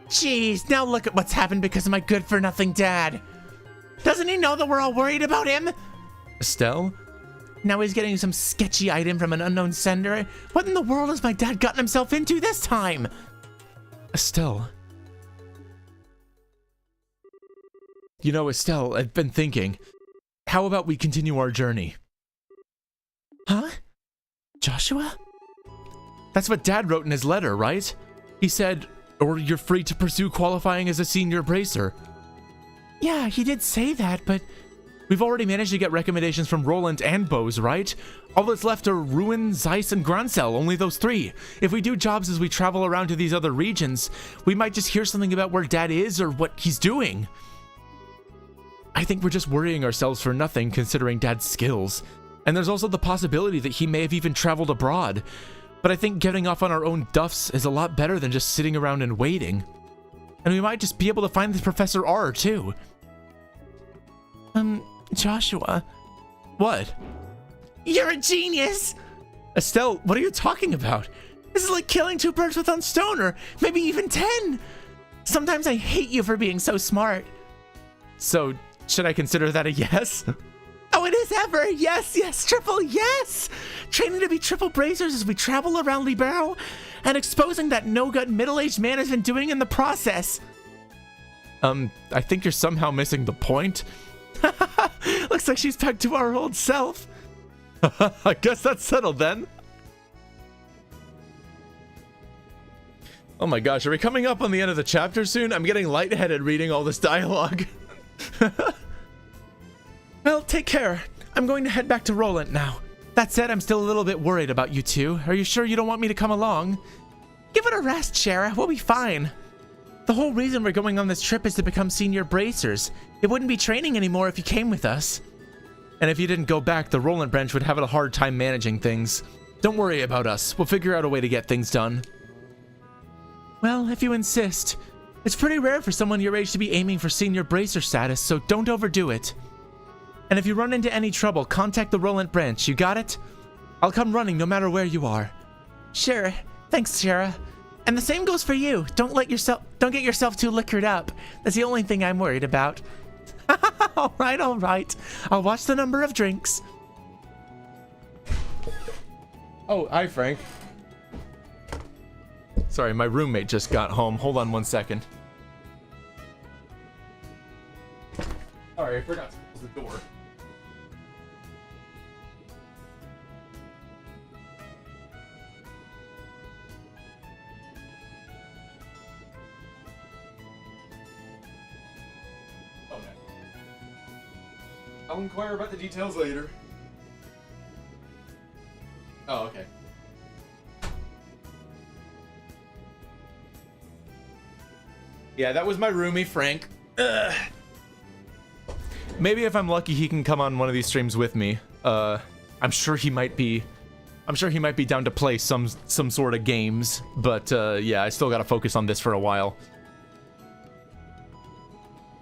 Jeez, now look at what's happened because of my good-for-nothing dad. Doesn't he know that we're all worried about him? Estelle? Now he's getting some sketchy item from an unknown sender. What in the world has my dad gotten himself into this time? Estelle. You know, Estelle, I've been thinking. How about we continue our journey? Huh? Joshua? That's what Dad wrote in his letter, right? He said, or you're free to pursue qualifying as a senior bracer. Yeah, he did say that, but we've already managed to get recommendations from Roland and Bose, right? All that's left are Ruin, Zeiss, and Grancel, only those 3. If we do jobs as we travel around to these other regions, we might just hear something about where Dad is or what he's doing. I think we're just worrying ourselves for nothing considering Dad's skills. And there's also the possibility that he may have even traveled abroad. But I think getting off on our own duffs is a lot better than just sitting around and waiting. And we might just be able to find this Professor R, too. Joshua. What? You're a genius! Estelle, what are you talking about? This is like killing 2 birds with one stone, or maybe even 10! Sometimes I hate you for being so smart. So, should I consider that a yes? Oh, it is ever! Yes, yes, triple yes! Training to be triple bracers as we travel around Libero, and exposing that no-gut middle-aged man has been doing in the process. I think you're somehow missing the point. Looks like she's back to our old self. I guess that's settled then. Oh my gosh, are we coming up on the end of the chapter soon? I'm getting lightheaded reading all this dialogue. Well, take care. I'm going to head back to Roland now. That said, I'm still a little bit worried about you two. Are you sure you don't want me to come along? Give it a rest, Shara. We'll be fine. The whole reason we're going on this trip is to become senior bracers. It wouldn't be training anymore if you came with us. And if you didn't go back, the Roland branch would have a hard time managing things. Don't worry about us. We'll figure out a way to get things done. Well, if you insist. It's pretty rare for someone your age to be aiming for senior bracer status, so don't overdo it. And if you run into any trouble, contact the Roland branch. You got it? I'll come running no matter where you are. Sure. Thanks, Shara. And the same goes for you. Don't get yourself too liquored up. That's the only thing I'm worried about. All right. I'll watch the number of drinks. Oh, hi, Frank. Sorry, my roommate just got home. Hold on 1 second. Sorry, I forgot to close the door. Okay. I'll inquire about the details later. Oh, okay. Yeah, that was my roomie, Frank. Ugh. Maybe if I'm lucky, he can come on one of these streams with me. I'm sure he might be down to play some sort of games, but yeah, I still gotta focus on this for a while.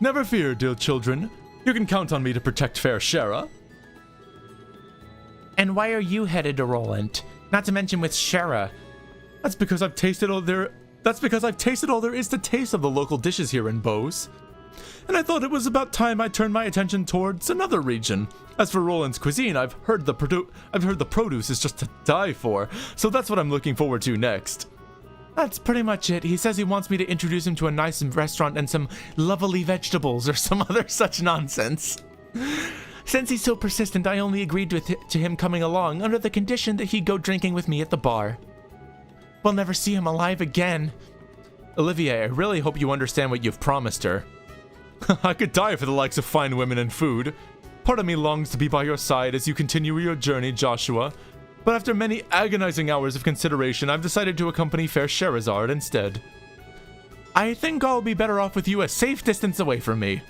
Never fear, dear children. You can count on me to protect fair Shara. And why are you headed to Roland? Not to mention with Shara. That's because I've tasted all there is to taste of the local dishes here in Bose. And I thought it was about time I turned my attention towards another region. As for Roland's cuisine, I've heard the produce is just to die for, so that's what I'm looking forward to next. That's pretty much it. He says he wants me to introduce him to a nice restaurant and some lovely vegetables or some other such nonsense. Since he's so persistent, I only agreed to him coming along under the condition that he'd go drinking with me at the bar. We'll never see him alive again. Olivier, I really hope you understand what you've promised her. I could die for the likes of fine women and food. Part of me longs to be by your side as you continue your journey, Joshua. But after many agonizing hours of consideration, I've decided to accompany fair Sherazard instead. I think I'll be better off with you a safe distance away from me.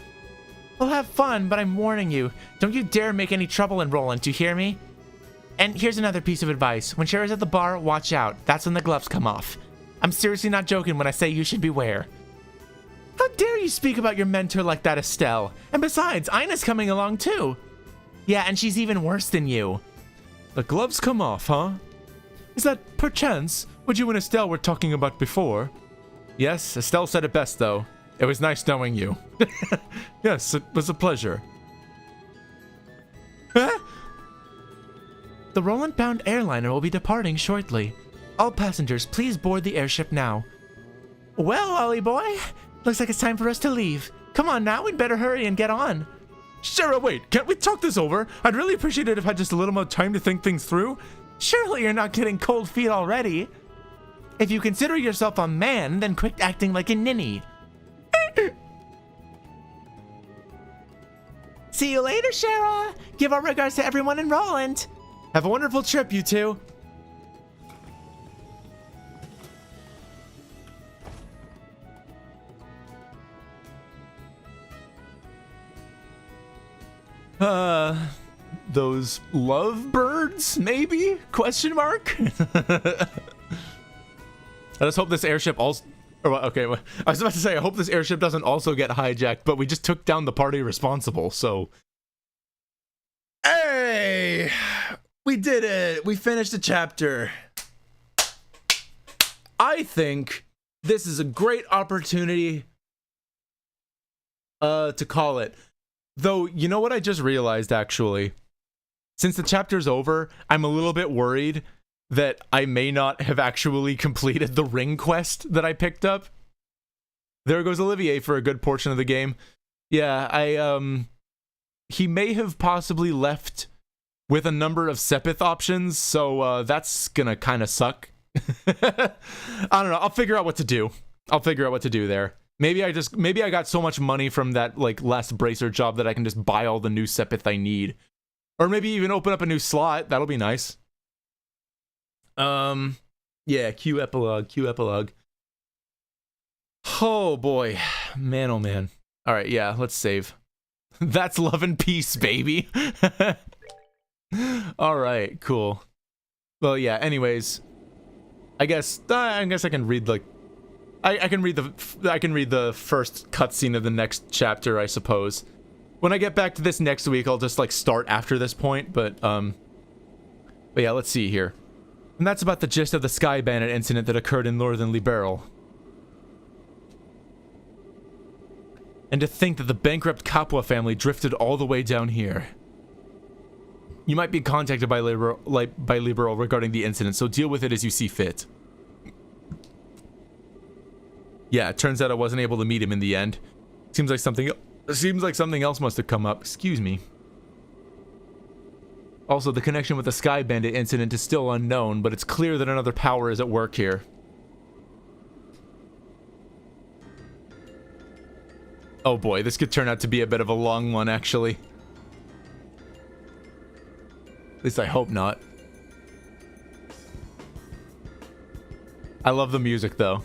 We'll have fun, but I'm warning you. Don't you dare make any trouble in Roland, do you hear me? And here's another piece of advice. When Shara's at the bar, watch out. That's when the gloves come off. I'm seriously not joking when I say you should beware. How dare you speak about your mentor like that, Estelle? And besides, Ina's coming along too. Yeah, and she's even worse than you. The gloves come off, huh? Is that, perchance, what you and Estelle were talking about before? Yes, Estelle said it best, though. It was nice knowing you. Yes, it was a pleasure. Huh? The Roland-bound airliner will be departing shortly. All passengers, please board the airship now. Well, Ollie boy, looks like it's time for us to leave. Come on now, we'd better hurry and get on. Sarah, wait, can't we talk this over? I'd really appreciate it if I had just a little more time to think things through. Surely you're not getting cold feet already. If you consider yourself a man, then quit acting like a ninny. See you later, Shara. Give our regards to everyone in Roland. Have a wonderful trip, you two. Those lovebirds, maybe? Question mark? I just hope this airship also... Okay, I was about to say, I hope this airship doesn't also get hijacked, but we just took down the party responsible, so... Hey! We did it! We finished the chapter. I think this is a great opportunity to call it. Though, you know what I just realized, actually? Since the chapter's over, I'm a little bit worried that I may not have actually completed the ring quest that I picked up. There goes Olivier for a good portion of the game. Yeah, he may have possibly left with a number of Sepith options, so that's gonna kind of suck I don't know. I'll figure out what to do. I'll figure out what to do there. Maybe I got so much money from that like last bracer job that I can just buy all the new Sepith I need. Or maybe even open up a new slot. That'll be nice. Yeah, Q epilogue, Q epilogue. Oh boy. Man, oh man. Alright, yeah, let's save. That's love and peace, baby. Alright, cool. Well, yeah, anyways. I guess I can read like I can read the first cutscene of the next chapter, I suppose. When I get back to this next week, I'll just like start after this point, but yeah, let's see here. And that's about the gist of the Sky Bandit incident that occurred in Northern Liberal. And to think that the bankrupt Capua family drifted all the way down here. You might be contacted by Liberal regarding the incident, so deal with it as you see fit. Yeah, it turns out I wasn't able to meet him in the end. Seems like something else must have come up. Excuse me. Also, the connection with the Sky Bandit incident is still unknown, but it's clear that another power is at work here. Oh boy, this could turn out to be a bit of a long one, actually. At least I hope not. I love the music, though.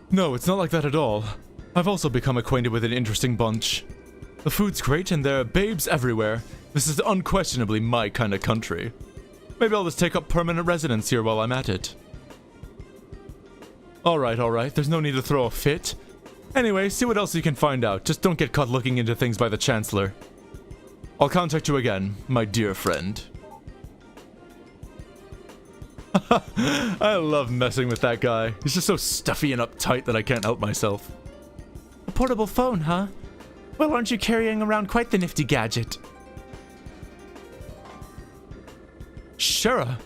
No, it's not like that at all. I've also become acquainted with an interesting bunch. The food's great and there are babes everywhere. This is unquestionably my kind of country. Maybe I'll just take up permanent residence here while I'm at it. Alright, there's no need to throw a fit. Anyway, see what else you can find out. Just don't get caught looking into things by the Chancellor. I'll contact you again, my dear friend. I love messing with that guy. He's just so stuffy and uptight that I can't help myself. A portable phone, huh? Well, aren't you carrying around quite the nifty gadget? Shara.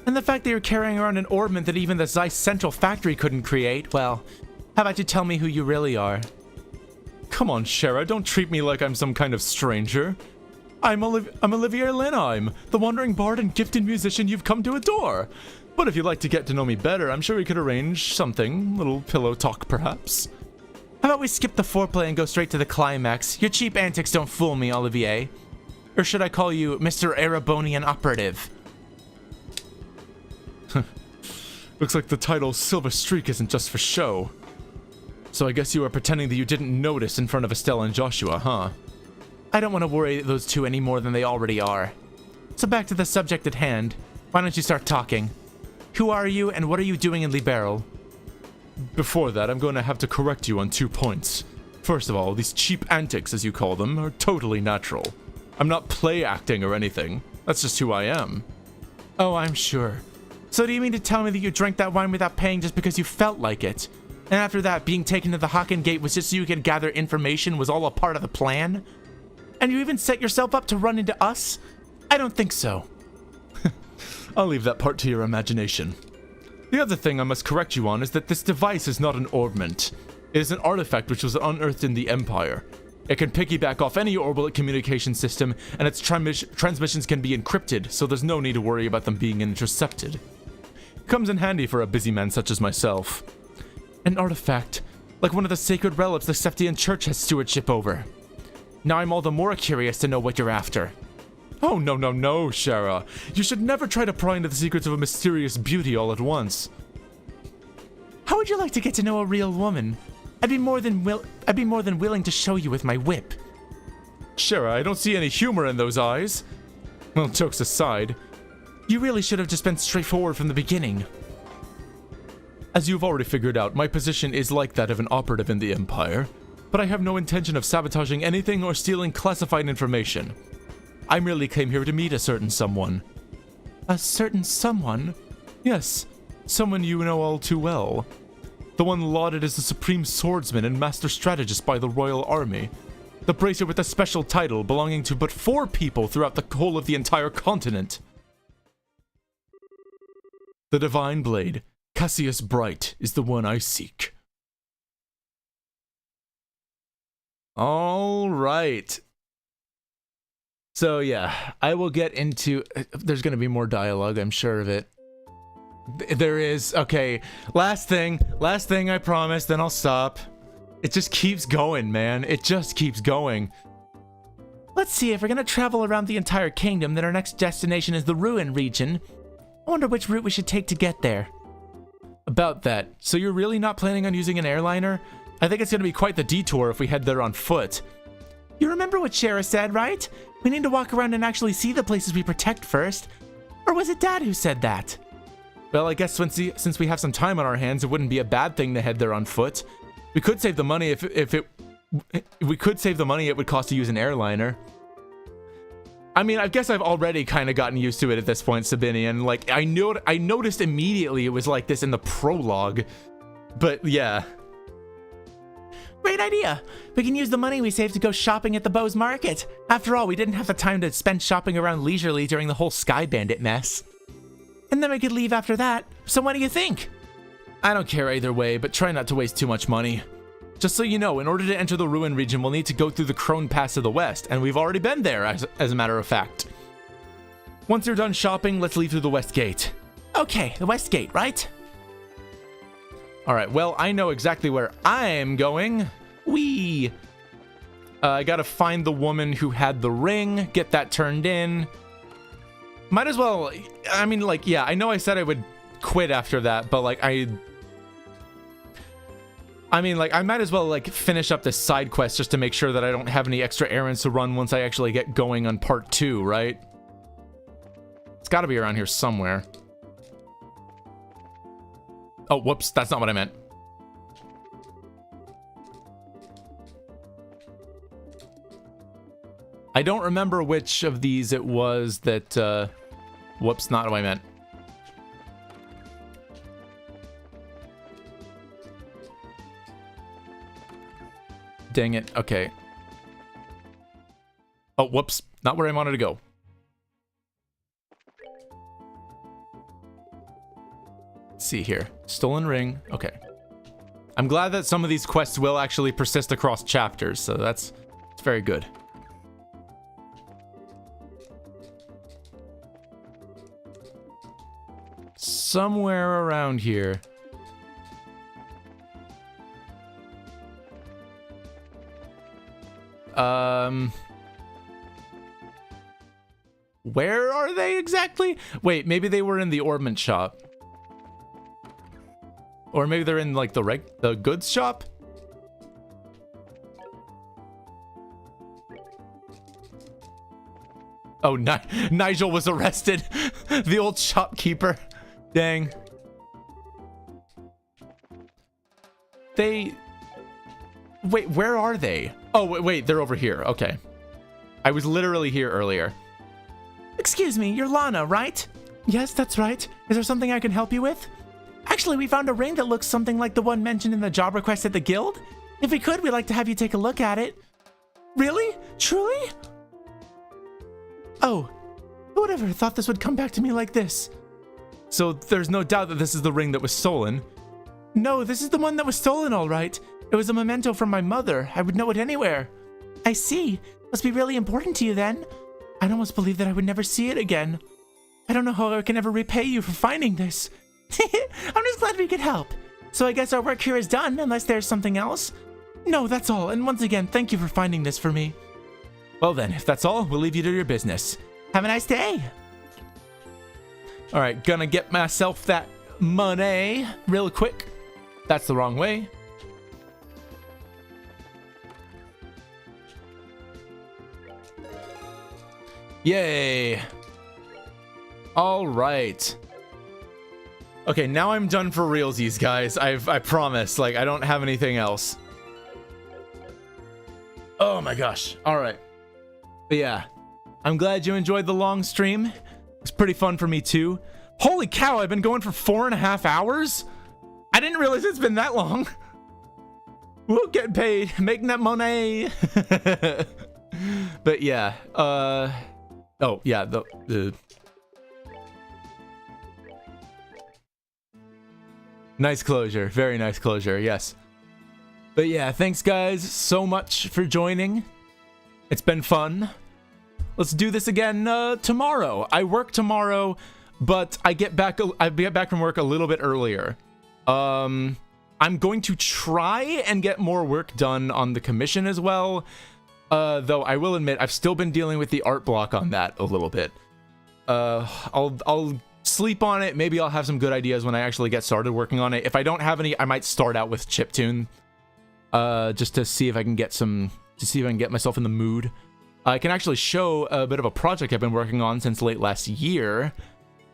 And the fact that you're carrying around an ornament that even the Zeiss Central factory couldn't create, well, how about you tell me who you really are? Come on, Shara, don't treat me like I'm some kind of stranger. I'm Olivier Lenheim, the wandering bard and gifted musician you've come to adore. But if you'd like to get to know me better, I'm sure we could arrange something. Little pillow talk, perhaps. How about we skip the foreplay and go straight to the climax? Your cheap antics don't fool me, Olivier. Or should I call you Mr. Erebonian Operative? Looks like the title Silver Streak isn't just for show. So I guess you are pretending that you didn't notice in front of Estelle and Joshua, huh? I don't want to worry those two any more than they already are. So back to the subject at hand. Why don't you start talking? Who are you and what are you doing in Liberal? Before that, I'm going to have to correct you on 2 points. First of all, these cheap antics, as you call them, are totally natural. I'm not play acting or anything. That's just who I am. Oh, I'm sure. So do you mean to tell me that you drank that wine without paying just because you felt like it? And after that, being taken to the Haken Gate was just so you could gather information was all a part of the plan? And you even set yourself up to run into us? I don't think so. I'll leave that part to your imagination. The other thing I must correct you on is that this device is not an ornament. It is an artifact which was unearthed in the Empire. It can piggyback off any orbital communication system, and its transmissions can be encrypted, so there's no need to worry about them being intercepted. It comes in handy for a busy man such as myself. An artifact, like one of the sacred relics the Seftian Church has stewardship over. Now I'm all the more curious to know what you're after. Oh, no, Shara. You should never try to pry into the secrets of a mysterious beauty all at once. How would you like to get to know a real woman? I'd be more than willing to show you with my whip. Shara, I don't see any humor in those eyes. Well, jokes aside, you really should have just been straightforward from the beginning. As you've already figured out, my position is like that of an operative in the Empire, but I have no intention of sabotaging anything or stealing classified information. I merely came here to meet a certain someone. A certain someone? Yes, someone you know all too well. The one lauded as the supreme swordsman and master strategist by the royal army. The bracer with a special title belonging to but 4 people throughout the whole of the entire continent. The Divine Blade, Cassius Bright, is the one I seek. All right. So yeah, I will get into, there's going to be more dialogue, I'm sure of it. There is. Okay, last thing I promise, then I'll stop. It just keeps going, man. It just keeps going. Let's see, if we're gonna travel around the entire kingdom, then our next destination is the Ruin region. I wonder which route we should take to get there. About that, so you're really not planning on using an airliner? I think it's gonna be quite the detour if we head there on foot. You remember what Shara said, right? We need to walk around and actually see the places we protect first. Or was it Dad who said that? Well, I guess since we have some time on our hands, it wouldn't be a bad thing to head there on foot. We could save the money if we could save the money it would cost to use an airliner. I mean, I guess I've already kind of gotten used to it at this point, Sabinian. Like, I noticed immediately it was like this in the prologue. But yeah. Great idea. We can use the money we saved to go shopping at the Bose Market. After all, we didn't have the time to spend shopping around leisurely during the whole Sky Bandit mess. And then we could leave after that. So what do you think? I don't care either way, but try not to waste too much money. Just so you know, in order to enter the Ruin region, we'll need to go through the Crone Pass to the west, and we've already been there, as a matter of fact. Once you're done shopping, let's leave through the west gate. Okay, the west gate, right? Alright, well, I know exactly where I'm going. Whee! I gotta find the woman who had the ring, get that turned in. Might as well, I mean, like, yeah, I know I said I would quit after that, but, like, I might as well, like, finish up this side quest just to make sure that I don't have any extra errands to run once I actually get going on part 2, right? It's gotta be around here somewhere. Oh, whoops, that's not what I meant. I don't remember which of these it was that, whoops, not what I meant. Dang it, okay. Oh, whoops, not where I wanted to go. Let's see here. Stolen ring, okay. I'm glad that some of these quests will actually persist across chapters, so that's very good. Somewhere around here. Where are they exactly? Wait, maybe they were in the ornament shop. Or maybe they're in, like, the goods shop? Oh, Nigel was arrested. The old shopkeeper. Dang. Wait, where are they? Oh, wait, they're over here. Okay. I was literally here earlier. Excuse me, you're Lana, right? Yes, that's right. Is there something I can help you with? Actually, we found a ring that looks something like the one mentioned in the job request at the guild. If we could, we'd like to have you take a look at it. Really? Truly? Oh, who would ever thought this would come back to me like this? So there's no doubt that this is the ring that was stolen. No, this is the one that was stolen, all right. It was a memento from my mother. I would know it anywhere. I see. Must be really important to you then. I'd almost believe that I would never see it again. I don't know how I can ever repay you for finding this. I'm just glad we could help. So I guess our work here is done, unless there's something else. No, that's all. And once again, thank you for finding this for me. Well then, if that's all, we'll leave you to your business. Have a nice day. All right, gonna get myself that money real quick. That's the wrong way. Yay. All right. Okay, now I'm done for realsies, guys. I promise. Like, I don't have anything else. Oh my gosh. All right. But yeah, I'm glad you enjoyed the long stream. It was pretty fun for me too. Holy cow, I've been going for 4.5 hours? I didn't realize it's been that long. We'll get paid, making that money. But yeah, oh yeah, the nice closure, very nice closure, yes. But yeah, thanks guys so much for joining. It's been fun. let's do this again tomorrow. I work tomorrow, but I get back from work a little bit earlier. I'm going to try and get more work done on the commission as well. Though I will admit I've still been dealing with the art block on that a little bit. I'll sleep on it. Maybe I'll have some good ideas when I actually get started working on it. If I don't have any, I might start out with chiptune, just to see if I can get myself in the mood. I can actually show a bit of a project I've been working on since late last year.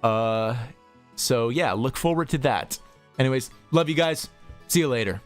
So yeah, look forward to that. Anyways, love you guys. See you later.